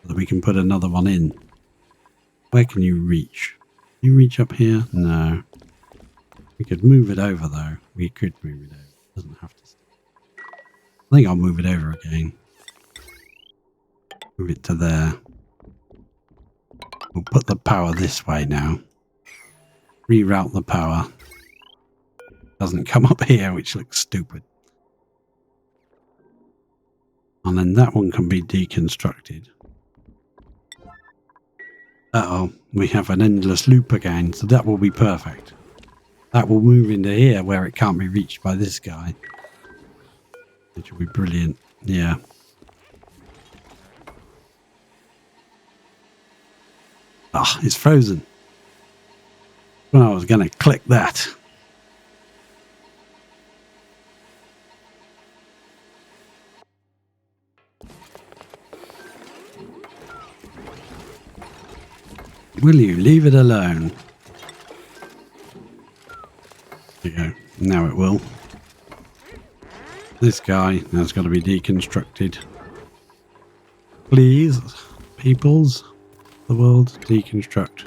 So that we can put another one in. Where can you reach? Can you reach up here? No. We could move it over though. We could move it over. It doesn't have to stay. I think I'll move it over again. Move it to there. We'll put the power this way now. Reroute the power. Doesn't come up here, which looks stupid. And then that one can be deconstructed. Uh-oh, we have an endless loop again, so that will be perfect. That will move into here where it can't be reached by this guy. Which will be brilliant, yeah. Ah, it's frozen. Well, I was going to click that. Will you leave it alone? There you go. Now it will. This guy has got to be deconstructed. Please, peoples, the world, deconstruct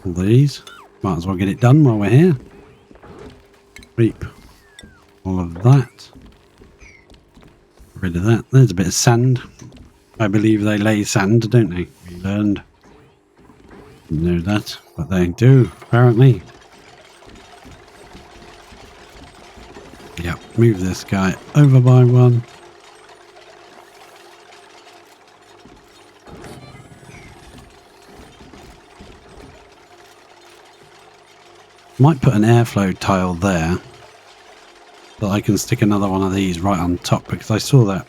all these. Might as well get it done while we're here. Reap all of that. Get rid of that. There's a bit of sand. I believe they lay sand, don't they? We learned. Didn't know that, but they do, apparently. Yep, move this guy over by one. Might put an airflow tile there, but I can stick another one of these right on top, because I saw that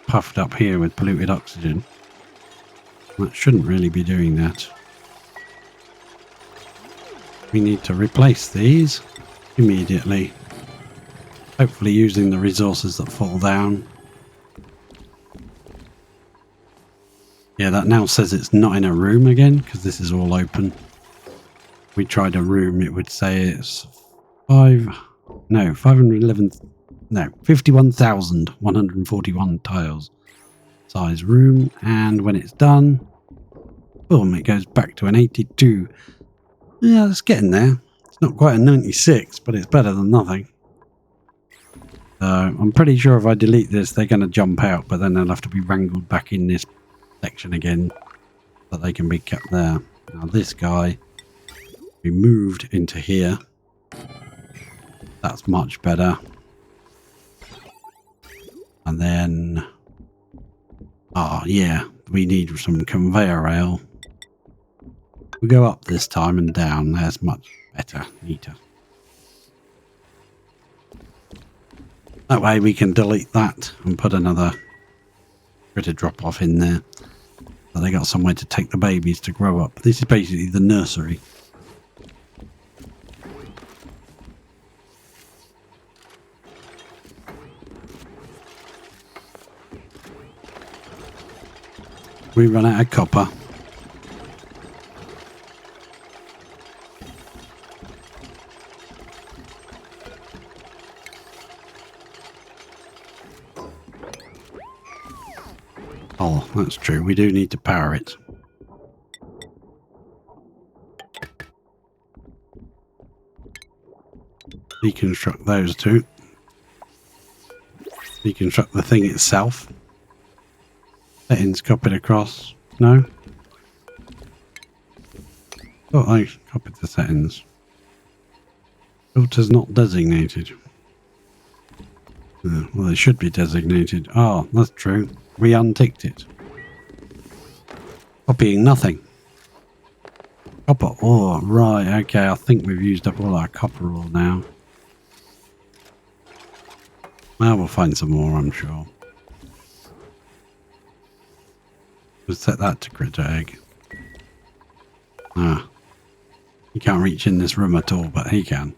puffed up here with polluted oxygen. That shouldn't really be doing that. We need to replace these immediately. Hopefully using the resources that fall down. Yeah, that now says it's not in a room again, because this is all open. If we tried a room, it would say it's 51,141 tiles size room, and when it's done, boom, it goes back to an 82. Yeah, it's getting there. It's not quite a 96, but it's better than nothing. I'm pretty sure if I delete this, they're going to jump out, but then they'll have to be wrangled back in this section again, so they can be kept there. Now this guy, we moved into here. That's much better. And then, yeah, we need some conveyor rail. We go up this time and down. There's much better, neater. That way we can delete that and put another critter drop off in there. So they got somewhere to take the babies to grow up. This is basically the nursery. We run out of copper. Oh, that's true. We do need to power it. Deconstruct those two. Deconstruct the thing itself. Settings copied across. No? Oh, I copied the settings. Filters not designated. Well, they should be designated. Oh, that's true. We unticked it. Copying nothing. Copper ore. Right, okay. I think we've used up all our copper ore now. Well, we'll find some more, I'm sure. We'll set that to critter egg. He can't reach in this room at all, but he can.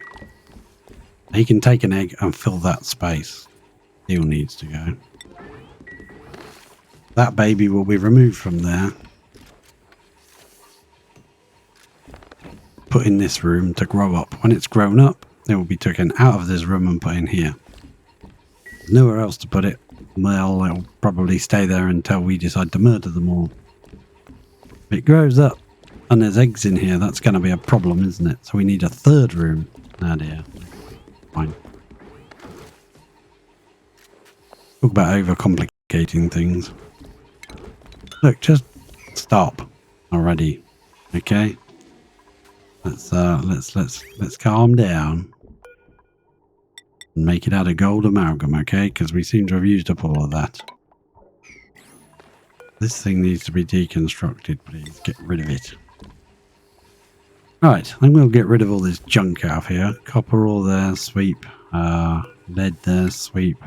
He can take an egg and fill that space. Steel needs to go. That baby will be removed from there. Put in this room to grow up. When it's grown up, it will be taken out of this room and put in here. There's nowhere else to put it. Well, it'll probably stay there until we decide to murder them all. If it grows up and there's eggs in here, that's going to be a problem, isn't it? So we need a third room. Oh dear. Fine. Talk about overcomplicating things. Look, just stop already. Okay? Let's calm down and make it out of gold amalgam, okay? Because we seem to have used up all of that. This thing needs to be deconstructed, please. Get rid of it. Right, I'm going to get rid of all this junk out of here. Copper ore there, sweep. Lead there, sweep.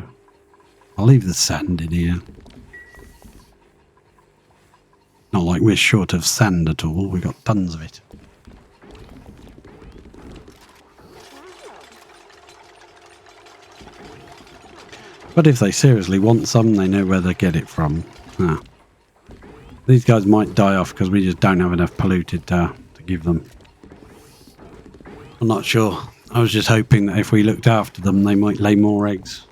I'll leave the sand in here. Not like we're short of sand at all. We've got tons of it. But if they seriously want some, they know where to get it from. These guys might die off because we just don't have enough polluted to give them. I'm not sure. I was just hoping that if we looked after them, they might lay more eggs.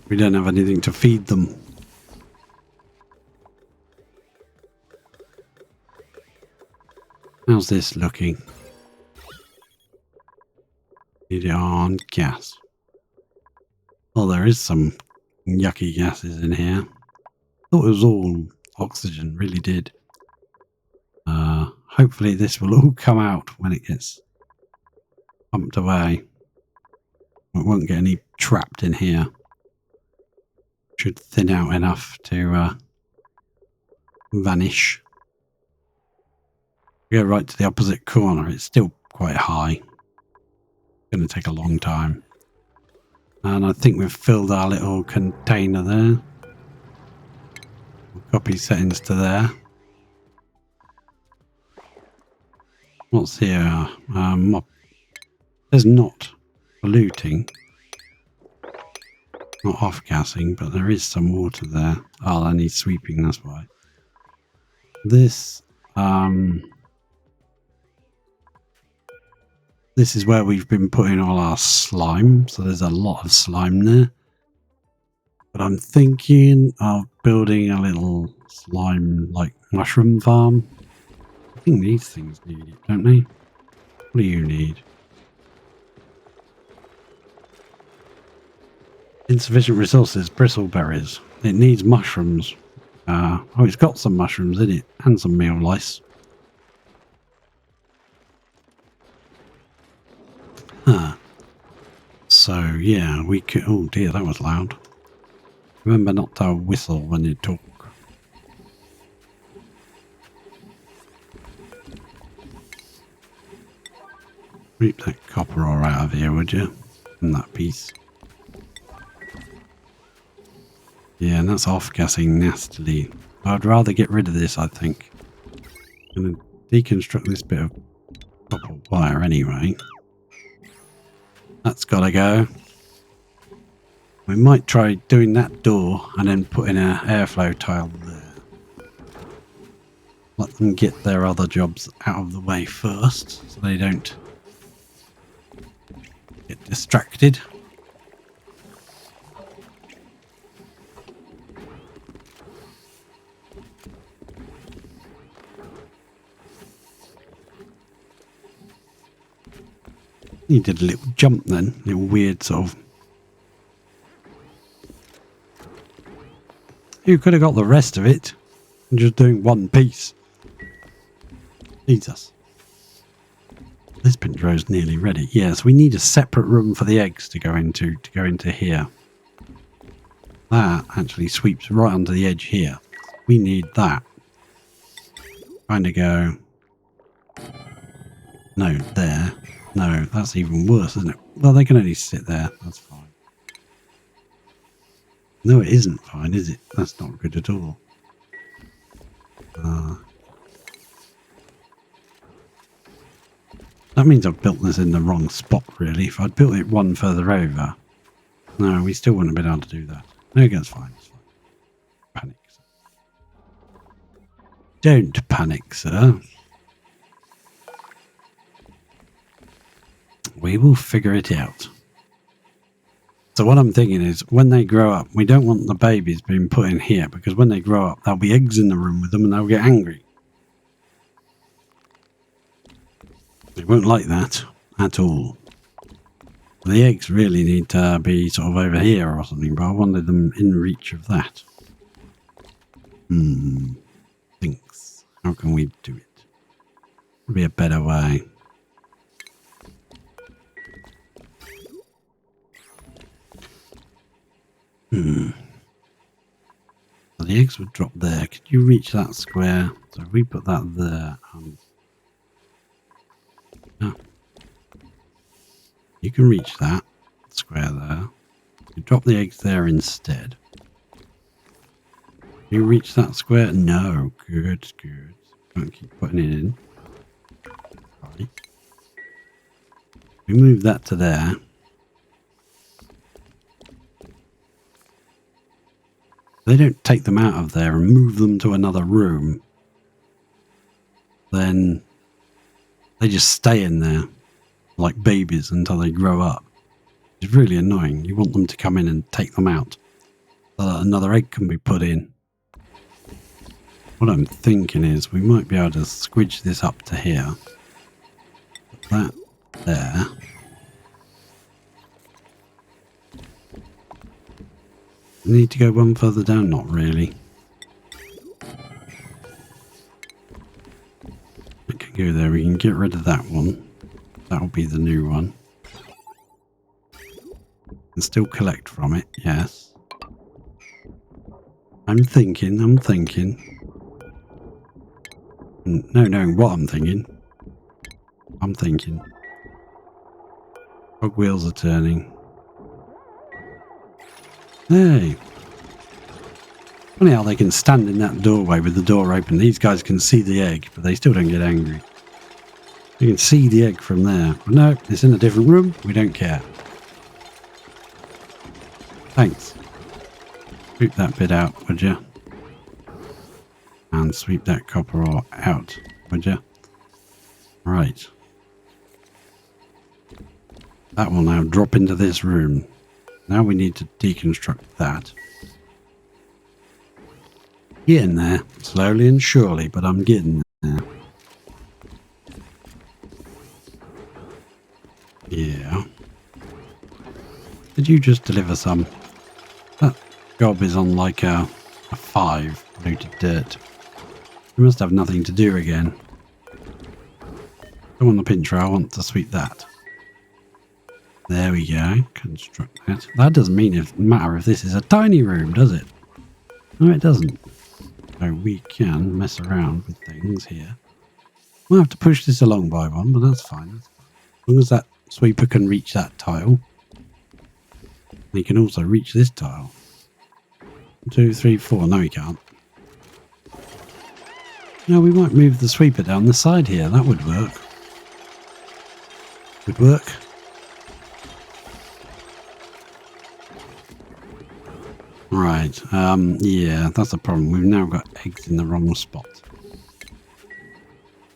We don't have anything to feed them. How's this looking? Need it on gas. Oh, there is some yucky gases in here. Thought it was all oxygen, really did. Hopefully this will all come out when it gets pumped away. It won't get any trapped in here. Should thin out enough to vanish. Go right to the opposite corner. It's still quite high. It's going to take a long time. And I think we've filled our little container there. We'll copy settings to there. What's here? There's not polluting. Not off-gassing, but there is some water there. Oh, that needs sweeping, that's why. This is where we've been putting all our slime, so there's a lot of slime there. But I'm thinking of building a little slime, like, mushroom farm. I think these things need it, don't they? What do you need? Insufficient resources, bristleberries. It needs mushrooms. Oh, it's got some mushrooms in it, and some meal lice. Huh. So, yeah, we could... Oh dear, that was loud. Remember not to whistle when you talk. Reap that copper ore out of here, would you? And that piece. Yeah, and that's off-gassing nastily. I'd rather get rid of this, I think. I'm going to deconstruct this bit of copper wire anyway. That's got to go. We might try doing that door and then putting an airflow tile there. Let them get their other jobs out of the way first, so they don't get distracted. He did a little jump then, a little weird sort of. You could have got the rest of it and just doing one piece. Jesus. This pinrow's nearly ready. Yes, we need a separate room for the eggs to go into here. That actually sweeps right onto the edge here. We need that. Trying to go. No, there. No, that's even worse, isn't it? Well, they can only sit there. That's fine. No, it isn't fine, is it? That's not good at all. That means I've built this in the wrong spot, really. If I'd built it one further over... No, we still wouldn't have been able to do that. No, that's fine. It's fine. Panic, sir. Don't panic, sir. We will figure it out. So what I'm thinking is, when they grow up, we don't want the babies being put in here, because when they grow up, there'll be eggs in the room with them and they'll get angry. They won't like that at all. The eggs really need to be sort of over here or something, but I wanted them in reach of that. Thinks. How can we do it? Would be a better way. So the eggs would drop there. Could you reach that square? So if we put that there. You can reach that square there. You drop the eggs there instead. You reach that square? No. Good, good. Don't keep putting it in. Right. We move that to there. They don't take them out of there and move them to another room. Then they just stay in there like babies until they grow up. It's really annoying. You want them to come in and take them out so that another egg can be put in. What I'm thinking is we might be able to squidge this up to here. Put that there. Need to go one further down? Not really. I can go there. We can get rid of that one. That'll be the new one. And still collect from it, yes. I'm thinking. No, what I'm thinking. Cog wheels are turning. Hey. Funny how they can stand in that doorway with the door open. These guys can see the egg, but they still don't get angry. You can see the egg from there. But no, it's in a different room. We don't care. Thanks. Sweep that bit out, would you? And sweep that copper ore out, would you? Right. That will now drop into this room. Now we need to deconstruct that. Getting there, slowly and surely, but I'm getting there. Yeah. Did you just deliver some? That job is on like a 5, looted dirt. You must have nothing to do again. Come on the pincher, I want to sweep that. There we go. Construct that. That doesn't matter if this is a tiny room, does it? No, it doesn't. So we can mess around with things here. We'll have to push this along by one, but that's fine. As long as that sweeper can reach that tile. He can also reach this tile. 1, 2, 3, 4. No, he can't. No, we might move the sweeper down the side here. That would work. Would work. Right, yeah, that's the problem. We've now got eggs in the wrong spot.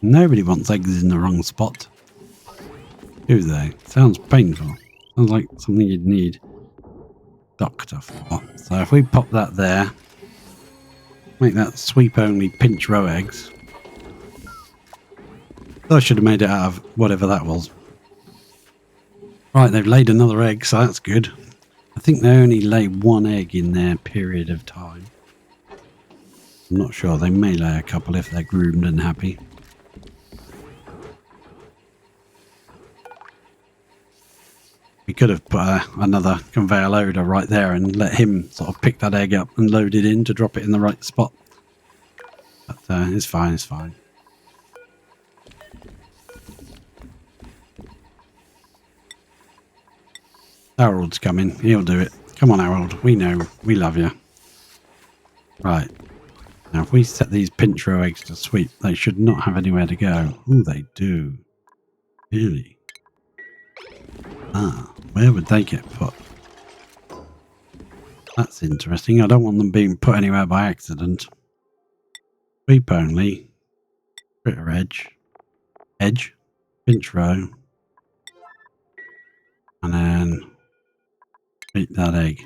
Nobody wants eggs in the wrong spot, do they? Sounds painful. Sounds like something you'd need doctor for. So if we pop that there, make that sweep only pinch row eggs. I should have made it out of whatever that was. Right, they've laid another egg, so that's good. I think they only lay 1 egg in their period of time. I'm not sure. They may lay a couple if they're groomed and happy. We could have put another conveyor loader right there and let him sort of pick that egg up and load it in to drop it in the right spot. But it's fine, it's fine. Harold's coming. He'll do it. Come on, Harold. We know. We love you. Right. Now, if we set these pinch row eggs to sweep, they should not have anywhere to go. Oh, they do. Really? Ah, where would they get put? That's interesting. I don't want them being put anywhere by accident. Sweep only. Critter edge. Edge. Pinch row. And then eat that egg.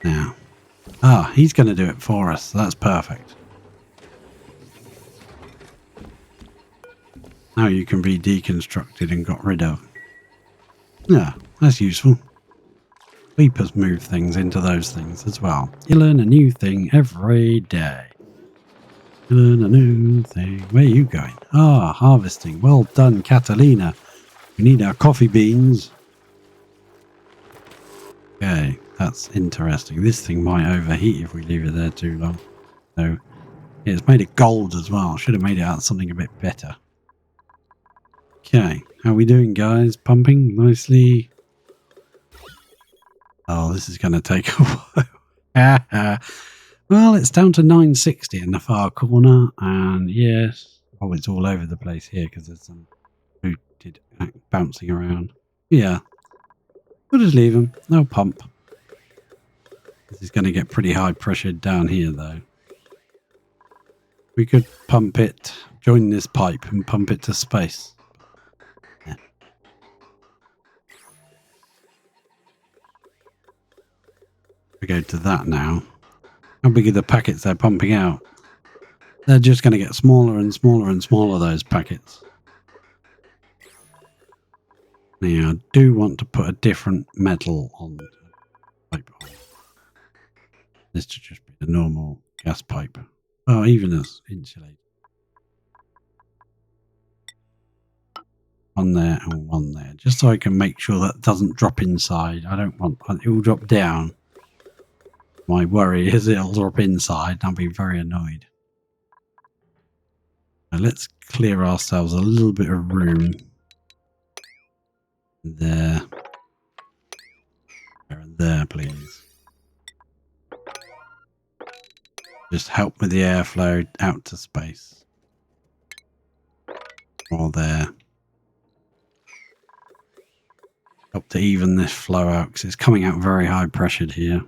Now. Ah, he's going to do it for us. So that's perfect. Now you can be deconstructed and got rid of. Yeah, that's useful. Sweepers move things into those things as well. You learn a new thing every day. You learn a new thing. Where are you going? Ah, harvesting. Well done, Catalina. We need our coffee beans. Okay, that's interesting. This thing might overheat if we leave it there too long. So, yeah, it's made of gold as well. Should have made it out of something a bit better. Okay, how are we doing, guys? Pumping nicely. Oh, this is going to take a while. Well, it's down to 960 in the far corner, and yes, oh, it's all over the place here because there's some booted bouncing around. Yeah, we'll just leave them. They'll pump. This is going to get pretty high pressured down here, though. We could pump it, join this pipe and pump it to space. Yeah. We go to that now. How big are the packets they're pumping out? They're just going to get smaller and smaller and smaller, those packets. Now, I do want to put a different metal on the pipe. This should just be the normal gas pipe. Oh, even as insulated. One there and one there. Just so I can make sure that doesn't drop inside. I don't want it will drop down. My worry is it'll drop inside and I'll be very annoyed. Now let's clear ourselves a little bit of room. There. There and there, please. Just help with the airflow out to space. Or there. Help to even this flow out because it's coming out very high pressured here.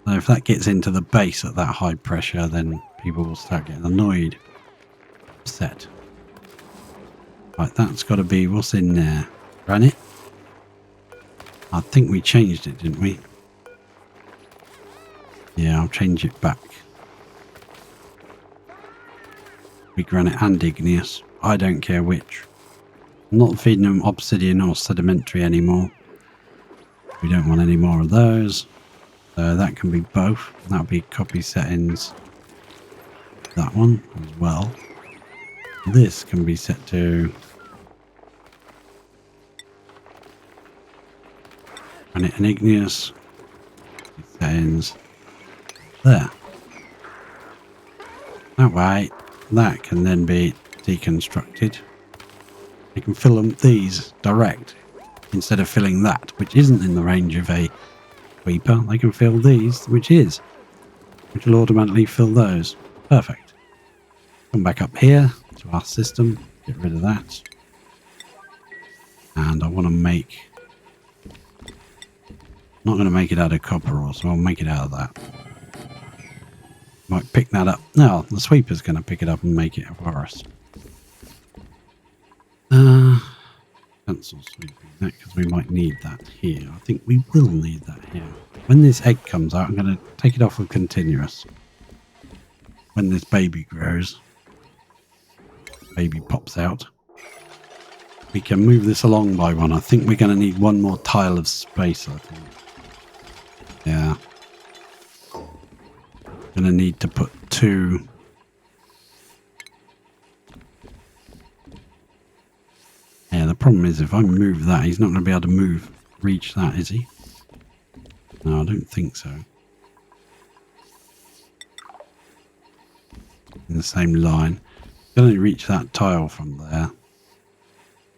So if that gets into the base at that high pressure, then people will start getting annoyed. Upset. Right, that's got to be what's in there. Granite? I think we changed it, didn't we? Yeah, I'll change it back. Be granite and igneous. I don't care which. I'm not feeding them obsidian or sedimentary anymore. We don't want any more of those. So that can be both. That'll be copy settings. That one as well. This can be set to granite and igneous. Settings. There. That way, that can then be deconstructed. You can fill them these direct instead of filling that, which isn't in the range of a sweeper. They can fill these, which will automatically fill those. Perfect. Come back up here to our system, get rid of that. And I want to make, not going to make it out of copper ore, so I'll make it out of that. Might pick that up. No, the sweeper's going to pick it up and make it for us. Cancel sweeping that because we might need that here. I think we will need that here. When this egg comes out, I'm going to take it off of continuous. When this baby grows, baby pops out, we can move this along by one. I think we're going to need one more tile of space, I think. Yeah. Going to need to put 2. Yeah, the problem is if I move that, he's not going to be able to reach that, is he? No, I don't think so. In the same line. Can only reach that tile from there.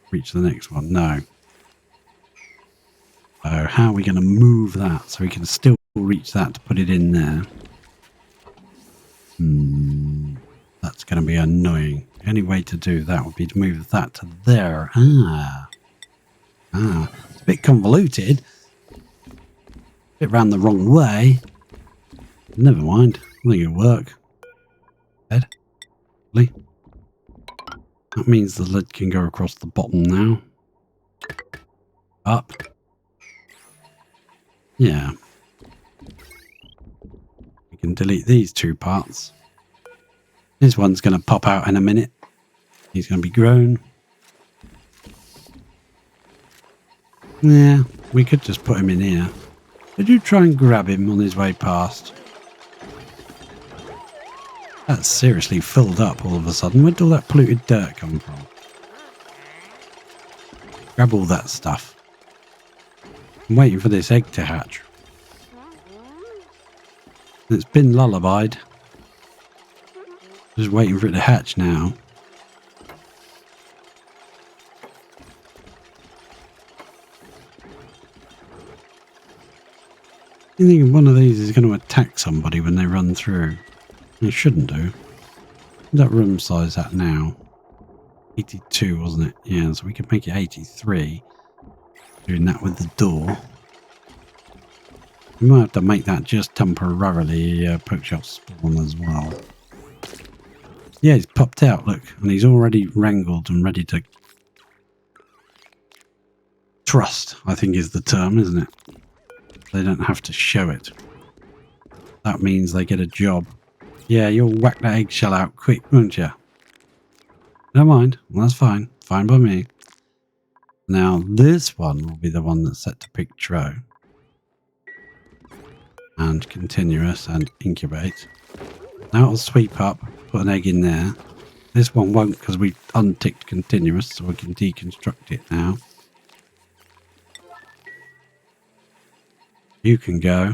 Reach the next one. No. So how are we going to move that so we can still reach that to put it in there? That's going to be annoying. The only way to do that would be to move that to there. It's a bit convoluted. A bit ran the wrong way. Never mind. I think it'll work. That means the lid can go across the bottom now. Up. Yeah. We can delete these 2 parts. This one's going to pop out in a minute. He's going to be grown. Yeah, we could just put him in here. Did you try and grab him on his way past? That's seriously filled up all of a sudden. Where did all that polluted dirt come from? Grab all that stuff. I'm waiting for this egg to hatch. It's been lullabied. Just waiting for it to hatch now. You think one of these is going to attack somebody when they run through? It shouldn't do. What's that room size at now? 82, wasn't it? Yeah, so we could make it 83. Doing that with the door. We might have to make that just temporarily Pokeshell spawn as well. Yeah, he's popped out, look, and he's already wrangled and ready to trust, I think is the term, isn't it? They don't have to show it. That means they get a job. Yeah, you'll whack that eggshell out quick, won't you? Don't mind. Well, that's fine. Fine by me. Now, this one will be the one that's set to pictro. And continuous and incubate. Now it'll sweep up, put an egg in there. This one won't because we unticked continuous, so we can deconstruct it now. You can go.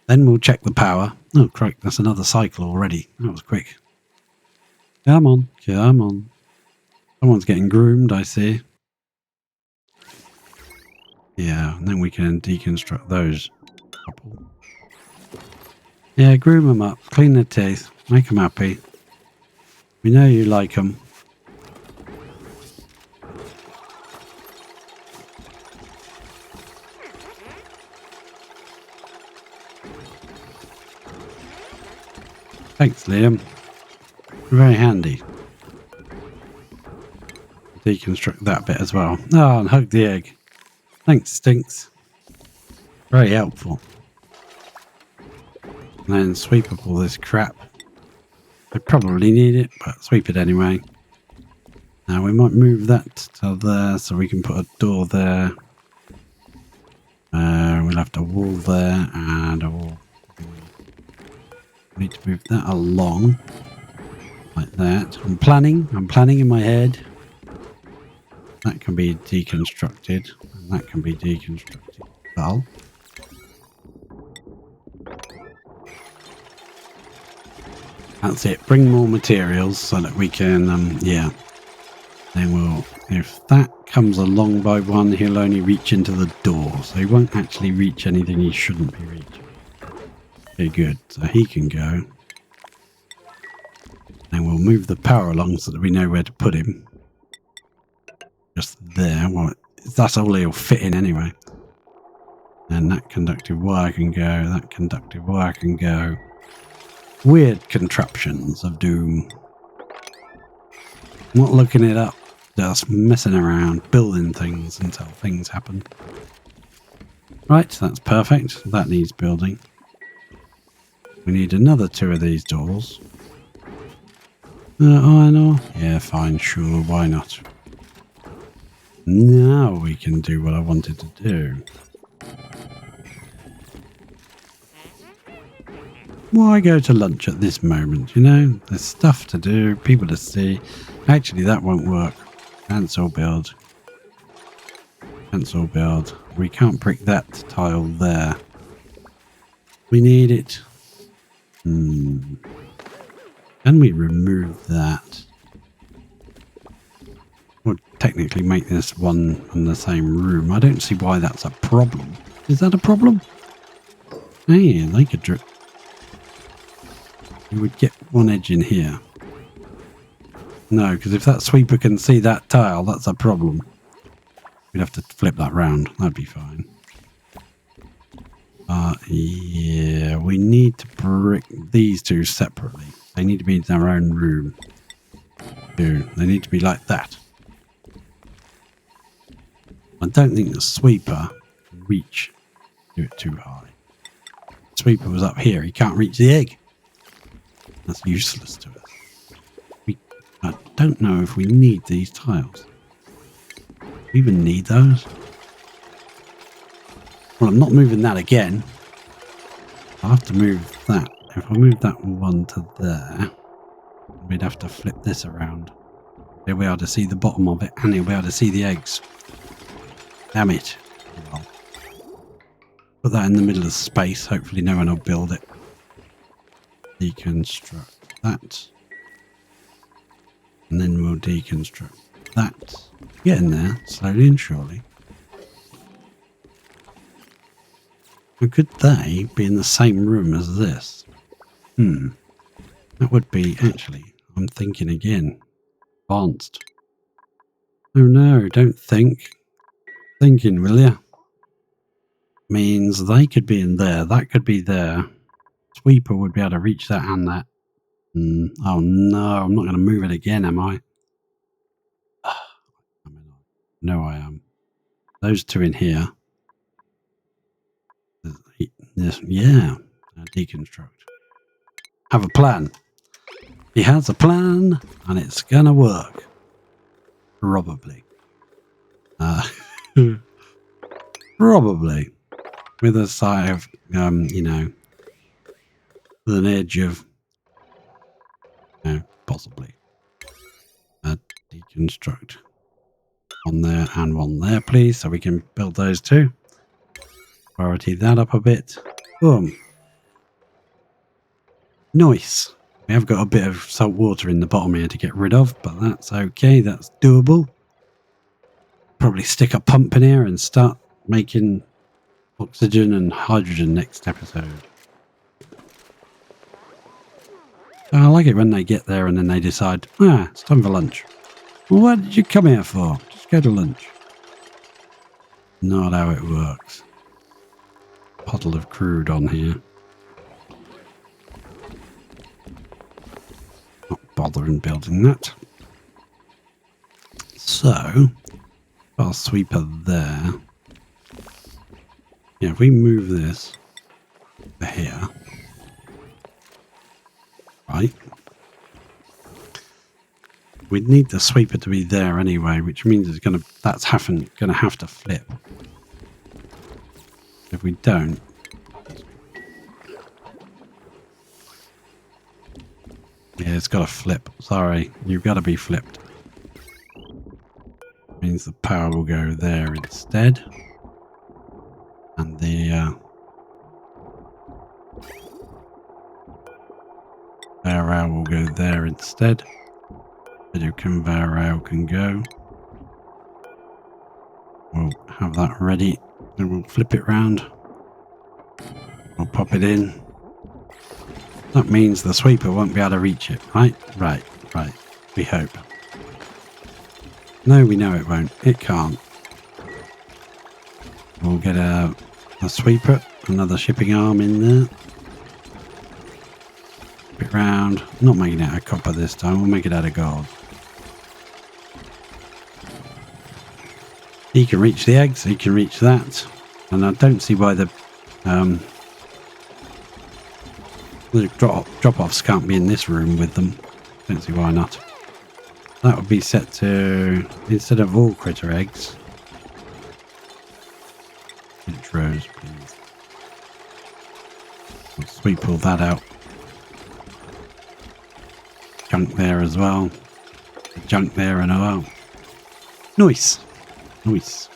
Then we'll check the power. Oh, correct. That's another cycle already. That was quick. Come on. Come on. Someone's getting groomed, I see. Yeah, and then we can deconstruct those. Yeah, groom them up. Clean their teeth. Make them happy. We know you like them. Thanks, Liam. Very handy. Deconstruct that bit as well. Oh, and hug the egg. Thanks, Stinks. Very helpful. And then sweep up all this crap. I probably need it, but sweep it anyway. Now we might move that to there so we can put a door there. We'll have a wall there and a wall. We need to move that along like that. I'm planning in my head. That can be deconstructed and that can be deconstructed. Well, that's it. Bring more materials so that we can, yeah. Then we'll, if that comes along by one, he'll only reach into the door. So he won't actually reach anything he shouldn't be reaching. Okay, good. So he can go. And we'll move the power along so that we know where to put him. Just there. Well, that's all he'll fit in anyway. And that conductive wire can go. That conductive wire can go. Weird contraptions of doom. Not looking it up. Just messing around, building things until things happen. Right, that's perfect. That needs building. We need another 2 of these doors. Iron ore? Yeah, fine, sure, why not? Now we can do what I wanted to do. Why go to lunch at this moment, you know? There's stuff to do, people to see. Actually, that won't work. Cancel build. Cancel build. We can't brick that tile there. We need it. Can we remove that? We'll technically make this one in the same room. I don't see why that's a problem. Is that a problem? Hey, they could drip. You would get one edge in here. No, because if that sweeper can see that tile, that's a problem. We'd have to flip that round. That'd be fine. Yeah, we need to brick these 2 separately. They need to be in their own room. They need to be like that. I don't think the sweeper can reach. Do it too high. The sweeper was up here. He can't reach the egg. That's useless to us. I don't know if we need these tiles. Do we even need those? Well, I'm not moving that again. I'll have to move that. If I move that one to there, we'd have to flip this around. He'll be able to see the bottom of it, and he'll be able to see the eggs. Damn it. Well, put that in the middle of space. Hopefully no one will build it. Deconstruct that. And then we'll deconstruct that. Get in there, slowly and surely. How could they be in the same room as this? That would be, actually, I'm thinking again. Advanced. Oh no, don't think. Thinking, will ya? means they could be in there. That could be there. Sweeper would be able to reach that and that. Oh no, I'm not going to move it again, am I? No, I am. Those two in here. Yeah. Deconstruct. Have a plan. He has a plan, and it's going to work. Probably. Probably. With a side of, you know, with an edge of, possibly. Deconstruct. One there and one there, please, so we can build those two. Priority that up a bit. Boom. Nice. We have got a bit of salt water in the bottom here to get rid of, but that's okay. That's doable. Probably stick a pump in here and start making oxygen and hydrogen next episode. I like it when they get there and then they decide, it's time for lunch. Well, what did you come here for? Just go to lunch. Not how it works. Puddle of crude on here. Not bothering building that. So, got a sweeper there. Yeah, if we move this to here. Right. We'd need the sweeper to be there anyway, which means it's that's gonna have to flip. If we don't, yeah, it's got to flip. Sorry, you've got to be flipped. Means the power will go there instead, and the conveyor rail will go there instead. The conveyor rail can go. We'll have that ready, and we'll flip it round. We'll pop it in. That means the sweeper won't be able to reach it, right? Right. We hope. No, we know it won't. It can't. We'll get a sweeper, another shipping arm in there. Flip it round. Not making it out of copper this time. We'll make it out of gold. He can reach the eggs. He can reach that. And I don't see why the drop-offs can't be in this room with them. Don't see why not. That would be set to, instead of all critter eggs, pinch rows, please. We'll sweep all that out. Junk there as well. Junk there and oh. Nice. Nice.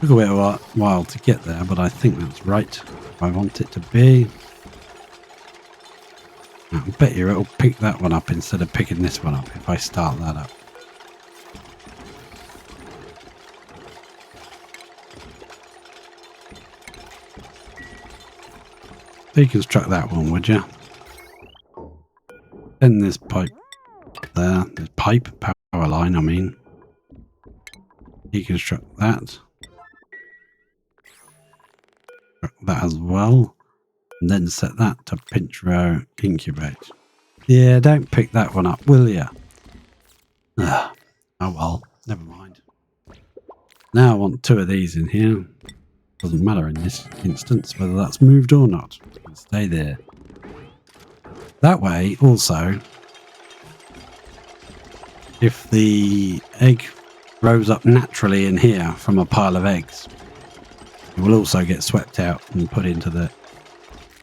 Took a bit of a while to get there, but I think that's right. I want it to be. I bet you it'll pick that one up instead of picking this one up if I start that up. Deconstruct that one, would you? Then this pipe there. This pipe, power line, I mean. Deconstruct that. That as well. And then set that to pinch row incubate. Yeah, don't pick that one up, will ya? Oh well, never mind. Now I want two of these in here. Doesn't matter in this instance whether that's moved or not. It'll stay there. That way, also, if the egg rose up naturally in here from a pile of eggs, it will also get swept out and put into the...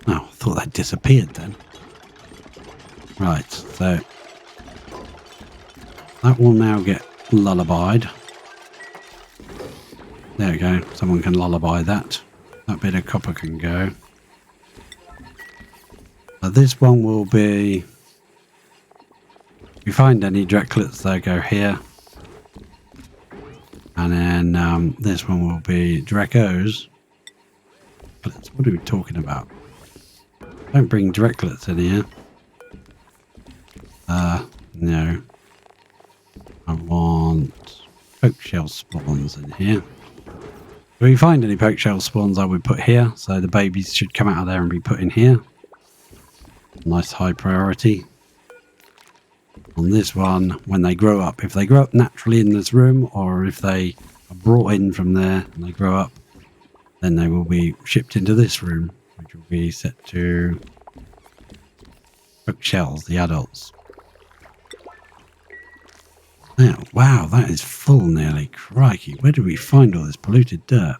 Oh, I thought that disappeared then. Right, so that will now get lullabied. There we go. Someone can lullaby that. That bit of copper can go. So this one will be... If you find any Drecklets, they go here. And then this one will be Drecos. What are we talking about? Don't bring Drecklets in here. No. I want Pokeshell spawns in here. If we find any Pokeshell spawns, I would put here. So the babies should come out of there and be put in here. Nice high priority. On this one, when they grow up, if they grow up naturally in this room, or if they are brought in from there and they grow up, then they will be shipped into this room, which will be set to Pokeshells, the adults. Now, wow, that is full nearly. Crikey, where did we find all this polluted dirt?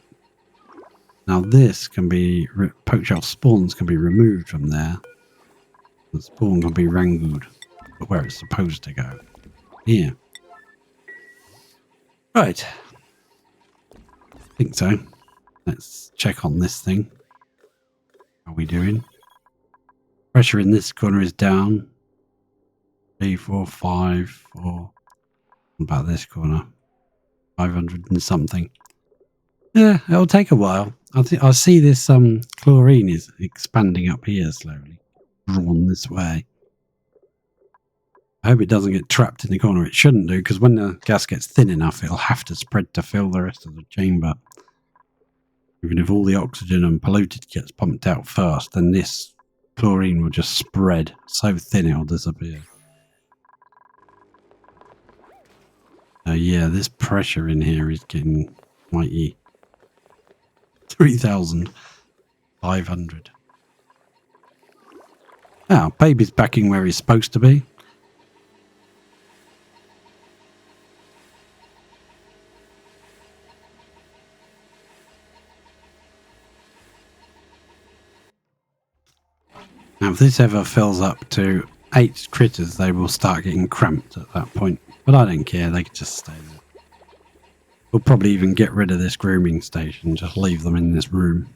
Now this can be, Pokeshell spawns can be removed from there. The spawn can be wrangled, but where it's supposed to go. Here. Right. I think so. Let's check on this thing. How are we doing? Pressure in this corner is down. 3, 4, 5, 4. About this corner. 500 and something. Yeah, it'll take a while. I see this chlorine is expanding up here slowly. Drawn this way. I hope it doesn't get trapped in the corner. It shouldn't do, because when the gas gets thin enough, it'll have to spread to fill the rest of the chamber. Even if all the oxygen and polluted gets pumped out first, then this chlorine will just spread so thin it'll disappear. Yeah, this pressure in here is getting mighty. 3,500. Now, baby's backing where he's supposed to be. Now, if this ever fills up to 8 critters, they will start getting cramped at that point. But I don't care, they can just stay there. We'll probably even get rid of this grooming station, just leave them in this room.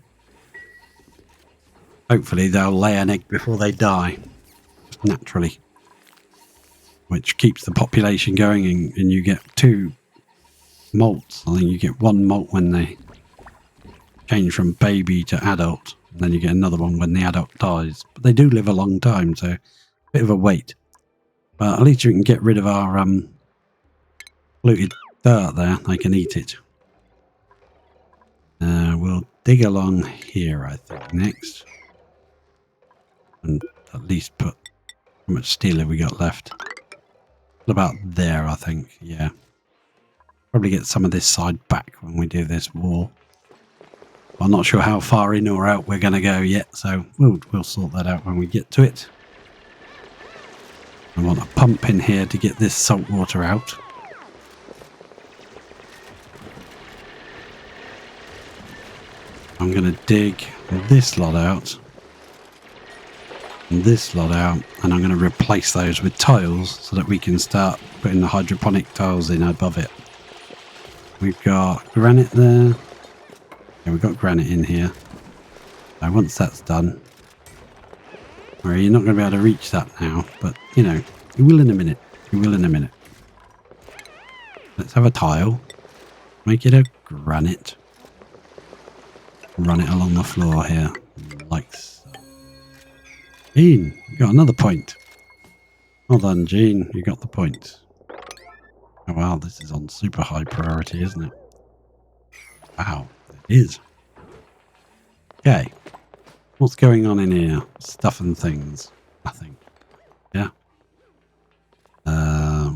Hopefully they'll lay an egg before they die, naturally. Which keeps the population going, and you get 2 molts. I think you get 1 molt when they change from baby to adult, and then you get another one when the adult dies. But they do live a long time, so a bit of a wait. But at least you can get rid of our polluted dirt there. They can eat it. We'll dig along here, I think, next. And at least put... How much steel have we got left? About there, I think. Yeah. Probably get some of this side back when we do this wall. I'm not sure how far in or out we're going to go yet, so we'll sort that out when we get to it. I want a pump in here to get this salt water out. I'm going to dig this lot out. And this lot out. And I'm going to replace those with tiles so that we can start putting the hydroponic tiles in above it. We've got granite there. Yeah, we've got granite in here. So once that's done... Well, you're not going to be able to reach that now, but, you know, you will in a minute. You will in a minute. Let's have a tile. Make it a granite. Run it along the floor here, like so. Gene, you got another point. Well done, Gene. You got the point. Oh, wow, this is on super high priority, isn't it? Wow, it is. Okay. What's going on in here? Stuff and things. Nothing. Yeah.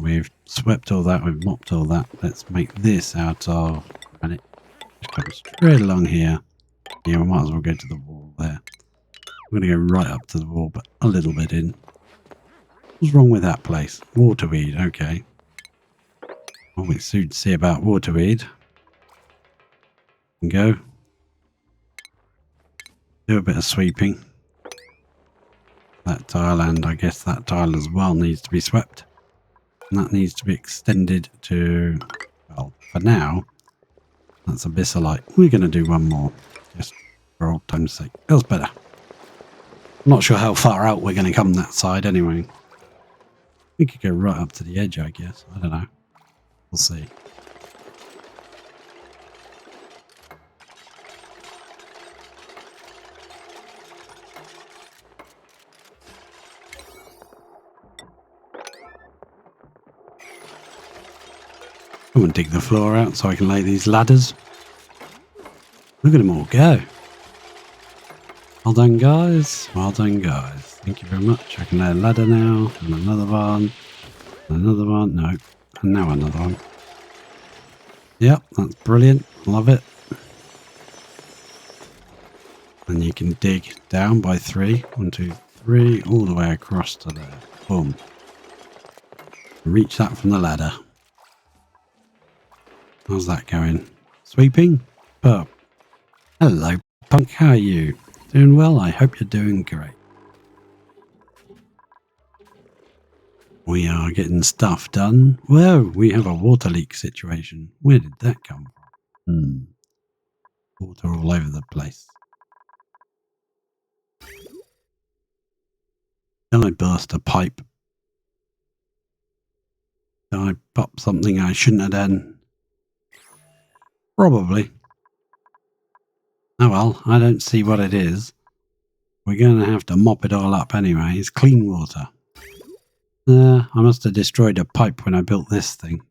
We've swept all that. We've mopped all that. Let's make this out of granite. Just come straight along here. Yeah, we might as well go to the wall there. We're going to go right up to the wall, but a little bit in. What's wrong with that place? Waterweed, okay. What we soon see about waterweed. And go. Do a bit of sweeping. That tile, and I guess that tile as well needs to be swept. And that needs to be extended to, well, for now, that's abyssalite. We're going to do one more. Just for old time's sake. Feels better. I'm not sure how far out we're going to come that side anyway. We could go right up to the edge, I guess. I don't know. We'll see. Come and dig the floor out so I can lay these ladders. Look at them all go. Well done, guys. Well done, guys. Thank you very much. I can lay a ladder now. And another one. And another one. No. And now another one. Yep, that's brilliant. Love it. And you can dig down by 3. 1, 2, 3. All the way across to there. Boom. Reach that from the ladder. How's that going? Sweeping? But hello, Punk. How are you? Doing well? I hope you're doing great. We are getting stuff done. Whoa, we have a water leak situation. Where did that come from? Water all over the place. Did I burst a pipe? Did I pop something I shouldn't have done? Probably. Oh well, I don't see what it is. We're going to have to mop it all up anyway. It's clean water. I must have destroyed a pipe when I built this thing.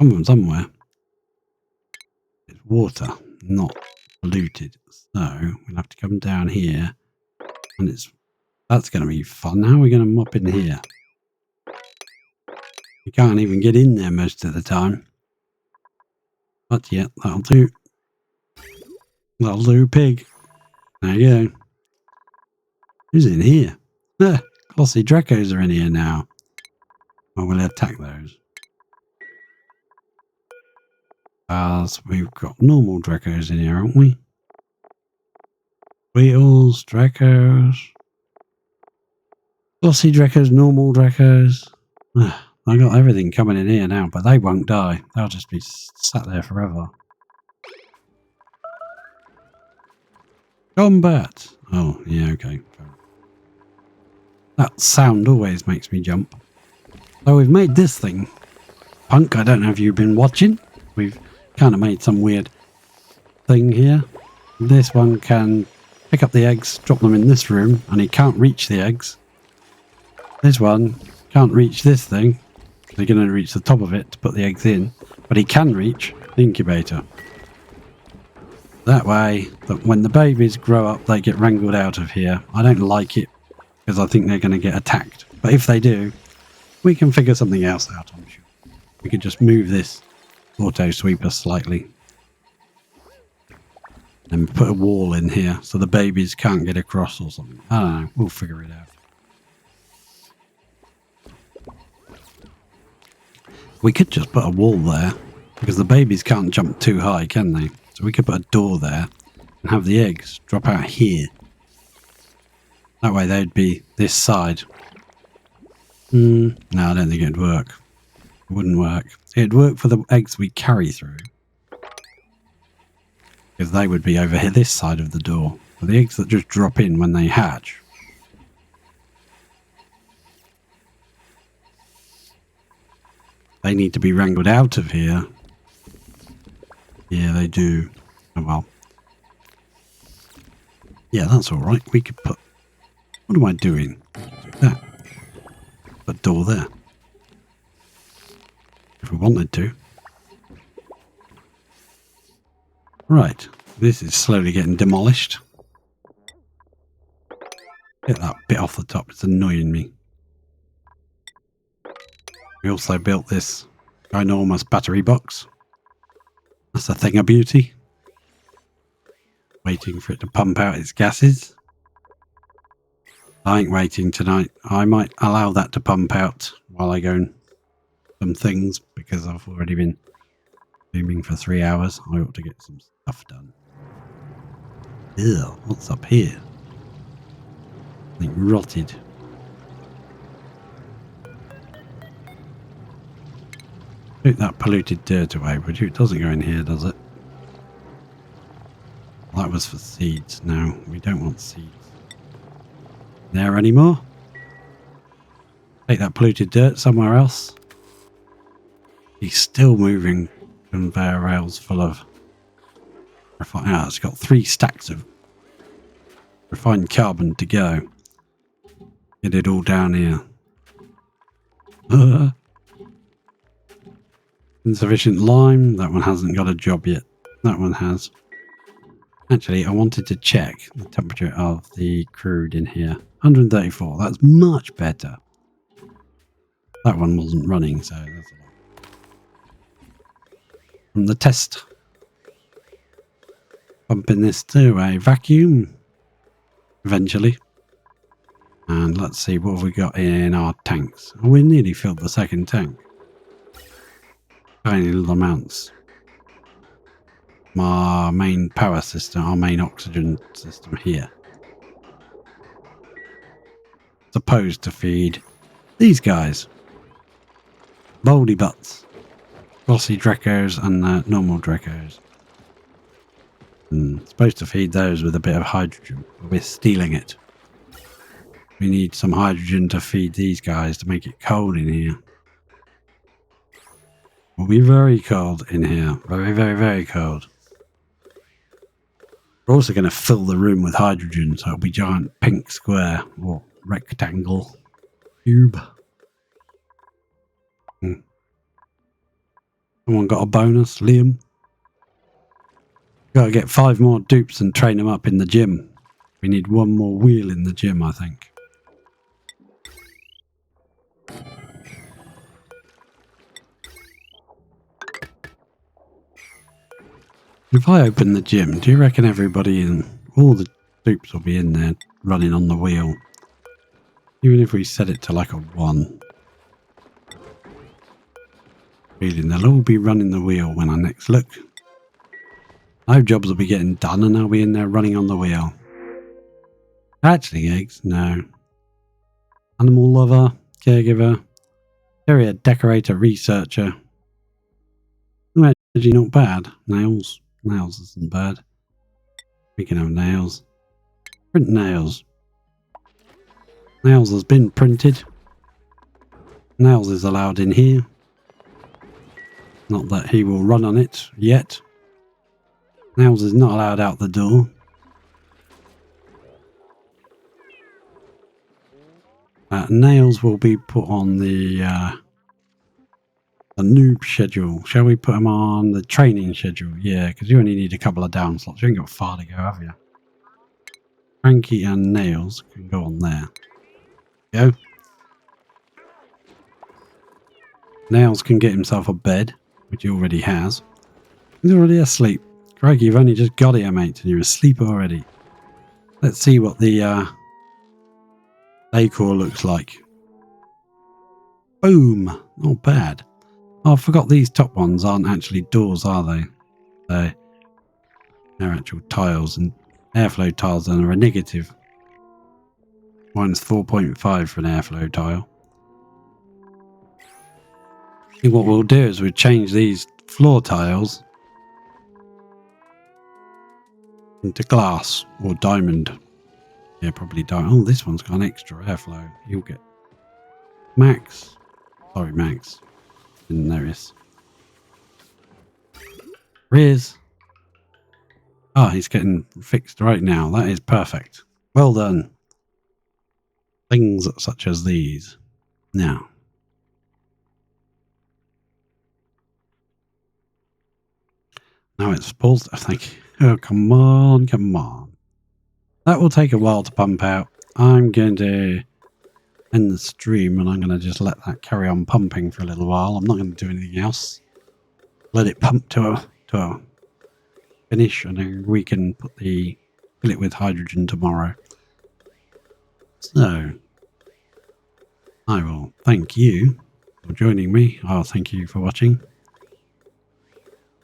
Come from somewhere. It's water, not polluted. So we'll have to come down here. And that's going to be fun. How are we going to mop in here? You can't even get in there most of the time. But yeah, that'll do. That'll do, pig. There you go. Who's in here? Glossy Dracos are in here now. Well, we'll attack those. As we've got normal Dracos in here, haven't we? Beetles, Dracos. Glossy Dracos, normal Dracos. I got everything coming in here now, but they won't die. They'll just be sat there forever. Combat! Oh, yeah, okay. That sound always makes me jump. So we've made this thing. Punk, I don't know if you've been watching. We've kind of made some weird thing here. This one can pick up the eggs, drop them in this room, and he can't reach the eggs. This one can't reach this thing. They're going to reach the top of it to put the eggs in, but he can reach the incubator. That way, that when the babies grow up, they get wrangled out of here. I don't like it because I think they're going to get attacked. But if they do, we can figure something else out, I'm sure. We could just move this auto sweeper slightly and put a wall in here so the babies can't get across or something. I don't know. We'll figure it out. We could just put a wall there because the babies can't jump too high, can they? So we could put a door there and have the eggs drop out here. That way they'd be this side. No, I don't think it'd work. It wouldn't work. It'd work for the eggs we carry through. Because they would be over here, this side of the door. But the eggs that just drop in when they hatch. They need to be wrangled out of here. Yeah, they do. Oh well. Yeah, that's alright. We could put... What am I doing? That. Put a door there. If we wanted to. Right. This is slowly getting demolished. Get that bit off the top. It's annoying me. We also built this ginormous battery box. That's a thing of beauty. Waiting for it to pump out its gases. I ain't waiting tonight. I might allow that to pump out while I go and some things because I've already been zooming for 3 hours. I ought to get some stuff done. Ew, what's up here? I think rotted. Take that polluted dirt away, would you? It doesn't go in here, does it? That was for seeds. No, we don't want seeds there anymore. Take that polluted dirt somewhere else. He's still moving conveyor rails full of refined. Ah, it's got 3 stacks of refined carbon to go. Get it all down here. Insufficient lime. That one hasn't got a job yet. that one has. Actually, I wanted to check the temperature of the crude in here. 134. That's much better. That one wasn't running, so that's a lot. From the test. Pumping this to a vacuum. Eventually. And let's see what have we got in our tanks. Oh, we nearly filled the second tank. Tiny little amounts. Our main power system, our main oxygen system here. Supposed to feed these guys. Baldy butts. Glossy Drecos and normal Drecos. And supposed to feed those with a bit of hydrogen. But we're stealing it. We need some hydrogen to feed these guys to make it cold in here. It will be very cold in here. Very, very, very cold. We're also going to fill the room with hydrogen, so it'll be giant pink square or rectangle cube. Someone got a bonus, Liam. Got to get 5 more dupes and train them up in the gym. We need 1 more wheel in the gym, I think. If I open the gym, do you reckon everybody in all the dupes will be in there running on the wheel? Even if we set it to like a 1. Feeling they'll all be running the wheel when I next look. No jobs will be getting done and I'll be in there running on the wheel. Actually, eggs? No. Animal lover, caregiver, area decorator, researcher. Oh, actually not bad. Nails. Nails isn't bad. We can have nails. Print nails. Nails has been printed. Nails is allowed in here. Not that he will run on it yet. Nails is not allowed out the door. Nails will be put on the noob schedule. Shall we put them on the training schedule? Yeah, because you only need a couple of down slots. You ain't got far to go, have you? Frankie and Nails can go on there. Go. Nails can get himself a bed, which he already has. He's already asleep. Craig, you've only just got here, mate, and you're asleep already. Let's see what the decor looks like. Boom! Not bad. Oh, I forgot these top ones aren't actually doors, are they? They're actual tiles, and airflow tiles and are a negative. Mine's 4.5 for an airflow tile. I think what we'll do is we'll change these floor tiles into glass or diamond. Yeah, probably diamond. Oh, this one's got an extra airflow. You'll get Max. Sorry, Max. Didn't notice. Riz. Oh, he's getting fixed right now. That is perfect. Well done. Things such as these. Now. Now it's paused, I think. Oh, come on, come on. That will take a while to pump out. I'm going to end the stream and I'm going to just let that carry on pumping for a little while. I'm not going to do anything else. Let it pump to a finish and then we can fill it with hydrogen tomorrow. So, I will thank you for joining me. I'll thank you for watching.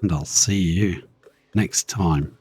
And I'll see you next time.